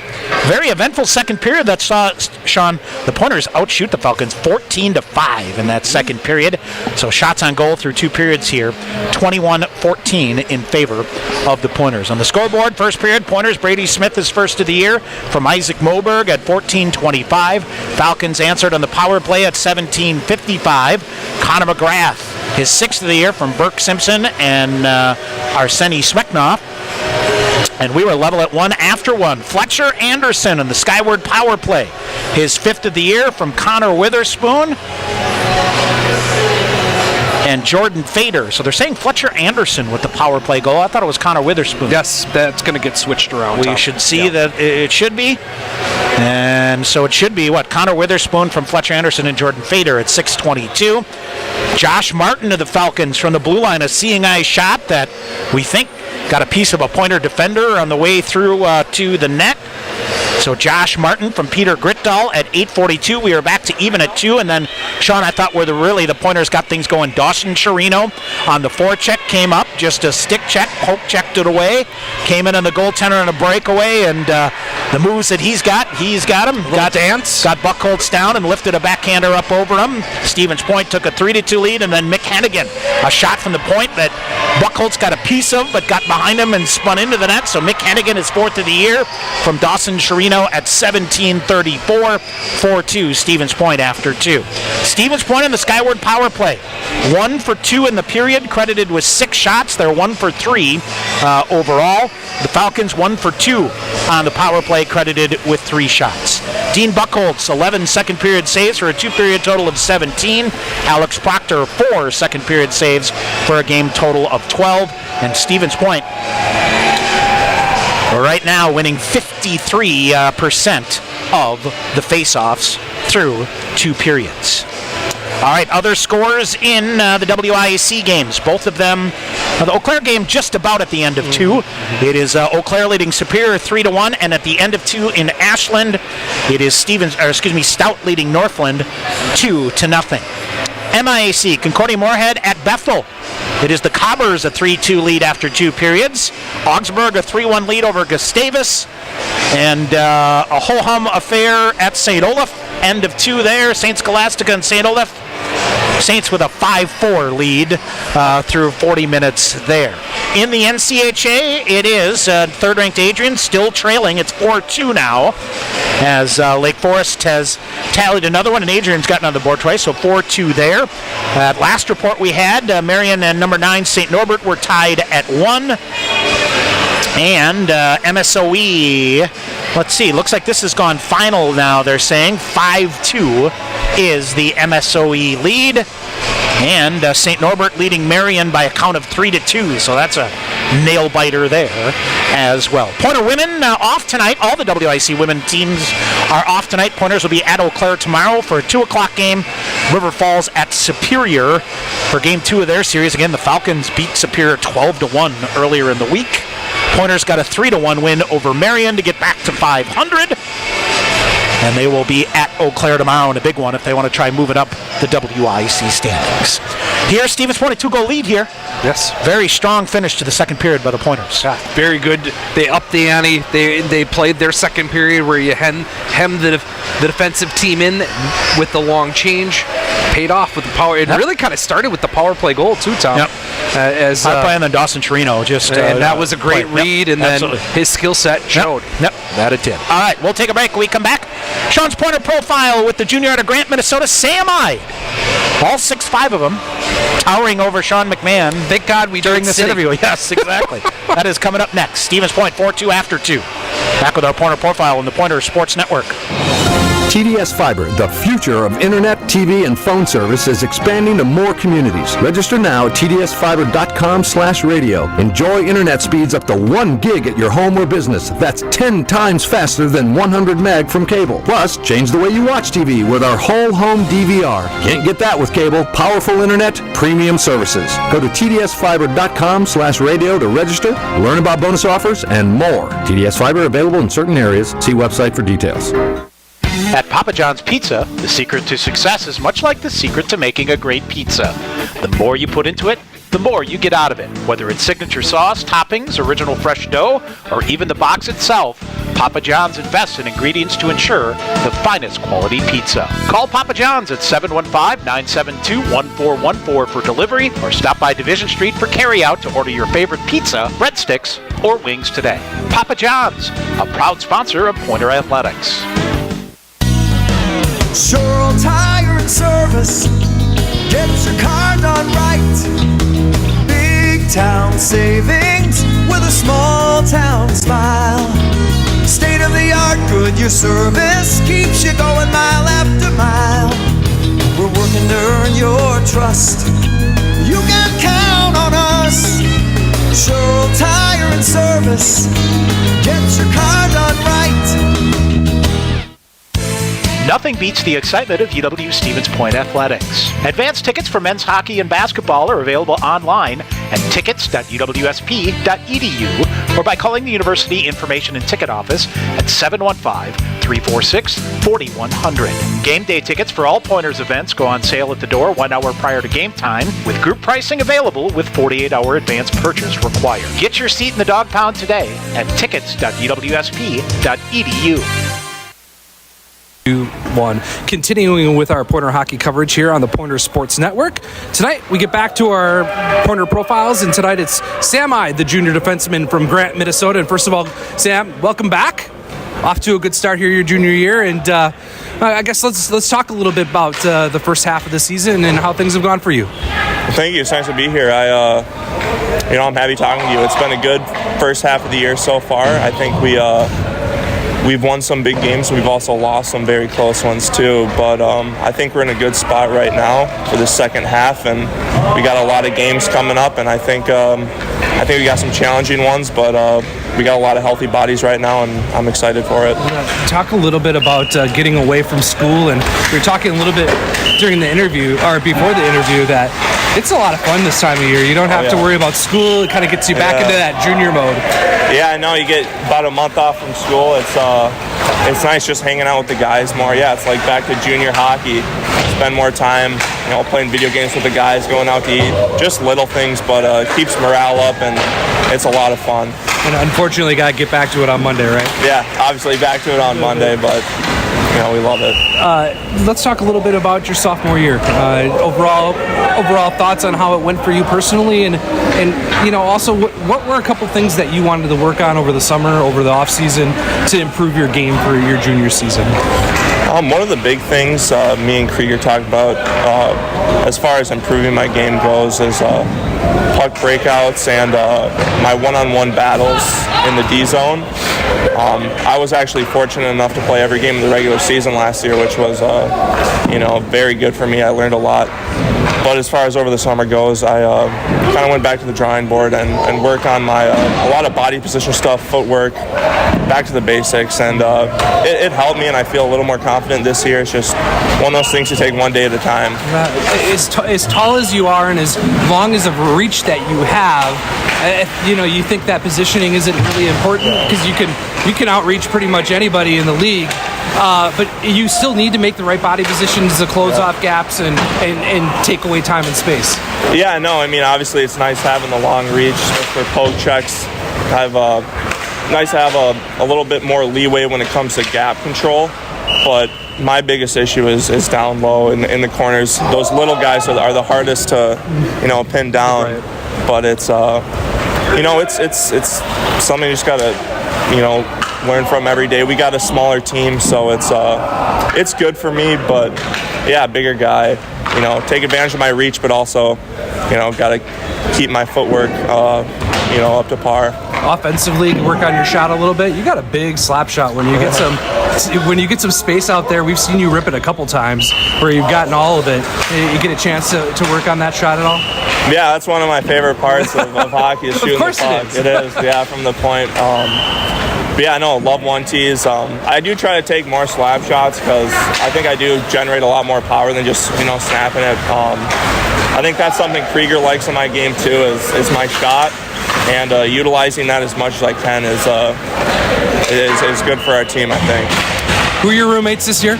Very eventful second period that saw, Sean, the Pointers outshoot the Falcons 14-5 in that second period. So shots on goal through two periods here, 21-14 in favor of the Pointers. On the scoreboard, first period, Pointers, Brady Smith is first of the year from Isaac Moberg at 14:25. Falcons answered on the power play at 17:55. Connor McGrath, his sixth of the year from Burke Simpson and Arseny Smeknov. And we were level at 1 after 1. Fletcher Anderson on the skyward power play. His fifth of the year from Connor Witherspoon and Jordan Fader. So they're saying Fletcher Anderson with the power play goal. I thought it was Connor Witherspoon. Yes, that's going to get switched around. We should see that it should be. And so it should be, Connor Witherspoon from Fletcher Anderson and Jordan Fader at 6:22. Josh Martin of the Falcons from the blue line, a seeing eye shot that we think got a piece of a Pointer defender on the way through to the net. So Josh Martin from Peter Gritdahl at 8:42. We are back to even at 2. And then, Sean, I thought the Pointers got things going. Dawson Chirino on the forecheck came up, just a stick check, poke checked it away. Came in on the goaltender on a breakaway, and the moves that he's got him. Got dance. Got Buchholz down and lifted a backhander up over him. Stevens Point took a 3-2 lead, and then Mick Hennigan, a shot from the point that Buchholz got a piece of, but got behind him and spun into the net. So Mick Hennigan is fourth of the year from Dawson Chirino at 17:34, 4-2 Stevens Point after 2. Stevens Point in the skyward power play, 1 for 2 in the period, credited with 6 shots. They're 1 for 3 overall. The Falcons 1 for 2 on the power play, credited with 3 shots. Dean Buchholz, 11 second period saves for a 2-period total of 17. Alex Proctor, 4 second period saves for a game total of 12. And Stevens Point right now winning 53% of the face-offs through 2 periods. All right, other scores in the WIAC games. Both of them, the Eau Claire game just about at the end of 2. It is Eau Claire leading Superior 3-1, and at the end of 2 in Ashland, it is Stout leading Northland 2-0. MIAC, Concordia Moorhead at Bethel. It is the Cobbers a 3-2 lead after 2 periods. Augsburg a 3-1 lead over Gustavus. And a ho-hum affair at St. Olaf. End of 2 there. St. Scholastica and St. Olaf. Saints with a 5-4 lead through 40 minutes there. In the NCHA, it is third-ranked Adrian still trailing. It's 4-2 now, as Lake Forest has tallied another one, and Adrian's gotten on the board twice, so 4-2 there. Last report we had, Marion and number 9 St. Norbert were tied at 1. And MSOE, let's see, looks like this has gone final now, they're saying. 5-2 is the MSOE lead. And St. Norbert leading Marion by a count of 3-2, so that's a nail-biter there as well. Pointer women off tonight. All the WIC women teams are off tonight. Pointers will be at Eau Claire tomorrow for a 2 o'clock game. River Falls at Superior for game 2 of their series. Again, the Falcons beat Superior 12-1 earlier in the week. Pointers got a 3-1 win over Marion to get back to 500. And they will be at Eau Claire tomorrow in a big one if they want to try moving up the WIC standings. Here, Stevens Point, a 2-goal lead here. Yes. Very strong finish to the second period by the Pointers. Yeah, very good. They upped the ante. They played their second period where you hem the defensive team in with the long change. Paid off with the power. It really kind of started with the power play goal too, Tom. Yep. As playing on Dawson Chirino, and that was a great read, and then his skill set showed. Yep, that it did. All right, we'll take a break. When we come back, Sean's Pointer profile with the junior out of Grant, Minnesota, Sam Ide. All 6'5" of them, towering over Sean McMahon. Thank God we during this interview. Yes, exactly. That is coming up next. Stevens Point, 4-2 after 2. Back with our Pointer profile on the Pointer Sports Network. TDS Fiber, the future of internet, TV, and phone service, is expanding to more communities. Register now at tdsfiber.com/radio. Enjoy internet speeds up to 1 gig at your home or business. That's 10 times faster than 100 meg from cable. Plus, change the way you watch TV with our whole home DVR. Can't get that with cable. Powerful internet, premium services. Go to tdsfiber.com/radio to register, learn about bonus offers, and more. TDS Fiber available in certain areas. See website for details. At Papa John's Pizza, the secret to success is much like the secret to making a great pizza. The more you put into it, the more you get out of it. Whether it's signature sauce, toppings, original fresh dough, or even the box itself, Papa John's invests in ingredients to ensure the finest quality pizza. Call Papa John's at 715-972-1414 for delivery, or stop by Division Street for carryout to order your favorite pizza, breadsticks, or wings today. Papa John's, a proud sponsor of Pointer Athletics. Sure Tire and Service, get your car done right. Big town savings with a small town smile. State of the art Goodyear service keeps you going mile after mile. We're working to earn your trust. You can count on us. Sure Tire and Service, get your car done right. Nothing beats the excitement of UW Stevens Point Athletics. Advance tickets for men's hockey and basketball are available online at tickets.uwsp.edu or by calling the University Information and Ticket Office at 715-346-4100. Game day tickets for all Pointers events go on sale at the door 1 hour prior to game time, with group pricing available with 48-hour advance purchase required. Get your seat in the dog pound today at tickets.uwsp.edu. One. Continuing with our Pointer hockey coverage here on the Pointer Sports Network. Tonight, we get back to our Pointer profiles, and tonight it's Sam Ide, the junior defenseman from Grant, Minnesota. And first of all, Sam, welcome back. Off to a good start here your junior year, and I guess let's talk a little bit about the first half of the season and how things have gone for you. Well, thank you. It's nice to be here. I'm happy talking to you. It's been a good first half of the year so far. I think we've won some big games. We've also lost some very close ones too. But I think we're in a good spot right now for the second half, and we got a lot of games coming up. And I think we got some challenging ones, but we got a lot of healthy bodies right now, and I'm excited for it. Talk a little bit about getting away from school, and we were talking a little bit during the interview or before the interview that it's a lot of fun this time of year. You don't have to worry about school. It kind of gets you back into that junior mode. Yeah, I know. You get about a month off from school. It's nice just hanging out with the guys more. Yeah, it's like back to junior hockey. Spend more time, playing video games with the guys, going out to eat. Just little things, but keeps morale up, and it's a lot of fun. And unfortunately, got to get back to it on Monday, right? Yeah, obviously back to it on Monday, but we love it. Let's talk a little bit about your sophomore year. Overall thoughts on how it went for you personally, and also what were a couple things that you wanted to work on over the summer, over the off season, to improve your game for your junior season? One of the big things me and Krieger talked about as far as improving my game goes is puck breakouts and my one-on-one battles in the D zone. I was actually fortunate enough to play every game of the regular season last year, which was very good for me. I learned a lot. But as far as over the summer goes, I kind of went back to the drawing board and worked on my a lot of body position stuff, footwork, back to the basics, and it helped me, and I feel a little more confident this year. It's just one of those things you take one day at a time. As tall as you are and as long as of a reach that you have, you think that positioning isn't really important because you can outreach pretty much anybody in the league. But you still need to make the right body positions to close off gaps and take away time and space. Yeah, no, obviously it's nice having the long reach for poke checks. Nice to have a little bit more leeway when it comes to gap control. But my biggest issue is down low in the corners. Those little guys are the hardest to pin down. Right. But it's it's something you just gotta learn from every day. We got a smaller team, so it's good for me. But yeah, bigger guy, take advantage of my reach, but also gotta keep my footwork up to par. Offensively, work on your shot a little bit. You got a big slap shot when you get some when you get some space out there, we've seen you rip it a couple times where you've gotten all of it. You get a chance to work on that shot at all? Yeah, that's one of my favorite parts of hockey is shooting the puck. It is, yeah, from the point. But yeah, no, love 1-Ts. I do try to take more slab shots because I think I do generate a lot more power than just, snapping it. I think that's something Krieger likes in my game too, is my shot. And utilizing that as much as I can is good for our team, I think. Who are your roommates this year?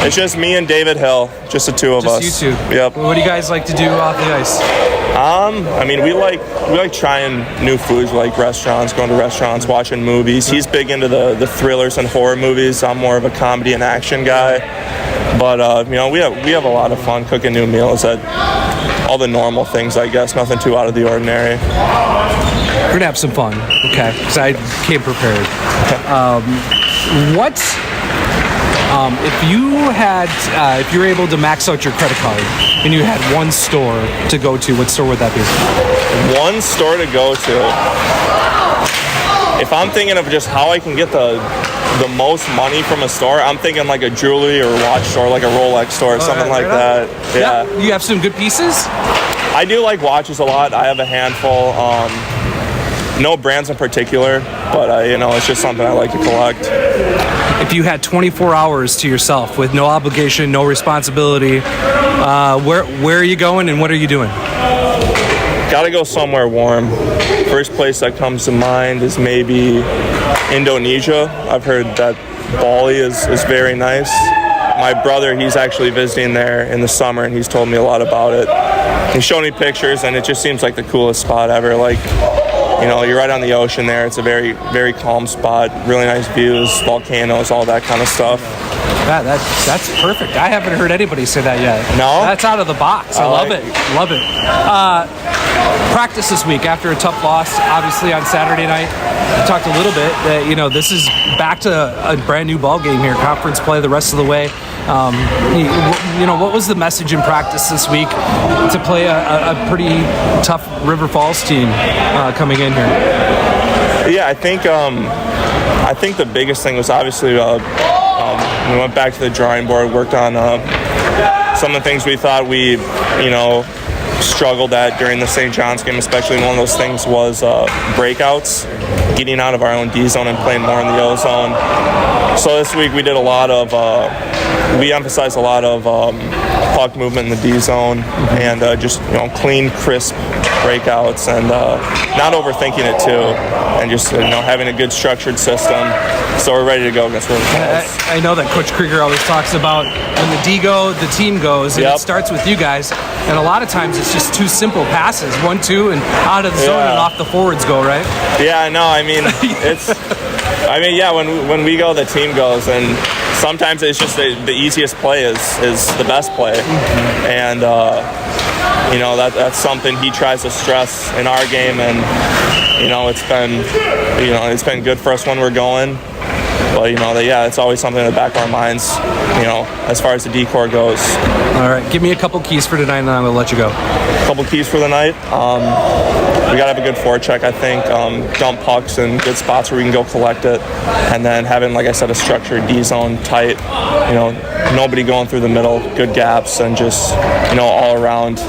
It's just me and David Hill, just the two of us. Just you two? Yep. What do you guys like to do off the ice? We like trying new foods, like restaurants, going to restaurants, watching movies. He's big into the thrillers and horror movies. I'm more of a comedy and action guy. But we have a lot of fun cooking new meals at all the normal things, I guess. Nothing too out of the ordinary. We're gonna have some fun, okay? Because I came prepared. If you were able to max out your credit card and you had one store to go to, what store would that be? One store to go to. If I'm thinking of just how I can get the most money from a store, I'm thinking like a jewelry or watch store, like a Rolex store or something like that. Yeah. You have some good pieces? I do like watches a lot. I have a handful. No brands in particular, but it's just something I like to collect. If you had 24 hours to yourself with no obligation, no responsibility, where are you going and what are you doing? Gotta go somewhere warm. First place that comes to mind is maybe Indonesia. I've heard that Bali is very nice. My brother, he's actually visiting there in the summer, and he's told me a lot about it. He showed me pictures, and it just seems like the coolest spot ever. Like, you're right on the ocean there. It's a very, very calm spot. Really nice views, volcanoes, all that kind of stuff. That's perfect. I haven't heard anybody say that yet. No? That's out of the box. I love it. Love it. Practice this week after a tough loss, obviously on Saturday night. We talked a little bit that, this is back to a brand new ball game here. Conference play the rest of the way. What was the message in practice this week to play a pretty tough River Falls team coming in here? Yeah, I think the biggest thing was obviously we went back to the drawing board, worked on some of the things we thought we struggled at during the St. John's game, especially. One of those things was breakouts, getting out of our own D zone and playing more in the O zone. So this week we did we emphasized a lot of puck movement in the D zone and just clean, crisp breakouts and not overthinking it too, and just having a good structured system. So we're ready to go against River Falls. I know that Coach Krieger always talks about when the D go, the team goes, and it starts with you guys. And a lot of times it's just two simple passes, 1-2, and out of the zone and off the forwards go, right? Yeah, no, when we go, the team goes, and sometimes it's just the easiest play is the best play, and that's something he tries to stress in our game, and it's been good for us when we're going. But it's always something in the back of our minds, as far as the D-core goes. All right, give me a couple keys for tonight, and then I'm gonna let you go. A couple keys for the night. We gotta have a good forecheck, I think. Dump pucks in good spots where we can go collect it, and then having, like I said, a structured D-zone tight. Nobody going through the middle, good gaps, and just all around,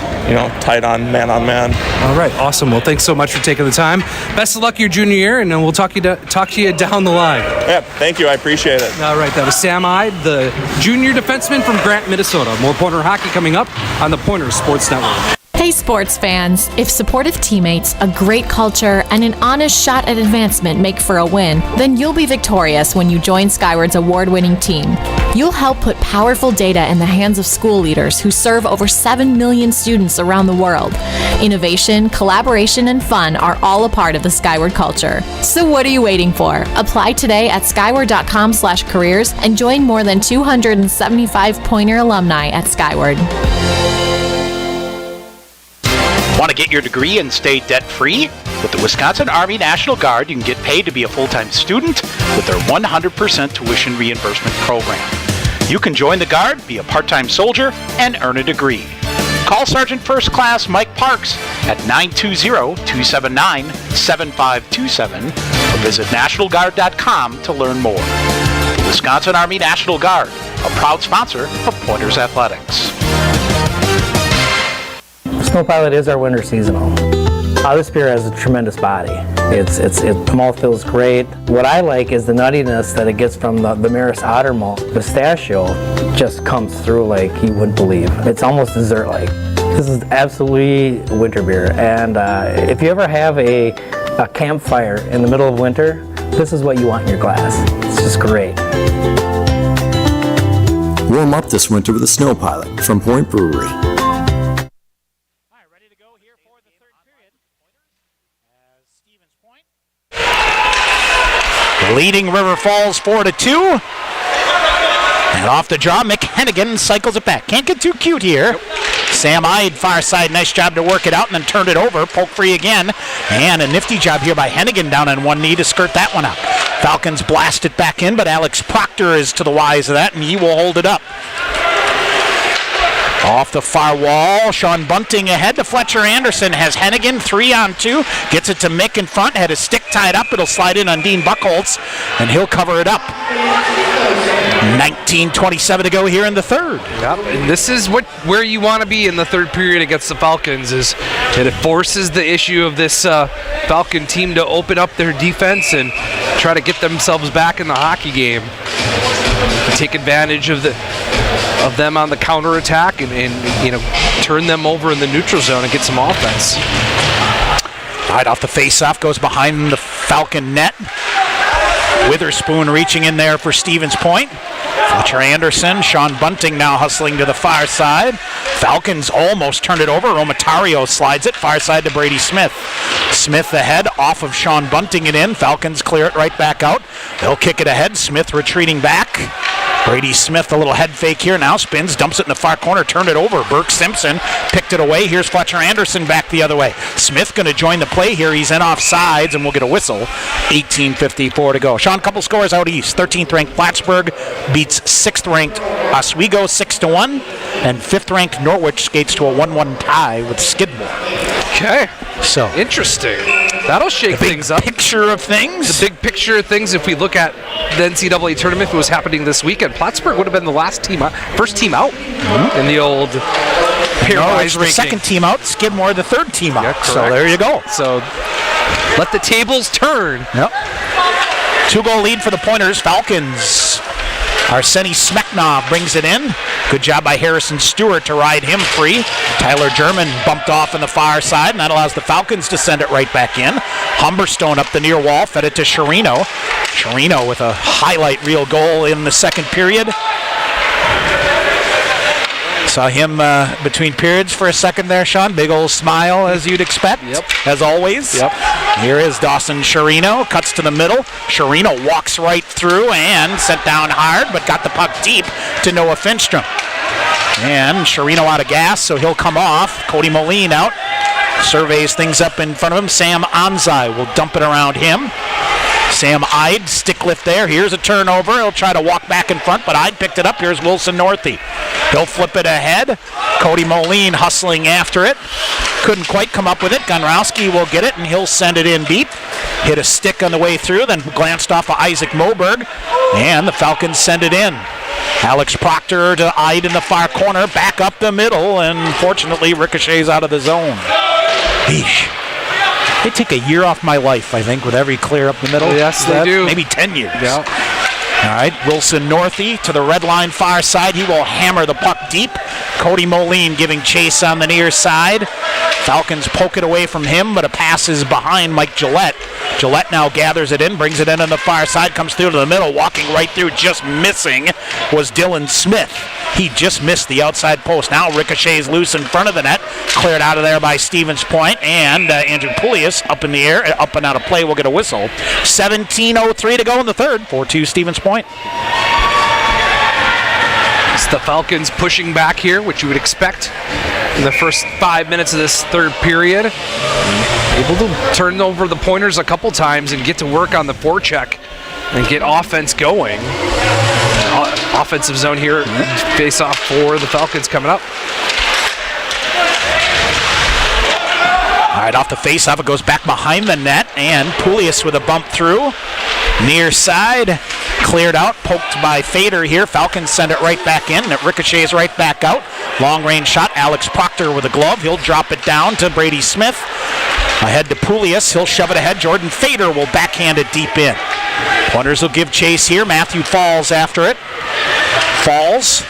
tight on man. All right, awesome. Well, thanks so much for taking the time. Best of luck your junior year, and then we'll talk to you down the line. Yeah, thank you. I appreciate it. All right, that was Sam Ide, the junior defenseman from Grant, Minnesota. More Pointer hockey coming up on the Pointer Sports Network. Hey sports fans, if supportive teammates, a great culture, and an honest shot at advancement make for a win, then you'll be victorious when you join Skyward's award-winning team. You'll help put powerful data in the hands of school leaders who serve over 7 million students around the world. Innovation, collaboration, and fun are all a part of the Skyward culture. So what are you waiting for? Apply today at skyward.com/careers and join more than 275 Pointer alumni at Skyward. Want to get your degree and stay debt-free? With the Wisconsin Army National Guard, you can get paid to be a full-time student with their 100% tuition reimbursement program. You can join the Guard, be a part-time soldier, and earn a degree. Call Sergeant First Class Mike Parks at 920-279-7527 or visit nationalguard.com to learn more. The Wisconsin Army National Guard, a proud sponsor of Pointers Athletics. Snow Pilot is our winter seasonal. This beer has a tremendous body. The malt feels great. What I like is the nuttiness that it gets from the Maris Otter malt. Pistachio just comes through like you wouldn't believe. It's almost dessert-like. This is absolutely a winter beer, and if you ever have a campfire in the middle of winter, this is what you want in your glass. It's just great. Warm up this winter with a Snow Pilot from Point Brewery. Leading River Falls 4-2. And off the draw, Mick Hennigan cycles it back. Can't get too cute here. Sam Ide, far side, nice job to work it out and then turned it over. Poke free again. And a nifty job here by Hennigan down on one knee to skirt that one out. Falcons blast it back in, but Alex Proctor is to the wise of that, and he will hold it up. Off the far wall, Sean Bunting ahead to Fletcher Anderson. Has Hennigan 3-on-2. Gets it to Mick in front. Had his stick tied up. It'll slide in on Dean Buchholz, and he'll cover it up. 19:27 to go here in the third. Yep, and this is where you want to be in the third period against the Falcons. Is that it forces the issue of this Falcon team to open up their defense and try to get themselves back in the hockey game. Take advantage of them on the counterattack and turn them over in the neutral zone and get some offense. Right off the face-off, goes behind the Falcon net. Witherspoon reaching in there for Stevens Point. Fletcher Anderson, Sean Bunting now hustling to the far side. Falcons almost turned it over. Romatario slides it far side to Brady Smith. Smith ahead, off of Sean Bunting it in. Falcons clear it right back out. They'll kick it ahead. Smith retreating back. Brady Smith, a little head fake here, now spins, dumps it in the far corner, turned it over. Burke Simpson picked it away. Here's Fletcher Anderson back the other way. Smith going to join the play here. He's in off sides, and we'll get a whistle. 18:54 to go. Sean, couple scores out east. 13th ranked Plattsburgh beats 6th ranked Oswego 6-1, and 5th ranked Norwich skates to a 1-1 tie with Skidmore. Okay. So interesting. That'll shake things up. Picture of things. The big picture of things. If we look at the NCAA tournament, if it was happening this weekend, Plattsburgh would have been the first team out in the old pairwise the second team out. Skidmore the third team out. Yeah, so there you go. So let the tables turn. Yep. 2-goal lead for the Pointers. Falcons. Arseny Smeknov brings it in. Good job by Harrison Stewart to ride him free. Tyler German bumped off on the far side, and that allows the Falcons to send it right back in. Humberstone up the near wall, fed it to Chirino. Chirino with a highlight reel goal in the second period. Saw him between periods for a second there, Sean. Big old smile, as you'd expect, as always. Yep. Here is Dawson Chirino, cuts to the middle. Chirino walks right through and sent down hard, but got the puck deep to Noah Finstrom. And Chirino out of gas, so he'll come off. Cody Moline out. Surveys things up in front of him. Sam Anzai will dump it around him. Sam Ide, stick lift there. Here's a turnover. He'll try to walk back in front, but Ide picked it up. Here's Wilson Northey. He'll flip it ahead. Cody Moline hustling after it. Couldn't quite come up with it. Gunrowski will get it, and he'll send it in deep. Hit a stick on the way through, then glanced off of Isaac Moberg, and the Falcons send it in. Alex Proctor to Ide in the far corner, back up the middle, and fortunately ricochets out of the zone. Yeesh. They take a year off my life, I think, with every clear up the middle. Yes, they do. Maybe 10 years. Yeah. All right, Wilson Northey to the red line far side. He will hammer the puck deep. Cody Moline giving chase on the near side. Falcons poke it away from him, but a pass is behind Mike Gillette. Gillette now gathers it in, brings it in on the far side, comes through to the middle, walking right through, just missing was Dylan Smith. He just missed the outside post. Now ricochets loose in front of the net, cleared out of there by Stevens Point, and Andrew Poulias up in the air, up and out of play, will get a whistle. 17:03 to go in the third, 4-2 Stevens Point. It's the Falcons pushing back here, which you would expect in the first 5 minutes of this third period. Able to turn over the Pointers a couple times and get to work on the forecheck and get offense going. Offensive zone here, face off for the Falcons coming up. All right, off the face off, it goes back behind the net, and Poulias with a bump through. Near side, Cleared out, poked by Fader here. Falcons send it right back in, and it ricochets right back out. Long-range shot, Alex Proctor with a glove. He'll drop it down to Brady Smith. Ahead to Poulias. He'll shove it ahead. Jordan Fader will backhand it deep in. Pointers will give chase here. Matthew Falls after it. Falls.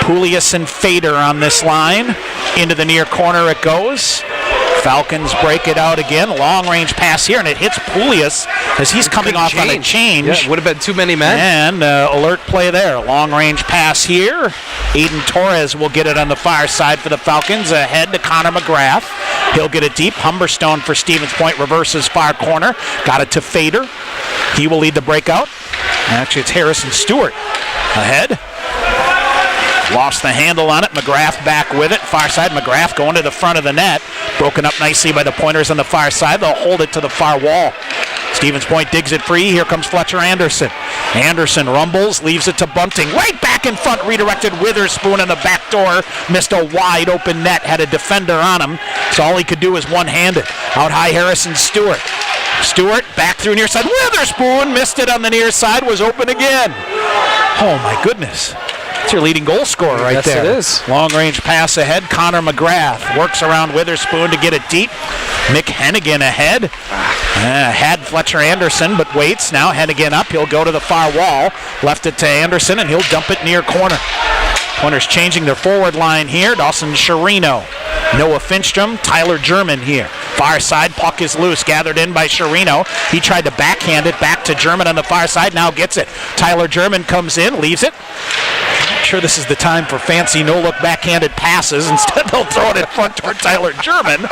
Poulias and Fader on this line. Into the near corner it goes. Falcons break it out again. Long-range pass here, and it hits Poulias as he's coming off on a change. Yeah, would have been too many men. And alert play there. Long-range pass here. Aiden Torres will get it on the far side for the Falcons. Ahead to Connor McGrath. He'll get it deep. Humberstone for Stevens Point reverses far corner. Got it to Fader. He will lead the breakout. Actually, it's Harrison Stewart ahead. Lost the handle on it. McGrath back with it. Far side. McGrath going to the front of the net. Broken up nicely by the Pointers on the far side. They'll hold it to the far wall. Stevens Point digs it free. Here comes Fletcher Anderson. Anderson rumbles, leaves it to Bunting. Right back in front, redirected Witherspoon in the back door. Missed a wide open net. Had a defender on him. So all he could do was one-handed. Out high, Harrison Stewart. Stewart back through near side. Witherspoon missed it on the near side. Was open again. Oh my goodness. That's your leading goal scorer right there. Yes, it is. Long-range pass ahead. Connor McGrath works around Witherspoon to get it deep. Mick Hennigan ahead. Had Fletcher Anderson, but waits. Now Hennigan up. He'll go to the far wall. Left it to Anderson, and he'll dump it near corner. Pointers changing their forward line here. Dawson Sherino. Noah Finstrom. Tyler German here. Far side, puck is loose. Gathered in by Sherino. He tried to backhand it back to German on the far side. Now gets it. Tyler German comes in, leaves it. Sure, this is the time for fancy no-look backhanded passes. Instead, they'll throw it in front toward Tyler German.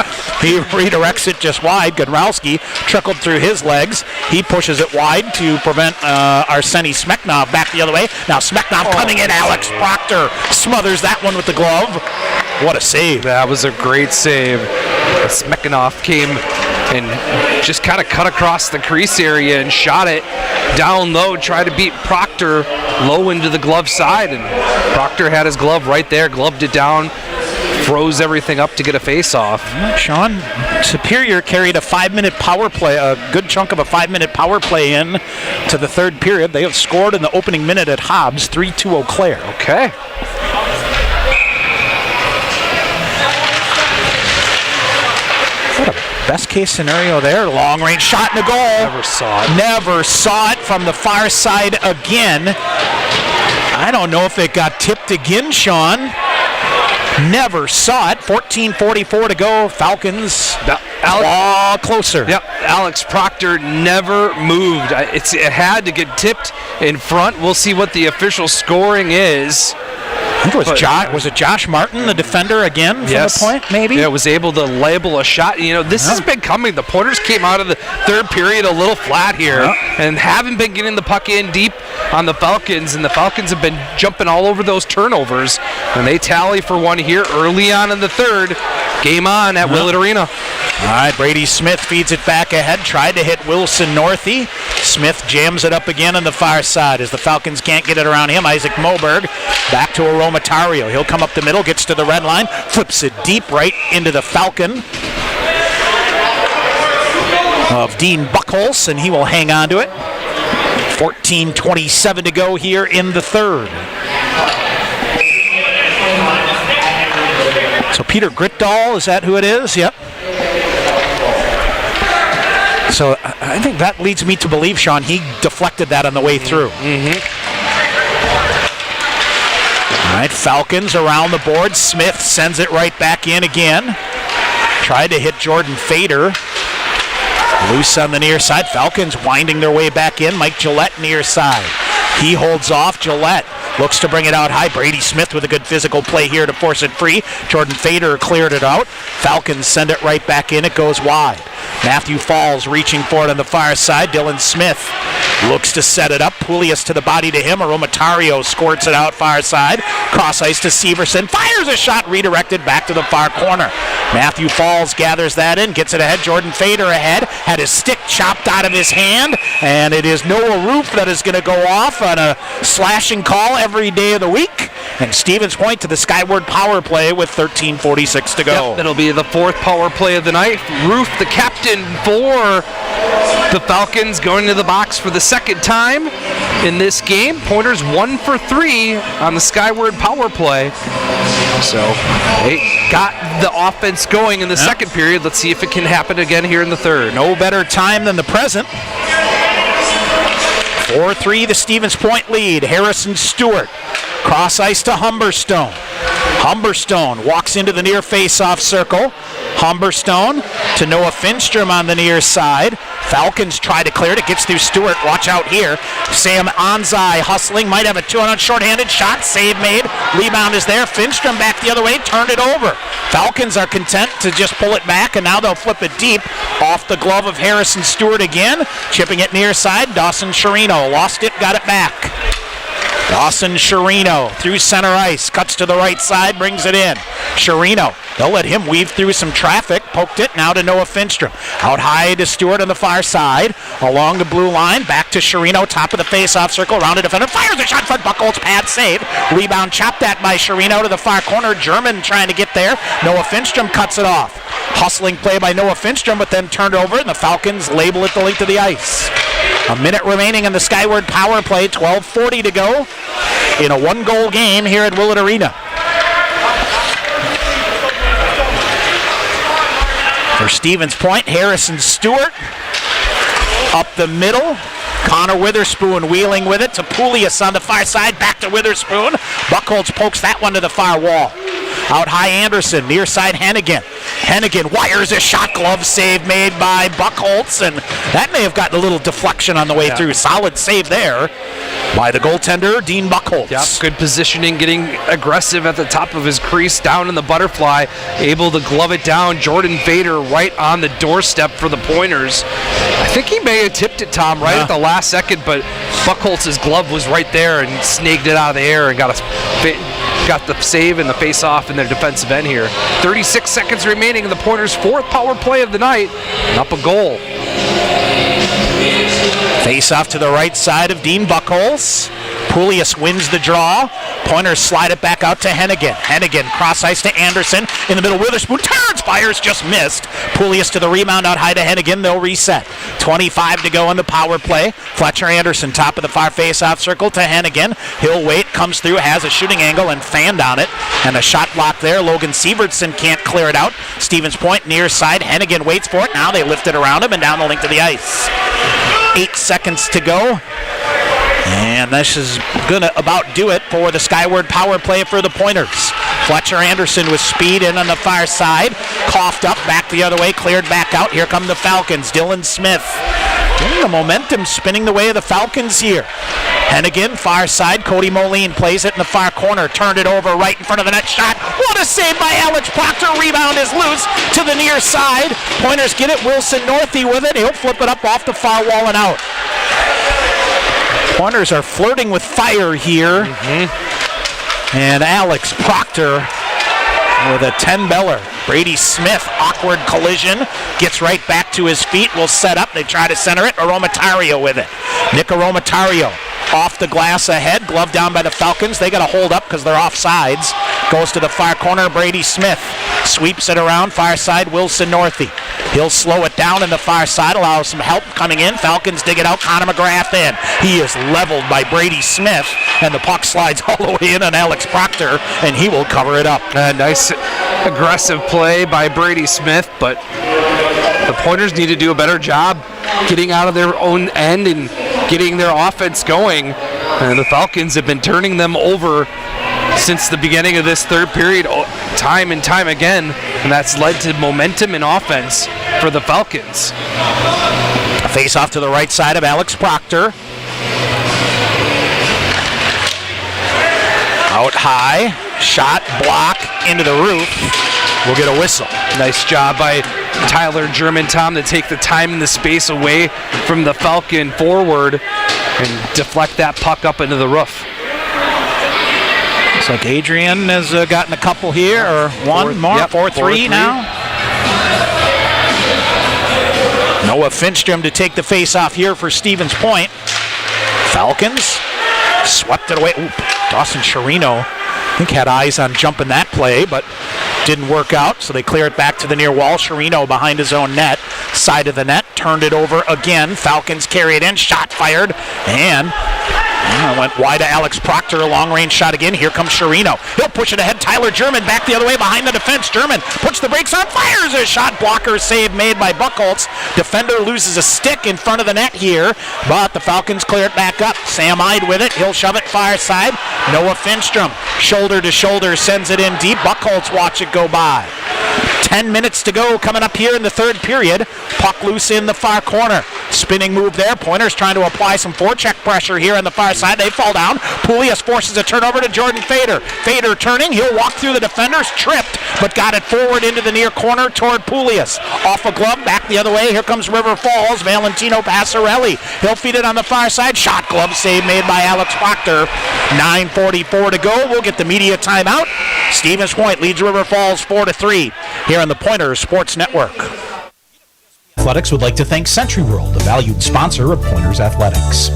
He redirects it just wide. Godrowski trickled through his legs. He pushes it wide to prevent Arseny Smeknov back the other way. Now Smeknov coming in. Alex Proctor smothers that one with the glove. What a save. That was a great save. Smeknov came and just kind of cut across the crease area and shot it down low, tried to beat Proctor low into the glove side, and Proctor had his glove right there, gloved it down, froze everything up to get a face-off. Sean, Superior carried a 5-minute power play, a good chunk of a 5-minute power play in to the third period. They have scored in the opening minute at Hobbs, 3-2 Eau Claire. Okay. What a best case scenario there. Long range shot in the goal. Never saw it. Never saw it from the far side again. I don't know if it got tipped again, Sean. Never saw it. 14:44 to go. Falcons closer. Yep. Alex Proctor never moved. It had to get tipped in front. We'll see what the official scoring is. I think it was Josh Martin, the defender again from the point, maybe? Yeah, was able to label a shot. You know, this has been coming. The Pointers came out of the third period a little flat here and haven't been getting the puck in deep on the Falcons, and the Falcons have been jumping all over those turnovers, and they tally for one here early on in the third. Game on at Willett Arena. All right, Brady Smith feeds it back ahead, tried to hit Wilson Northey. Smith jams it up again on the far side as the Falcons can't get it around him. Isaac Moberg back to Aromatario. He'll come up the middle, gets to the red line, flips it deep right into the Falcon of Dean Buckholz, and he will hang on to it. 14:27 to go here in the third. So Peter Gritdahl, is that who it is? Yep. So I think that leads me to believe, Sean, he deflected that on the way through. All right, Falcons around the board. Smith sends it right back in again. Tried to hit Jordan Fader. Loose on the near side. Falcons winding their way back in. Mike Gillette near side. He holds off. Gillette looks to bring it out high. Brady Smith with a good physical play here to force it free. Jordan Fader cleared it out. Falcons send it right back in. It goes wide. Matthew Falls reaching for it on the far side. Dylan Smith looks to set it up. Poulias to the body to him. Aromatario squirts it out far side. Cross ice to Severson. Fires a shot redirected back to the far corner. Matthew Falls gathers that in. Gets it ahead. Jordan Fader ahead. Had his stick chopped out of his hand. And it is Noah Roof that is going to go off on a slashing call every day of the week. And Stevens Point to the skyward power play with 13:46 to go. Yep, it'll be the fourth power play of the night. Ruth, the captain for the Falcons, going to the box for the second time in this game. Pointers 1 for 3 on the skyward power play. So they got the offense going in the second period. Let's see if it can happen again here in the third. No better time than the present. 4-3 the Stevens Point lead. Harrison Stewart, cross ice to Humberstone. Humberstone walks into the near face-off circle. Humberstone to Noah Finstrom on the near side. Falcons try to clear it. It gets through Stewart. Watch out here. Sam Anzai hustling. Might have a 2-on-1 shorthanded shot. Save made. Rebound is there. Finstrom back the other way. Turned it over. Falcons are content to just pull it back, and now they'll flip it deep off the glove of Harrison Stewart again. Chipping it near side. Dawson Sherino lost it. Got it back. Dawson Sherino through center ice, cuts to the right side, brings it in. Sherino, they'll let him weave through some traffic, poked it, now to Noah Finstrom. Out high to Stewart on the far side, along the blue line, back to Sherino, top of the face-off circle, round a defender, fires a shot front, Buchholz pad save. Rebound chopped at by Sherino to the far corner, German trying to get there. Noah Finstrom cuts it off. Hustling play by Noah Finstrom, but then turned over, and the Falcons label it the length of the ice. A minute remaining in the skyward power play, 12:40 to go in a one-goal game here at Willett Arena. For Stevens Point, Harrison Stewart up the middle. Connor Witherspoon wheeling with it to Poulias on the far side, back to Witherspoon. Buchholz pokes that one to the far wall. Out high Anderson, near side Hennigan. Hennigan wires a shot, glove save made by Buchholz, and that may have gotten a little deflection on the way through. Solid save there by the goaltender, Dean Buchholz. Yep, good positioning, getting aggressive at the top of his crease, down in the butterfly, able to glove it down. Jordan Vader right on the doorstep for the Pointers. I think he may have tipped it, Tom, right at the last second, but Buchholz's glove was right there and snagged it out of the air and got the save and the face-off in their defensive end here. 36 seconds remaining in the Pointers' fourth power play of the night, and up a goal. Face-off to the right side of Dean Buchholz. Poulias wins the draw. Pointers slide it back out to Hennigan. Hennigan cross ice to Anderson. In the middle, Witherspoon turns, fires, just missed. Poulias to the rebound out high to Hennigan. They'll reset. 25 to go in the power play. Fletcher Anderson, top of the far face-off circle to Hennigan. He'll wait, comes through, has a shooting angle and fanned on it. And a shot block there. Logan Sievertson can't clear it out. Stevens Point near side. Hennigan waits for it. Now they lift it around him and down the length of the ice. 8 seconds to go. And this is going to about do it for the skyward power play for the Pointers. Fletcher Anderson with speed in on the far side. Coughed up, back the other way, cleared back out. Here come the Falcons. Dylan Smith getting the momentum, spinning the way of the Falcons here. Hennigan, far side. Cody Moline plays it in the far corner. Turned it over right in front of the net. Shot. What a save by Alex Proctor. Rebound is loose to the near side. Pointers get it. Wilson Northey with it. He'll flip it up off the far wall and out. Pointers are flirting with fire here. And Alex Proctor with a 10-beller. Brady Smith, awkward collision, gets right back to his feet, will set up. They try to center it. Aromatario with it. Nick Aromatario off the glass ahead, glove down by the Falcons. They got to hold up because they're offsides. Goes to the far corner, Brady Smith sweeps it around, far side, Wilson Northey. He'll slow it down in the far side, allows some help coming in. Falcons dig it out, Connor McGrath in. He is leveled by Brady Smith, and the puck slides all the way in on Alex Proctor, and he will cover it up. A nice aggressive play by Brady Smith, but the Pointers need to do a better job getting out of their own end and getting their offense going. And the Falcons have been turning them over since the beginning of this third period, time and time again, and that's led to momentum in offense for the Falcons. A face-off to the right side of Alex Proctor. Out high, shot, block, into the roof. We'll get a whistle. Nice job by Tyler German, Tom, to take the time and the space away from the Falcon forward and deflect that puck up into the roof. Looks like Adrian has gotten a couple here, or one more, 4-3 now. Noah Finstrom to take the face-off here for Stevens Point. Falcons swept it away. Ooh, Dawson Sherino I think had eyes on jumping that play, but didn't work out, so they clear it back to the near wall. Chirino behind his own net, side of the net, turned it over again. Falcons carry it in, shot fired, and went wide to Alex Proctor, a long-range shot again. Here comes Chirino. He'll push it ahead. Tyler German back the other way behind the defense. German puts the brakes on, fires a shot. Blocker save made by Buchholz. Defender loses a stick in front of the net here, but the Falcons clear it back up. Sam Ide with it. He'll shove it far side. Noah Finstrom, shoulder to shoulder, sends it in deep. Buchholz watch it go by. 10 minutes to go coming up here in the third period. Puck loose in the far corner. Spinning move there. Pointers trying to apply some forecheck pressure here on the far side. They fall down. Poulias forces a turnover to Jordan Fader. Fader turning. He'll walk through the defenders. Tripped, but got it forward into the near corner toward Poulias. Off a glove. Back the other way. Here comes River Falls. Valentino Passarelli. He'll feed it on the far side. Shot glove save made by Alex Proctor. 9:44 to go. We'll get the media timeout. Stevens Point leads River Falls 4-3 here on the Pointers Sports Network. Athletics would like to thank Century World, a valued sponsor of Pointers Athletics.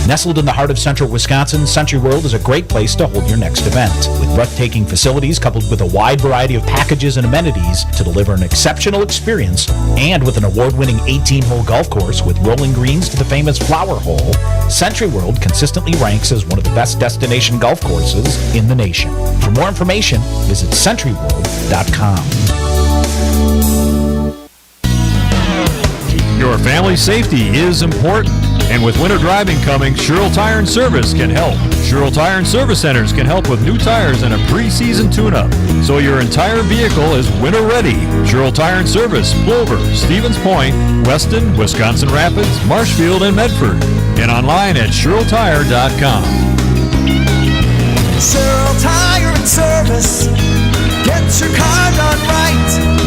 Nestled in the heart of central Wisconsin, Century World is a great place to hold your next event. With breathtaking facilities coupled with a wide variety of packages and amenities to deliver an exceptional experience, and with an award-winning 18-hole golf course with rolling greens to the famous Flower Hole, Century World consistently ranks as one of the best destination golf courses in the nation. For more information, visit centuryworld.com. Your family's safety is important. And with winter driving coming, Sherrill Tire and Service can help. Sherrill Tire and Service Centers can help with new tires and a pre-season tune-up, so your entire vehicle is winter ready. Sherrill Tire and Service, Plover, Stevens Point, Weston, Wisconsin Rapids, Marshfield, and Medford. And online at SherrillTire.com. Sherrill Tire and Service. Get your car done right.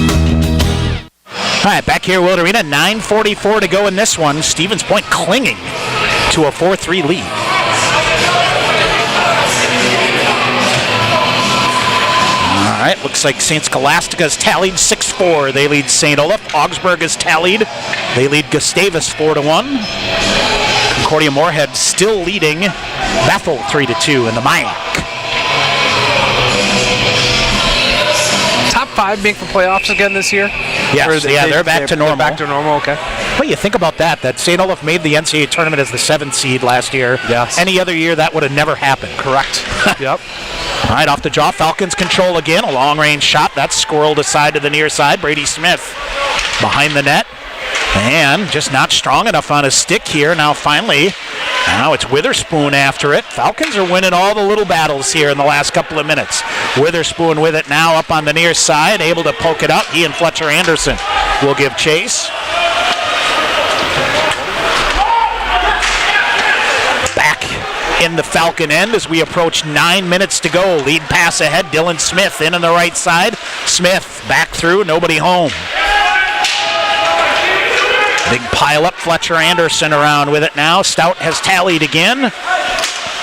All right, back here at Willett Arena, 9:44 to go in this one. Stevens Point clinging to a 4-3 lead. All right, looks like St. Scholastica's tallied 6-4. They lead St. Olaf. Augsburg is tallied. They lead Gustavus 4-1. Concordia Moorhead still leading Bethel 3-2 in the MIAC. Top 5 being for playoffs again this year? Yes, they're back to normal. They're back to normal, okay. Well, you think about that St. Olaf made the NCAA tournament as the 7th seed last year. Yes. Any other year, that would have never happened. Correct. Yep. All right, off the jaw, Falcons control again. A long-range shot. That's squirreled aside to the near side. Brady Smith behind the net. And just not strong enough on his stick here. Now it's Witherspoon after it. Falcons are winning all the little battles here in the last couple of minutes. Witherspoon with it now up on the near side, able to poke it up. He and Fletcher Anderson will give chase. Back in the Falcon end as we approach 9 minutes to go. Lead pass ahead, Dylan Smith in on the right side. Smith back through, nobody home. Big pile up, Fletcher Anderson around with it now. Stout has tallied again.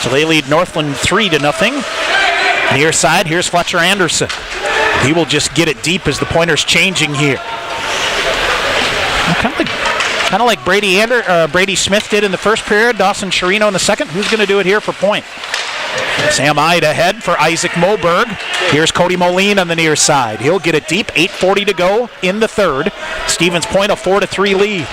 So they lead Northland 3-0. Near side, here's Fletcher Anderson. He will just get it deep as the Pointers changing here. Kind of like Brady Smith did in the first period, Dawson Chirino in the second. Who's going to do it here for Point? Sam Ide ahead for Isaac Moberg. Here's Cody Moline on the near side. He'll get it deep. 8:40 to go in the third. Stevens Point a 4-3 lead.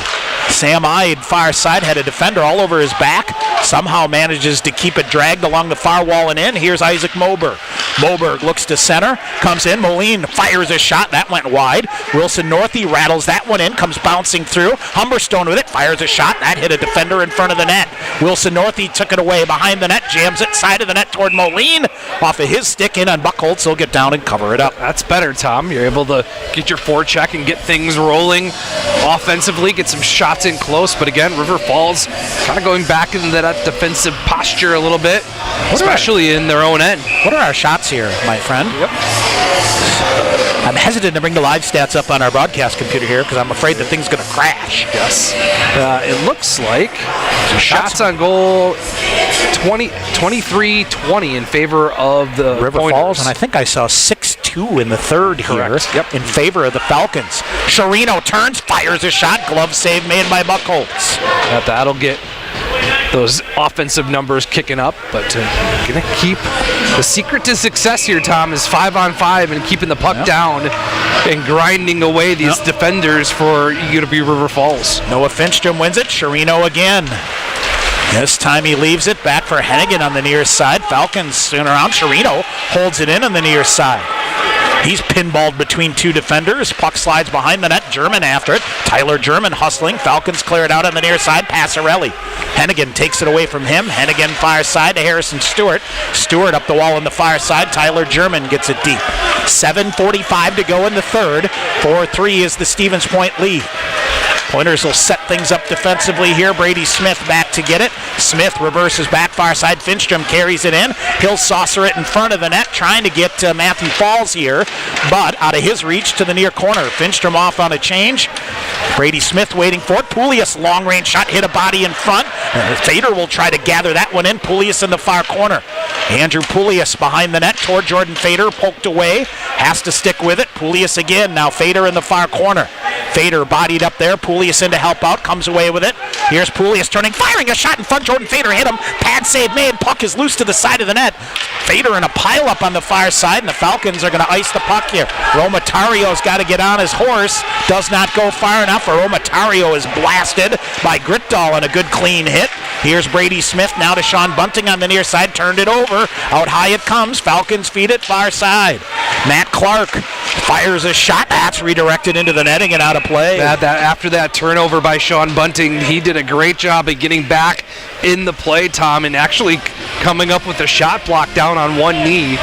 Sam Ide, far side, had a defender all over his back. Somehow manages to keep it dragged along the far wall and in. Here's Isaac Moberg. Moberg looks to center, comes in. Moline fires a shot. That went wide. Wilson Northey rattles that one in, comes bouncing through. Humberstone with it, fires a shot. That hit a defender in front of the net. Wilson Northey took it away behind the net, jams it side of the net toward Moline. Off of his stick in on Buchholz. He'll get down and cover it up. That's better, Tom. You're able to get your forecheck and get things rolling offensively, get some shots in close. But again, River Falls kind of going back into that defensive posture a little bit, especially in their own end. What are our shots here, my friend? Yep. I'm hesitant to bring the live stats up on our broadcast computer here because I'm afraid the thing's going to crash. Yes. It looks like shots on goal 23-20 in favor of the River Pointers. Falls, and I think I saw 6-2 in the third. Correct. Here in favor of the Falcons. Chirino turns, fires a shot. Glove save made by Buchholz. That'll get those offensive numbers kicking up, but going to keep The secret to success here, Tom, is 5-on-5 and keeping the puck down and grinding away these defenders for UW River Falls. Noah Finstrom wins it. Chirino again. This time he leaves it back for Hennigan on the near side. Falcons soon around. Chirino holds it in on the near side. He's pinballed between two defenders. Puck slides behind the net. German after it. Tyler German hustling. Falcons clear it out on the near side. Passarelli. Hennigan takes it away from him. Hennigan far side to Harrison Stewart. Stewart up the wall on the far side. Tyler German gets it deep. 7:45 to go in the third. 4-3 is the Stevens Point lead. Pointers will set things up defensively here. Brady Smith back to get it. Smith reverses back far side. Finstrom carries it in. He'll saucer it in front of the net, trying to get Matthew Falls here, but out of his reach to the near corner. Finstrom off on a change. Brady Smith waiting for it. Poulius, long range shot, hit a body in front. Fader will try to gather that one in. Poulius in the far corner. Andrew Poulius behind the net toward Jordan Fader, poked away. Has to stick with it. Poulius again. Now Fader in the far corner. Fader bodied up there. Poulius in to help out. Comes away with it. Here's Poulius turning, firing a shot in front. Jordan Fader hit him. Pad save made. Puck is loose to the side of the net. Fader in a pile up on the far side, and the Falcons are going to ice the puck here. Romatario's got to get on his horse. Does not go far enough. Romatario is blasted by Gritdahl on a good clean hit. Here's Brady Smith now to Sean Bunting on the near side. Turned it over. Out high it comes. Falcons feed it far side. Matt Clark fires a shot. That's redirected into the netting and out of play. After that turnover by Sean Bunting, he did a great job of getting back in the play, Tom, and actually coming up with a shot block down on one knee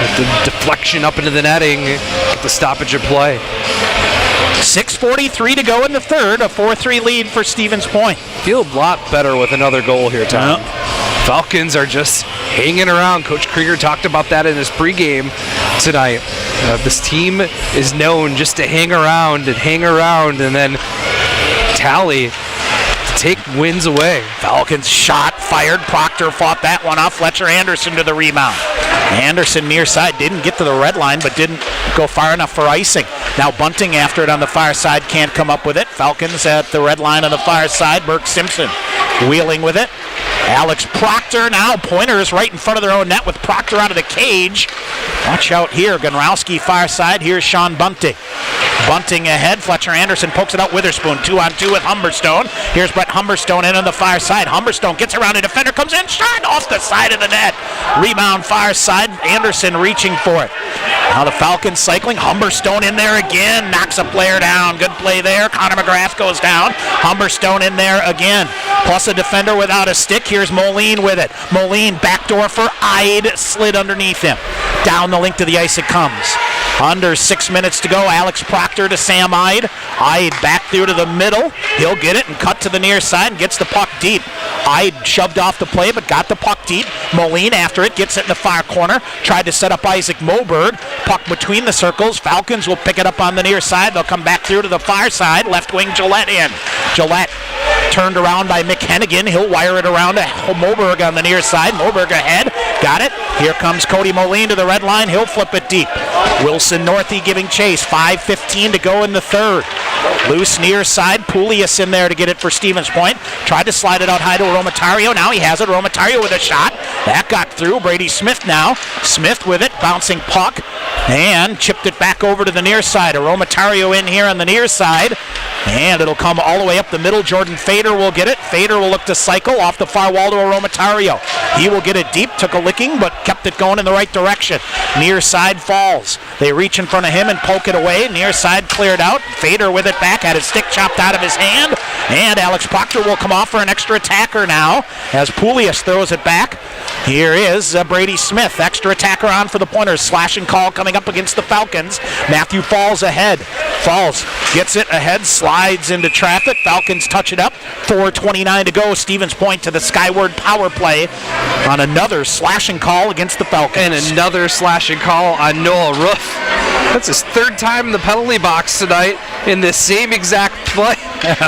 with the deflection up into the netting with the stoppage of play. 6:43 to go in the third. A 4-3 lead for Stevens Point. Feel a lot better with another goal here, Tom. Falcons are just hanging around. Coach Krieger talked about that in his pregame tonight. This team is known just to hang around and then tally to take wins away. Falcons shot, fired. Proctor fought that one off. Fletcher Anderson to the rebound. Anderson near side didn't get to the red line, but didn't go far enough for icing. Now Bunting after it on the far side, can't come up with it. Falcons at the red line on the far side. Burke Simpson wheeling with it. Alex Proctor now. Pointers right in front of their own net with Proctor out of the cage. Watch out here. Gonrowski far side. Here's Sean Bunting. Bunting ahead. Fletcher Anderson pokes it out. Witherspoon 2-on-2 with Humberstone. Here's Brett Humberstone in on the far side. Humberstone gets around a defender. Comes in. Shot off the side of the net. Rebound far side. Anderson reaching for it. Now the Falcons cycling. Humberstone in there again. Knocks a player down. Good play there. Connor McGrath goes down. Humberstone in there again. Plus a defender without a stick. Here's Moline with it. Moline backdoor for Ide. Slid underneath him. Down the link to the ice it comes. Under 6 minutes to go. Alex Proctor to Sam Ide. Ide back through to the middle. He'll get it and cut to the near side and gets the puck deep. Ide shoved off the play but got the puck deep. Moline after it gets it in the far corner. Tried to set up Isaac Moberg. Puck between the circles. Falcons will pick it up on the near side. They'll come back through to the far side. Left wing Gillette in. Gillette turned around by Mick Hennigan. He'll wire it around to Moberg on the near side. Moberg ahead. Got it. Here comes Cody Moline to the red line. He'll flip it deep. Wilson Northey giving chase. 5:15 to go in the third. Loose near side. Poulius in there to get it for Stevens Point. Tried to slide it out high to Romatario. Now he has it. Romatario with a shot. That got through. Brady Smith now. Smith with it. Bouncing puck. And chipped it back over to the near side. Romatario in here on the near side. And it'll come all the way up the middle. Jordan Fader will get it. Fader will look to cycle off the far wall to Romatario. He will get it deep. Took a licking, but kept it going in the right direction. Near side Falls. They reach in front of him and poke it away. Near side cleared out. Fader with it back. Had his stick chopped out of his hand. And Alex Proctor will come off for an extra attacker now as Poulius throws it back. Here is Brady Smith. Extra attacker on for the Pointers. Slashing call coming up against the Falcons. Matthew Falls ahead. Falls gets it ahead. Slides into traffic. Falcons touch it up. 4:29 to go. Stevens Point to the skyward power play on another slashing call against the Falcons. And another slashing call on Noah Roof. That's his third time in the penalty box tonight in this same exact play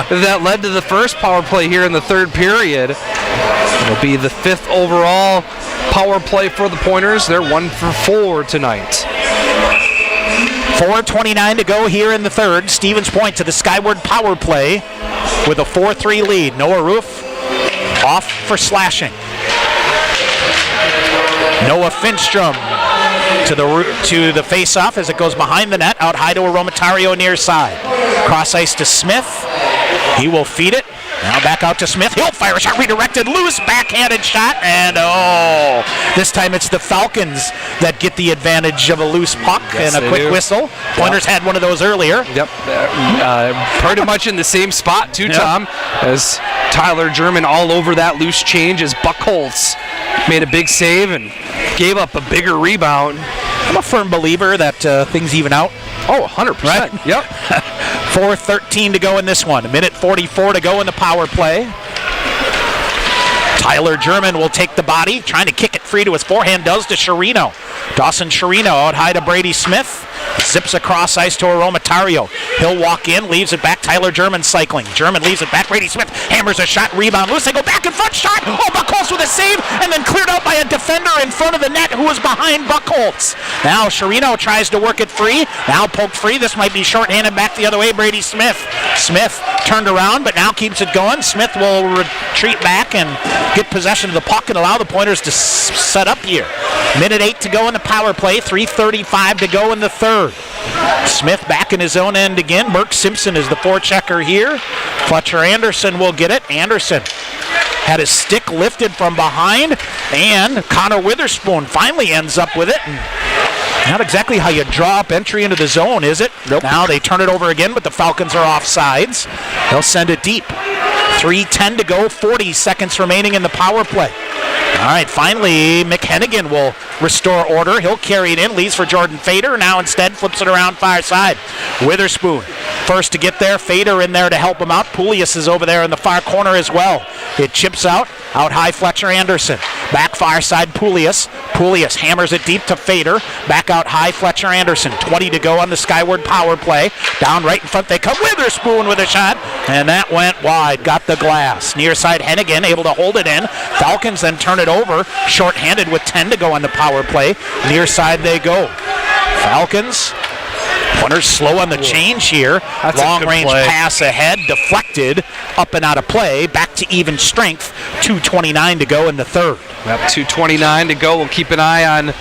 that led to the first power play here in the third period. It'll be the 5th overall power play for the Pointers. They're 1 for 4 tonight. 4:29 to go here in the third. Stevens Point to the skyward power play with a 4-3 lead. Noah Roof off for slashing. Noah Finstrom to the face-off as it goes behind the net, out high to Aromatario near side. Cross ice to Smith. He will feed it. Now back out to Smith. He'll fire a shot, redirected, loose, backhanded shot, and this time it's the Falcons that get the advantage of a loose puck and a quick whistle. Pointers had one of those earlier. Yep. Pretty much in the same spot too, Tom, as Tyler German all over that loose change as Buckholz made a big save and gave up a bigger rebound. I'm a firm believer that things even out. Oh, 100%. Right? Yep. 4:13 to go in this one. 1:44 to go in the power play. Tyler German will take the body, trying to kick it free to his forehand, does to Chirino. Dawson Chirino out high to Brady Smith. Zips across ice to Aromatario. He'll walk in, leaves it back. Tyler German cycling. German leaves it back. Brady Smith hammers a shot, rebound loose. They go back in front, shot. Oh, Buckholz with a save, and then cleared out by a defender in front of the net who was behind Buckholz. Now Chirino tries to work it free. Now poked free. This might be shorthanded back the other way. Brady Smith. Smith turned around, but now keeps it going. Smith will retreat back and get possession of the puck and allow the Pointers to set up here. 1:08 to go in the power play. 3:35 to go in the third. Smith back in his own end again. Burke Simpson is the forechecker here. Fletcher Anderson will get it. Anderson had his stick lifted from behind, and Connor Witherspoon finally ends up with it. And not exactly how you draw up entry into the zone, is it? Nope. Now they turn it over again, but the Falcons are offsides. They'll send it deep. 3:10 to go, 40 seconds remaining in the power play. All right, finally, McHennigan will restore order. He'll carry it in, leaves for Jordan Fader. Now instead flips it around far side. Witherspoon first to get there. Fader in there to help him out. Poulias is over there in the far corner as well. It chips out high Fletcher Anderson. Back far side Poulias. Poulias hammers it deep to Fader. Back out high Fletcher Anderson. 20 to go on the skyward power play. Down right in front they come. Witherspoon with a shot, and that went wide. Got the glass. Near side Hennigan able to hold it in. Falcons then turn it over. Short-handed with 10 to go on the power play. Near side they go. Falcons. Pointers slow on the change here. Long-range pass ahead, deflected, up and out of play. Back to even strength. 2:29 to go in the third. Yep, 2:29 to go. We'll keep an eye on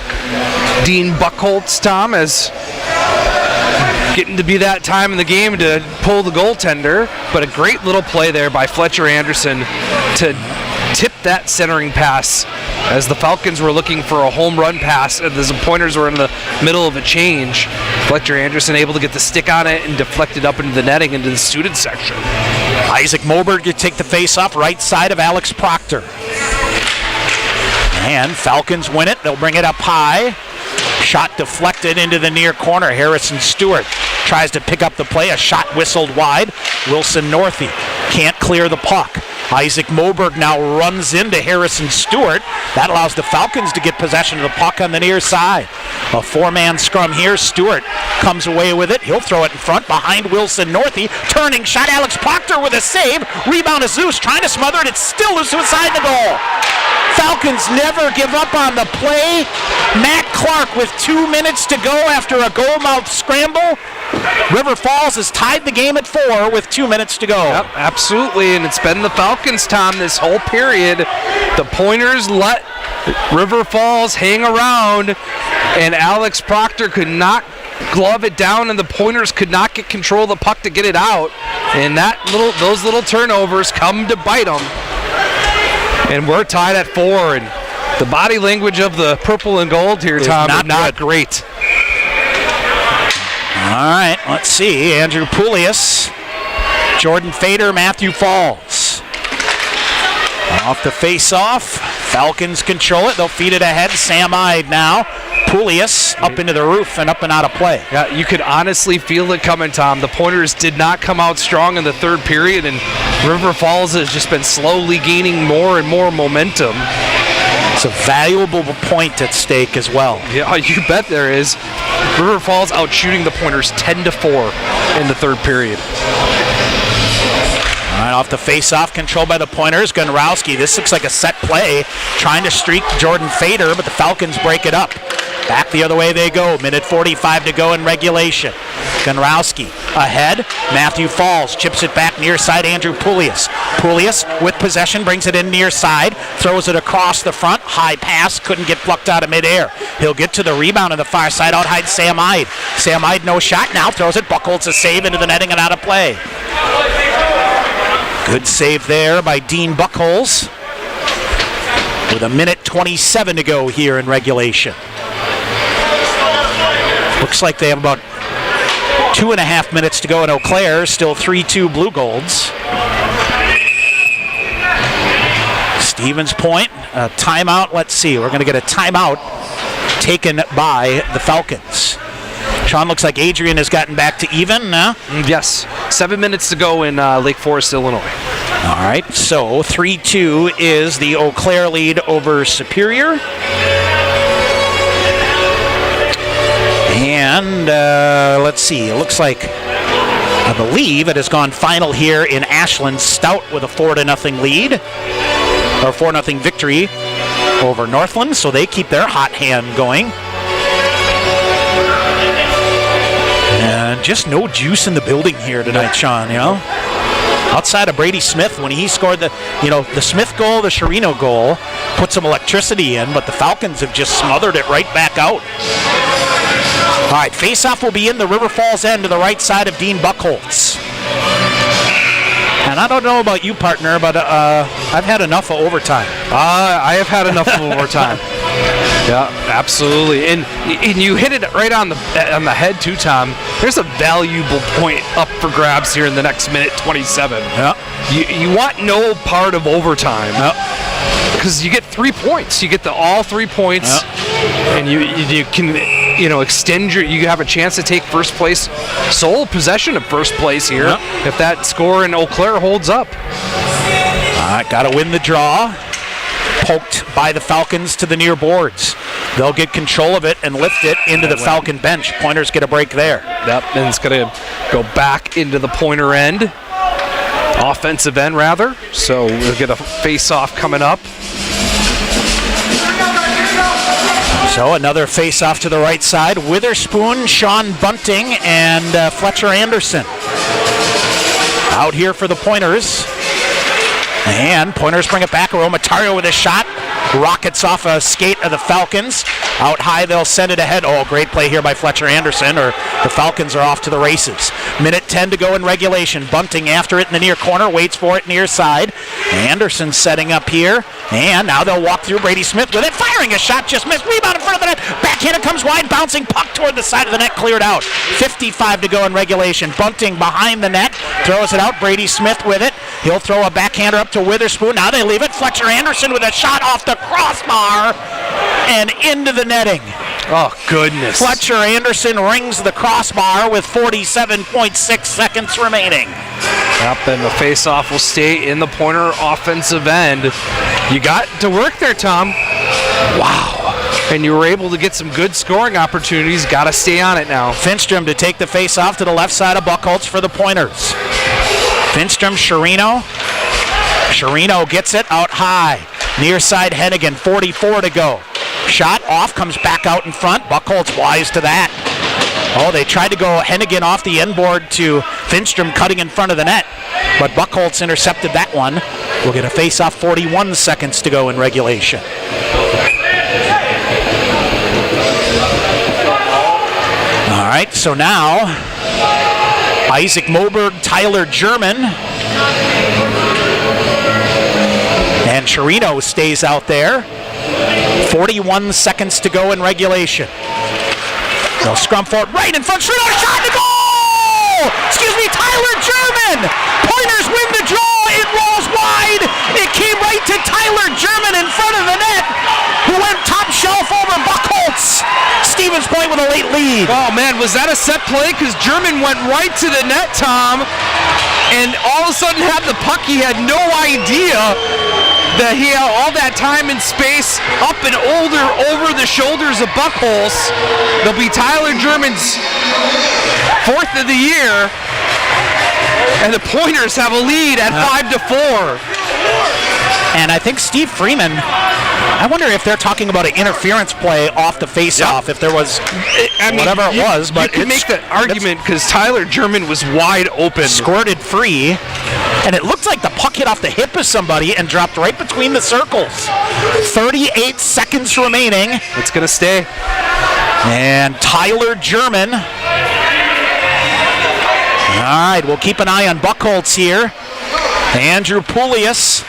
Dean Buckholz, Tom, as getting to be that time in the game to pull the goaltender. But a great little play there by Fletcher Anderson to tip that centering pass as the Falcons were looking for a home run pass and the Pointers were in the middle of a change. Fletcher Anderson able to get the stick on it and deflect it up into the netting into the student section. Isaac Moberg to take the face-off right side of Alex Proctor. And Falcons win it. They'll bring it up high. Shot deflected into the near corner. Harrison Stewart tries to pick up the play. A shot whistled wide. Wilson Northey can't clear the puck. Isaac Moberg now runs into Harrison Stewart. That allows the Falcons to get possession of the puck on the near side. A four-man scrum here. Stewart comes away with it. He'll throw it in front behind Wilson Northey. Turning shot. Alex Proctor with a save. Rebound is loose. Trying to smother it. It's still loose inside the goal. Falcons never give up on the play. Matt Clark with 2 minutes to go after a goal-mouth scramble. River Falls has tied the game at 4 with 2 minutes to go. Yep, absolutely, and it's been the Falcons, Tom, this whole period. The Pointers let River Falls hang around, and Alex Proctor could not glove it down, and the Pointers could not get control of the puck to get it out. And those little turnovers come to bite them. And we're tied at 4, and the body language of the purple and gold here, Tom, is not great. All right, let's see. Andrew Poulias, Jordan Fader, Matthew Falls. Off the face-off. Falcons control it. They'll feed it ahead. Sam Ide now. Poulias up into the roof and up and out of play. Yeah, you could honestly feel it coming, Tom. The Pointers did not come out strong in the third period, and River Falls has just been slowly gaining more and more momentum. It's a valuable point at stake as well. Yeah, you bet there is. River Falls out shooting the Pointers 10-4 in the third period. All right, off the face-off, controlled by the Pointers. Gunrowski, this looks like a set play, trying to streak Jordan Fader, but the Falcons break it up. Back the other way they go. Minute 45 to go in regulation. Gunrowski ahead. Matthew Falls chips it back near side. Andrew Poulias. Poulias with possession brings it in near side. Throws it across the front. High pass. Couldn't get plucked out of midair. He'll get to the rebound on the far side. Out hide Sam Ide. Sam Ide no shot now. Throws it. Buchholz a save into the netting and out of play. Good save there by Dean Buchholz. With a minute 27 to go here in regulation. Looks like they have about 2.5 minutes to go in Eau Claire. Still 3-2 Blue Golds. Stevens Point, a timeout. Let's see. We're going to get a timeout taken by the Falcons. Sean, looks like Adrian has gotten back to even now. Yes. 7 minutes to go in Lake Forest, Illinois. All right. So 3-2 is the Eau Claire lead over Superior. And let's see, it looks like, I believe it has gone final here in Ashland. Stout with a 4-0 lead, or 4-0 victory over Northland, so they keep their hot hand going. And just no juice in the building here tonight, Sean, you know? Outside of Brady Smith, when he scored the Smith goal, the Chirino goal, put some electricity in, but the Falcons have just smothered it right back out. All right, face-off will be in the River Falls end to the right side of Dean Buchholz. And I don't know about you, partner, but I've had enough of overtime. I have had enough of overtime. Yeah, absolutely. And you hit it right on the head too, Tom. There's a valuable point up for grabs here in the next minute 27. Yeah. You want no part of overtime. Because you get 3 points. You get all 3 points, and you can extend you have a chance to take first place, sole possession of first place here if that score in Eau Claire holds up. All right, got to win the draw. Poked by the Falcons to the near boards. They'll get control of it and lift it into the Falcon bench. Pointers get a break there. Yep, and it's going to go back into the Pointer end. Offensive end, rather. So we'll get a face-off coming up. So another face-off to the right side. Witherspoon, Sean Bunting, and Fletcher Anderson. Out here for the Pointers. And Pointers bring it back. Aromatario with a shot. Rockets off a skate of the Falcons. Out high, they'll send it ahead. Oh, great play here by Fletcher Anderson, or the Falcons are off to the races. Minute 10 to go in regulation. Bunting after it in the near corner, waits for it near side. Anderson setting up here, and now they'll walk through. Brady Smith with it, firing a shot, just missed. Rebound in front of the net. Backhand, it comes wide, bouncing puck toward the side of the net, cleared out. 55 to go in regulation. Bunting behind the net, throws it out. Brady Smith with it. He'll throw a backhander up to Witherspoon. Now they leave it. Fletcher Anderson with a shot off the crossbar and into the netting. Oh, goodness. Fletcher Anderson rings the crossbar with 47.6 seconds remaining. Yep, and the faceoff will stay in the Pointer offensive end. You got to work there, Tom. Wow. And you were able to get some good scoring opportunities. Got to stay on it now. Finstrom to take the faceoff to the left side of Buchholz for the Pointers. Finstrom, Chirino. Chirino gets it out high. Near side Hennigan, 44 to go. Shot off, comes back out in front. Buchholz wise to that. Oh, they tried to go Hennigan off the end board to Finstrom cutting in front of the net, but Buchholz intercepted that one. We'll get a face-off, 41 seconds to go in regulation. All right, so now Isaac Moberg, Tyler German, and Chirino stays out there. 41 seconds to go in regulation. They'll scrum for it right in front. Chirino, shot to goal! Excuse me, Tyler German! Pointers win the draw. It rolls wide. It came right to Tyler German in front of the net, who went top shelf over Buchholz. Stevens Point with a late lead. Oh, man, was that a set play? Because German went right to the net, Tom, and all of a sudden had the puck. He had no idea that he had all that time and space up and over the shoulders of Buchholz. They'll be Tyler German's 4th of the year, and the Pointers have a lead at 5-4. And I think Steve Freeman I wonder if they're talking about an interference play off the face-off, if there was whatever it was. But you could make that argument because Tyler German was wide open. Squirted free, and it looked like the puck hit off the hip of somebody and dropped right between the circles. 38 seconds remaining. It's going to stay. And Tyler German. All right, we'll keep an eye on Buchholz here. Andrew Poulias.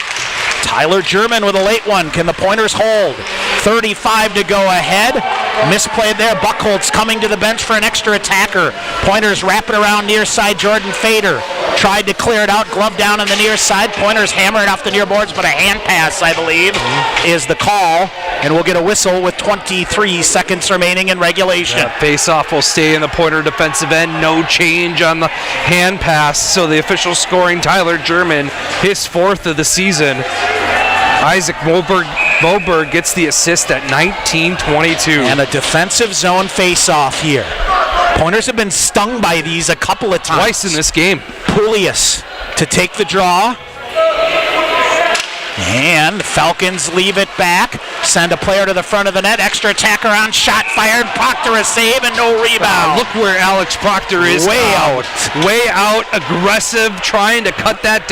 Tyler German with a late one. Can the Pointers hold? 35 to go ahead. Misplayed there. Buchholz coming to the bench for an extra attacker. Pointers wrapping around near side. Jordan Fader tried to clear it out. Glove down on the near side. Pointers hammer it off the near boards, but a hand pass, I believe, is the call. And we'll get a whistle with 23 seconds remaining in regulation. Yeah, face-off will stay in the Pointer defensive end. No change on the hand pass. So the official scoring Tyler German, his 4th of the season. Isaac Moberg gets the assist at 19:22. And a defensive zone face-off here. Pointers have been stung by these a couple of times. Twice in this game. Poulias to take the draw. And the Falcons leave it back. Send a player to the front of the net. Extra attacker on shot fired. Proctor a save and no rebound. Look where Alex Proctor is. Way out. Aggressive. Trying to cut that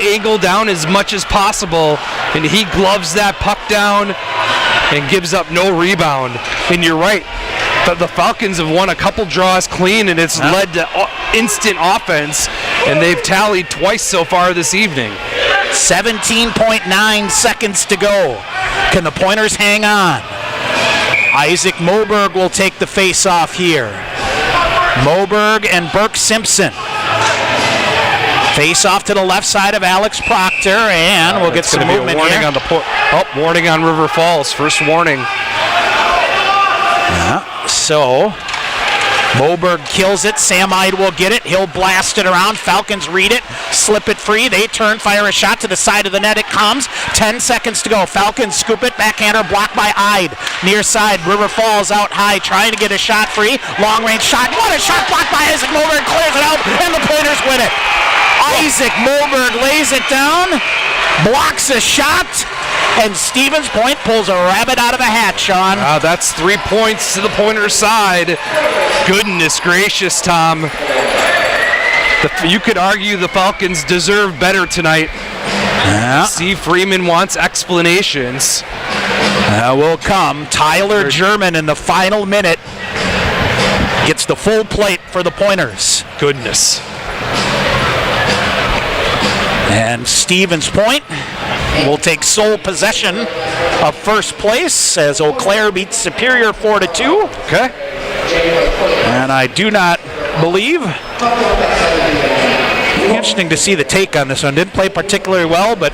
angle down as much as possible. And he gloves that puck down and gives up no rebound. And you're right. The Falcons have won a couple draws clean, and it's led to instant offense. And they've tallied twice so far this evening. 17.9 seconds to go. Can the Pointers hang on? Isaac Moberg will take the face-off here. Moberg and Burke Simpson. Face-off to the left side of Alex Proctor, and we'll get some movement warning here. On warning on River Falls. First warning. So Moberg kills it. Sam Ide will get it. He'll blast it around. Falcons read it. Slip it free. They turn, fire a shot to the side of the net. It comes. 10 seconds to go. Falcons scoop it. Backhander blocked by Ide. Near side. River Falls out high. Trying to get a shot free. Long range shot. What a shot blocked by Isaac Moberg. Clears it out. And the Pointers win it. Isaac Moberg lays it down. Blocks a shot. And Stevens Point pulls a rabbit out of a hat, Sean. That's 3 points to the Pointer side. Goodness gracious, Tom. You could argue the Falcons deserve better tonight. Steve Freeman wants explanations. Will come. Tyler German in the final minute gets the full plate for the Pointers. Goodness. And Stevens Point will take sole possession of first place as Eau Claire beats Superior 4-2. Okay. And I do not believe. Interesting to see the take on this one. Didn't play particularly well, but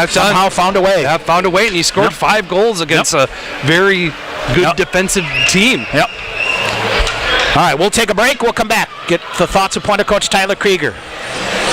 somehow found a way. Yeah, found a way, and he scored 5 goals against a very good defensive team. Yep. All right, we'll take a break. We'll come back. Get the thoughts of Pointer coach Tyler Krieger.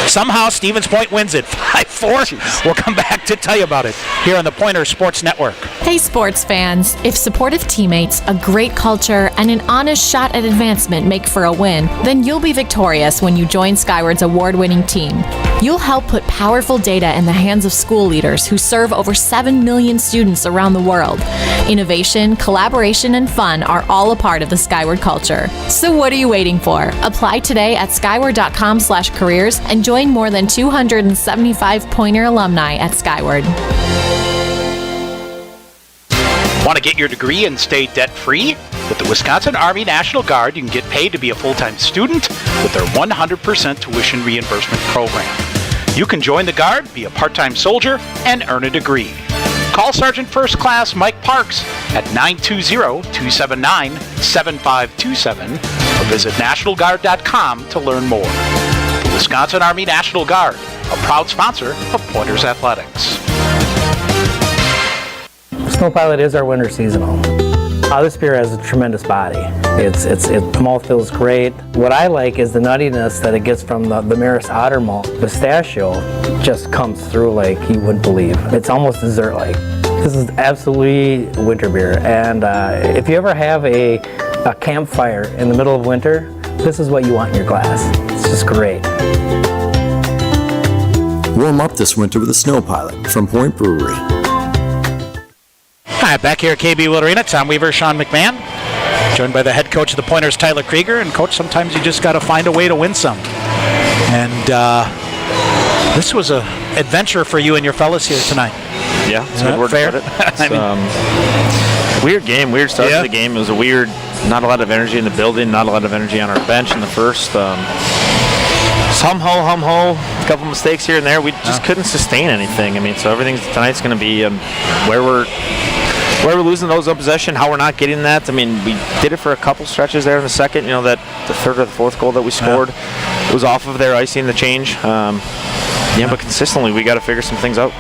Somehow Stevens Point wins it 5-4. We'll come back to tell you about it here on the Pointer Sports Network. Hey sports fans, if supportive teammates, a great culture, and an honest shot at advancement make for a win, then you'll be victorious when you join Skyward's award-winning team. You'll help put powerful data in the hands of school leaders who serve over 7 million students around the world. Innovation, collaboration, and fun are all a part of the Skyward culture. So what are you waiting for? Apply today at skyward.com/careers and join more than 275 Pointer alumni at Skyward. Want to get your degree and stay debt-free? With the Wisconsin Army National Guard, you can get paid to be a full-time student with their 100% tuition reimbursement program. You can join the Guard, be a part-time soldier, and earn a degree. Call Sergeant First Class Mike Parks at 920-279-7527 or visit NationalGuard.com to learn more. The Wisconsin Army National Guard, a proud sponsor of Pointers Athletics. Snow Pilot is our winter seasonal. This beer has a tremendous body. The malt feels great. What I like is the nuttiness that it gets from the Maris Otter malt. Pistachio just comes through like you wouldn't believe. It's almost dessert-like. This is absolutely winter beer. And if you ever have a campfire in the middle of winter, this is what you want in your glass. It's just great. Warm up this winter with a Snow Pilot from Point Brewery. right, back here at KB Will Arena, Tom Weaver, Sean McMahon, joined by the head coach of the Pointers, Tyler Krieger. And, Coach, sometimes you just got to find a way to win some. And this was an adventure for you and your fellas here tonight. Yeah, it's a good word to put it. Weird game, weird start to the game. It was a weird, not a lot of energy in the building, not a lot of energy on our bench in the first. Hum-ho, a couple mistakes here and there. We just couldn't sustain anything. I mean, so tonight's going to be where we're losing those on possession, how we're not getting that. I mean, we did it for a couple stretches there in the second. You know, that the third or the fourth goal that we scored was off of their icing, the change. But consistently, we got to figure some things out.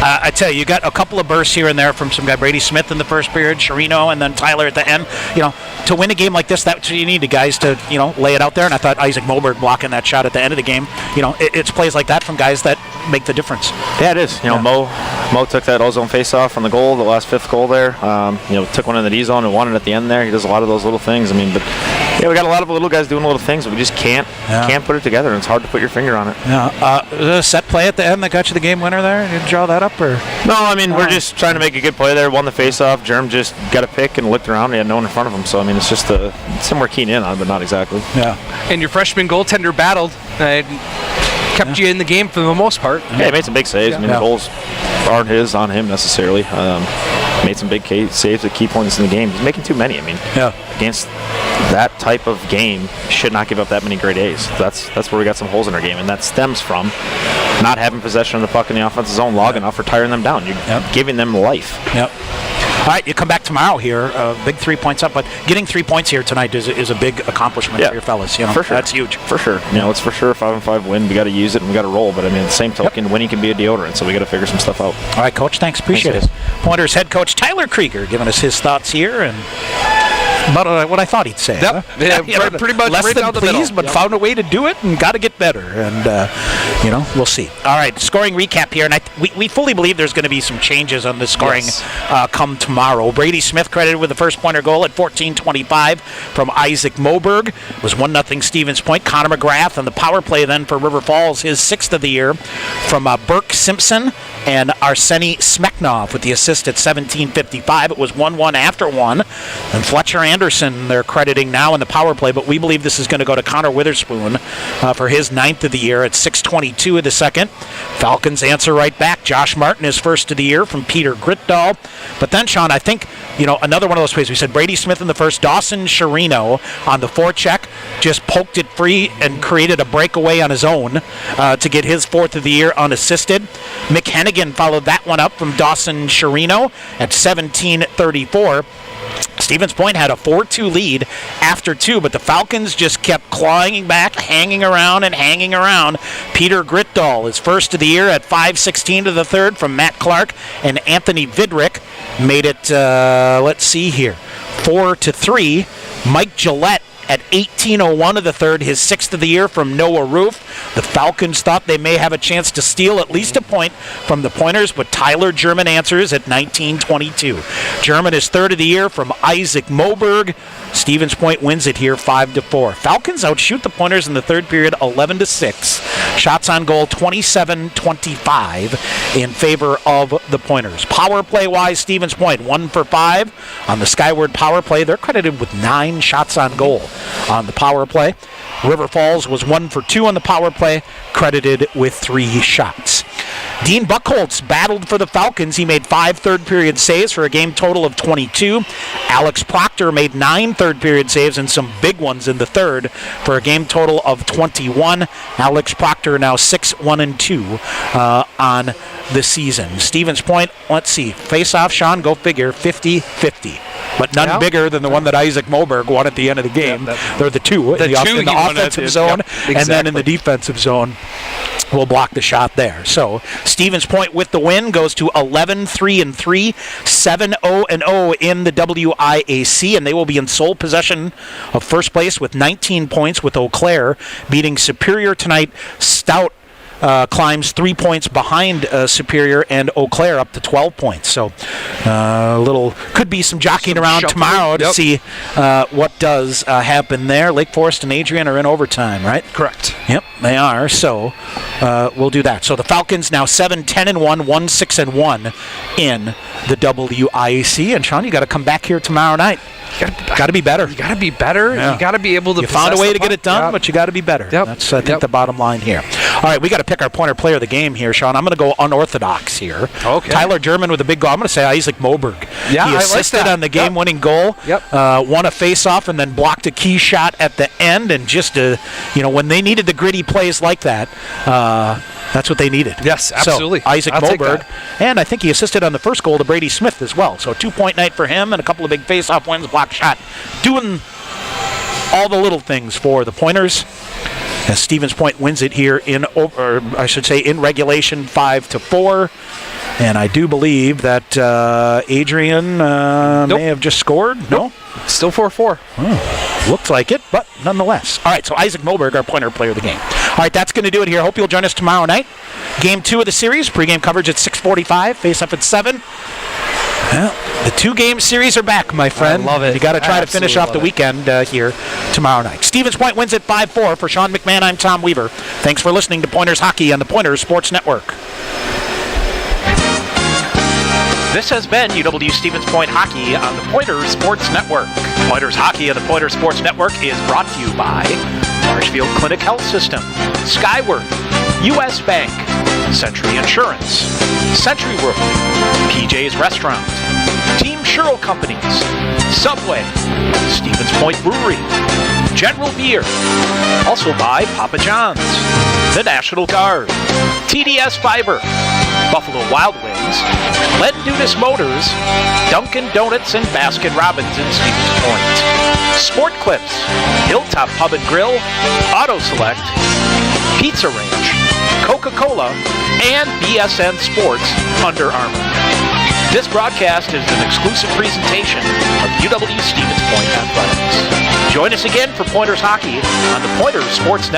I tell you got a couple of bursts here and there from some guy, Brady Smith in the first period, Sherino, and then Tyler at the end. You know, to win a game like this, that's what you need, the guys to, lay it out there. And I thought Isaac Moberg blocking that shot at the end of the game, it's plays like that from guys that make the difference. Yeah, it is. Mo took that ozone face-off on the goal, the last fifth goal there. Took one in the D zone and won it at the end there. He does a lot of those little things. I mean, but we got a lot of little guys doing little things, but we just can't put it together, and it's hard to put your finger on it. Yeah. The set play at the end that got you the game winner there? Did you draw that up? Or no, I mean, we're just trying to make a good play there. Won the face-off. Germ just got a pick and looked around. He had no one in front of him. So, I mean, it's just somewhere keen in on, but not exactly. Yeah. And your freshman goaltender battled. Kept you in the game for the most part. Yeah, he made some big saves. I mean, the goals aren't on him necessarily. Made some big saves at key points in the game. He's making too many. I mean, against that type of game, should not give up that many grade A's. That's where we got some holes in our game, and that stems from not having possession of the puck in the offensive zone long enough or tiring them down. You're giving them life. Yep. All right, you come back tomorrow here, big 3 points up, but getting 3 points here tonight is a big accomplishment for your fellas. For sure. That's huge. For sure. It's for sure a 5-5 win. We got to use it and we got to roll. But I mean, at the same token, winning can be a deodorant, so we got to figure some stuff out. All right, Coach. Thanks. Appreciate it. Pointers head coach Tyler Krieger giving us his thoughts here and about what I thought he'd say. Yep. Huh? Pretty much less right than down the pleased, middle. but found a way to do it and got to get better. And we'll see. All right, scoring recap here, and we fully believe there's going to be some changes on the scoring come tomorrow. Brady Smith credited with the first pointer goal at 14:25 from Isaac Moberg. It was 1-0 Stevens Point. Connor McGrath on the power play then for River Falls, his 6th of the year from Burke Simpson and Arseny Smeknov with the assist at 17:55. It was 1-1 after one, and Fletcher Anderson they're crediting now in the power play, but we believe this is going to go to Connor Witherspoon for his 9th of the year at 6:22 of the second. Falcons answer right back. Josh Martin is 1st of the year from Peter Gritdahl. But then, Sean, I think another one of those plays. We said Brady Smith in the first. Dawson Sherino on the forecheck just poked it free and created a breakaway on his own to get his 4th of the year unassisted. Mick Hennigan followed that one up from Dawson Sherino at 17:34. Stevens Point had a 4-2 lead after 2, but the Falcons just kept clawing back, hanging around. Peter Gritdahl is 1st of the year at 5:16 to the third from Matt Clark, and Anthony Vidrick made it, 4-3. Mike Gillette at 18:01 of the third, his 6th of the year from Noah Roof. The Falcons thought they may have a chance to steal at least a point from the Pointers, but Tyler German answers at 19:22. German is 3rd of the year from Isaac Moberg. Stevens Point wins it here 5-4. Falcons outshoot the Pointers in the third period 11-6. Shots on goal 27-25 in favor of the Pointers. Power play wise, Stevens Point 1 for 5 on the Skyward power play. They're credited with 9 shots on goal on the power play. River Falls was 1 for 2 on the power play, credited with 3 shots. Dean Buchholz battled for the Falcons. He made 5 third-period saves for a game total of 22. Alex Proctor made 9 third-period saves and some big ones in the third for a game total of 21. Alex Proctor now 6-1-2 on the season. Stevens Point, let's see, face-off, Sean, go figure, 50-50. But none bigger than the one that Isaac Moberg won at the end of the game. They're the two in the offensive zone, and then in the defensive zone. We'll block the shot there. So Stevens Point with the win goes to 11-3-3, 7-0-0 in the WIAC, and they will be in sole possession of first place with 19 points, with Eau Claire beating Superior tonight. Stout climbs 3 points behind Superior and Eau Claire up to 12 points. So could be some jockeying around tomorrow to see what does happen there. Lake Forest and Adrian are in overtime, right? Correct. Yep, they are. So we'll do that. So the Falcons now 7-10-1, 1-6-1 in the WIAC. And Sean, you got to come back here tomorrow night. Got to be better. You got to be better. Yeah. You got to be able to. You found a way to get it done, but you got to be better. Yep. That's I think the bottom line here. All right, we got to pick our pointer player of the game here, Sean. I'm going to go unorthodox here. Okay. Tyler German with a big goal. I'm going to say Isaac Moberg. Yeah, he assisted on the game-winning goal. Yep. Won a face-off and then blocked a key shot at the end. And just when they needed the gritty plays like that. That's what they needed. Yes, absolutely. So, Isaac I'll take Moberg. that. And I think he assisted on the first goal to Brady Smith as well. So 2-point night for him and a couple of big face-off wins, block shot. Doing all the little things for the Pointers. As Stevens Point wins it here in regulation 5-4. And I do believe that Adrian may have just scored. Nope. Still 4-4. Looks like it, but nonetheless. All right, so Isaac Moberg, our pointer player of the game. All right, that's going to do it here. Hope you'll join us tomorrow night. Game 2 of the series. Pre-game coverage at 6:45. Face-off at 7. Well, the 2-game series are back, my friend. I love it. You got to try to finish off the weekend here tomorrow night. Stevens Point wins at 5-4. For Sean McMahon, I'm Tom Weaver. Thanks for listening to Pointers Hockey on the Pointers Sports Network. This has been UW Stevens Point Hockey on the Pointers Sports Network. Pointers Hockey on the Pointers Sports Network is brought to you by Marshfield Clinic Health System, Skyward, U.S. Bank, Century Insurance, Century World, PJ's Restaurant, Team Sherrill Companies, Subway, Stevens Point Brewery, General Beer, also by Papa John's, the National Guard, TDS Fiber, Buffalo Wild Wings, Len Dudas Motors, Dunkin' Donuts and Baskin Robbins in Stevens Point, Sport Clips, Hilltop Pub and Grill, Auto Select, Pizza Ranch, Coca-Cola, and BSN Sports Under Armour. This broadcast is an exclusive presentation of UW Stevens Point Athletics. Join us again for Pointers Hockey on the Pointers Sports Network.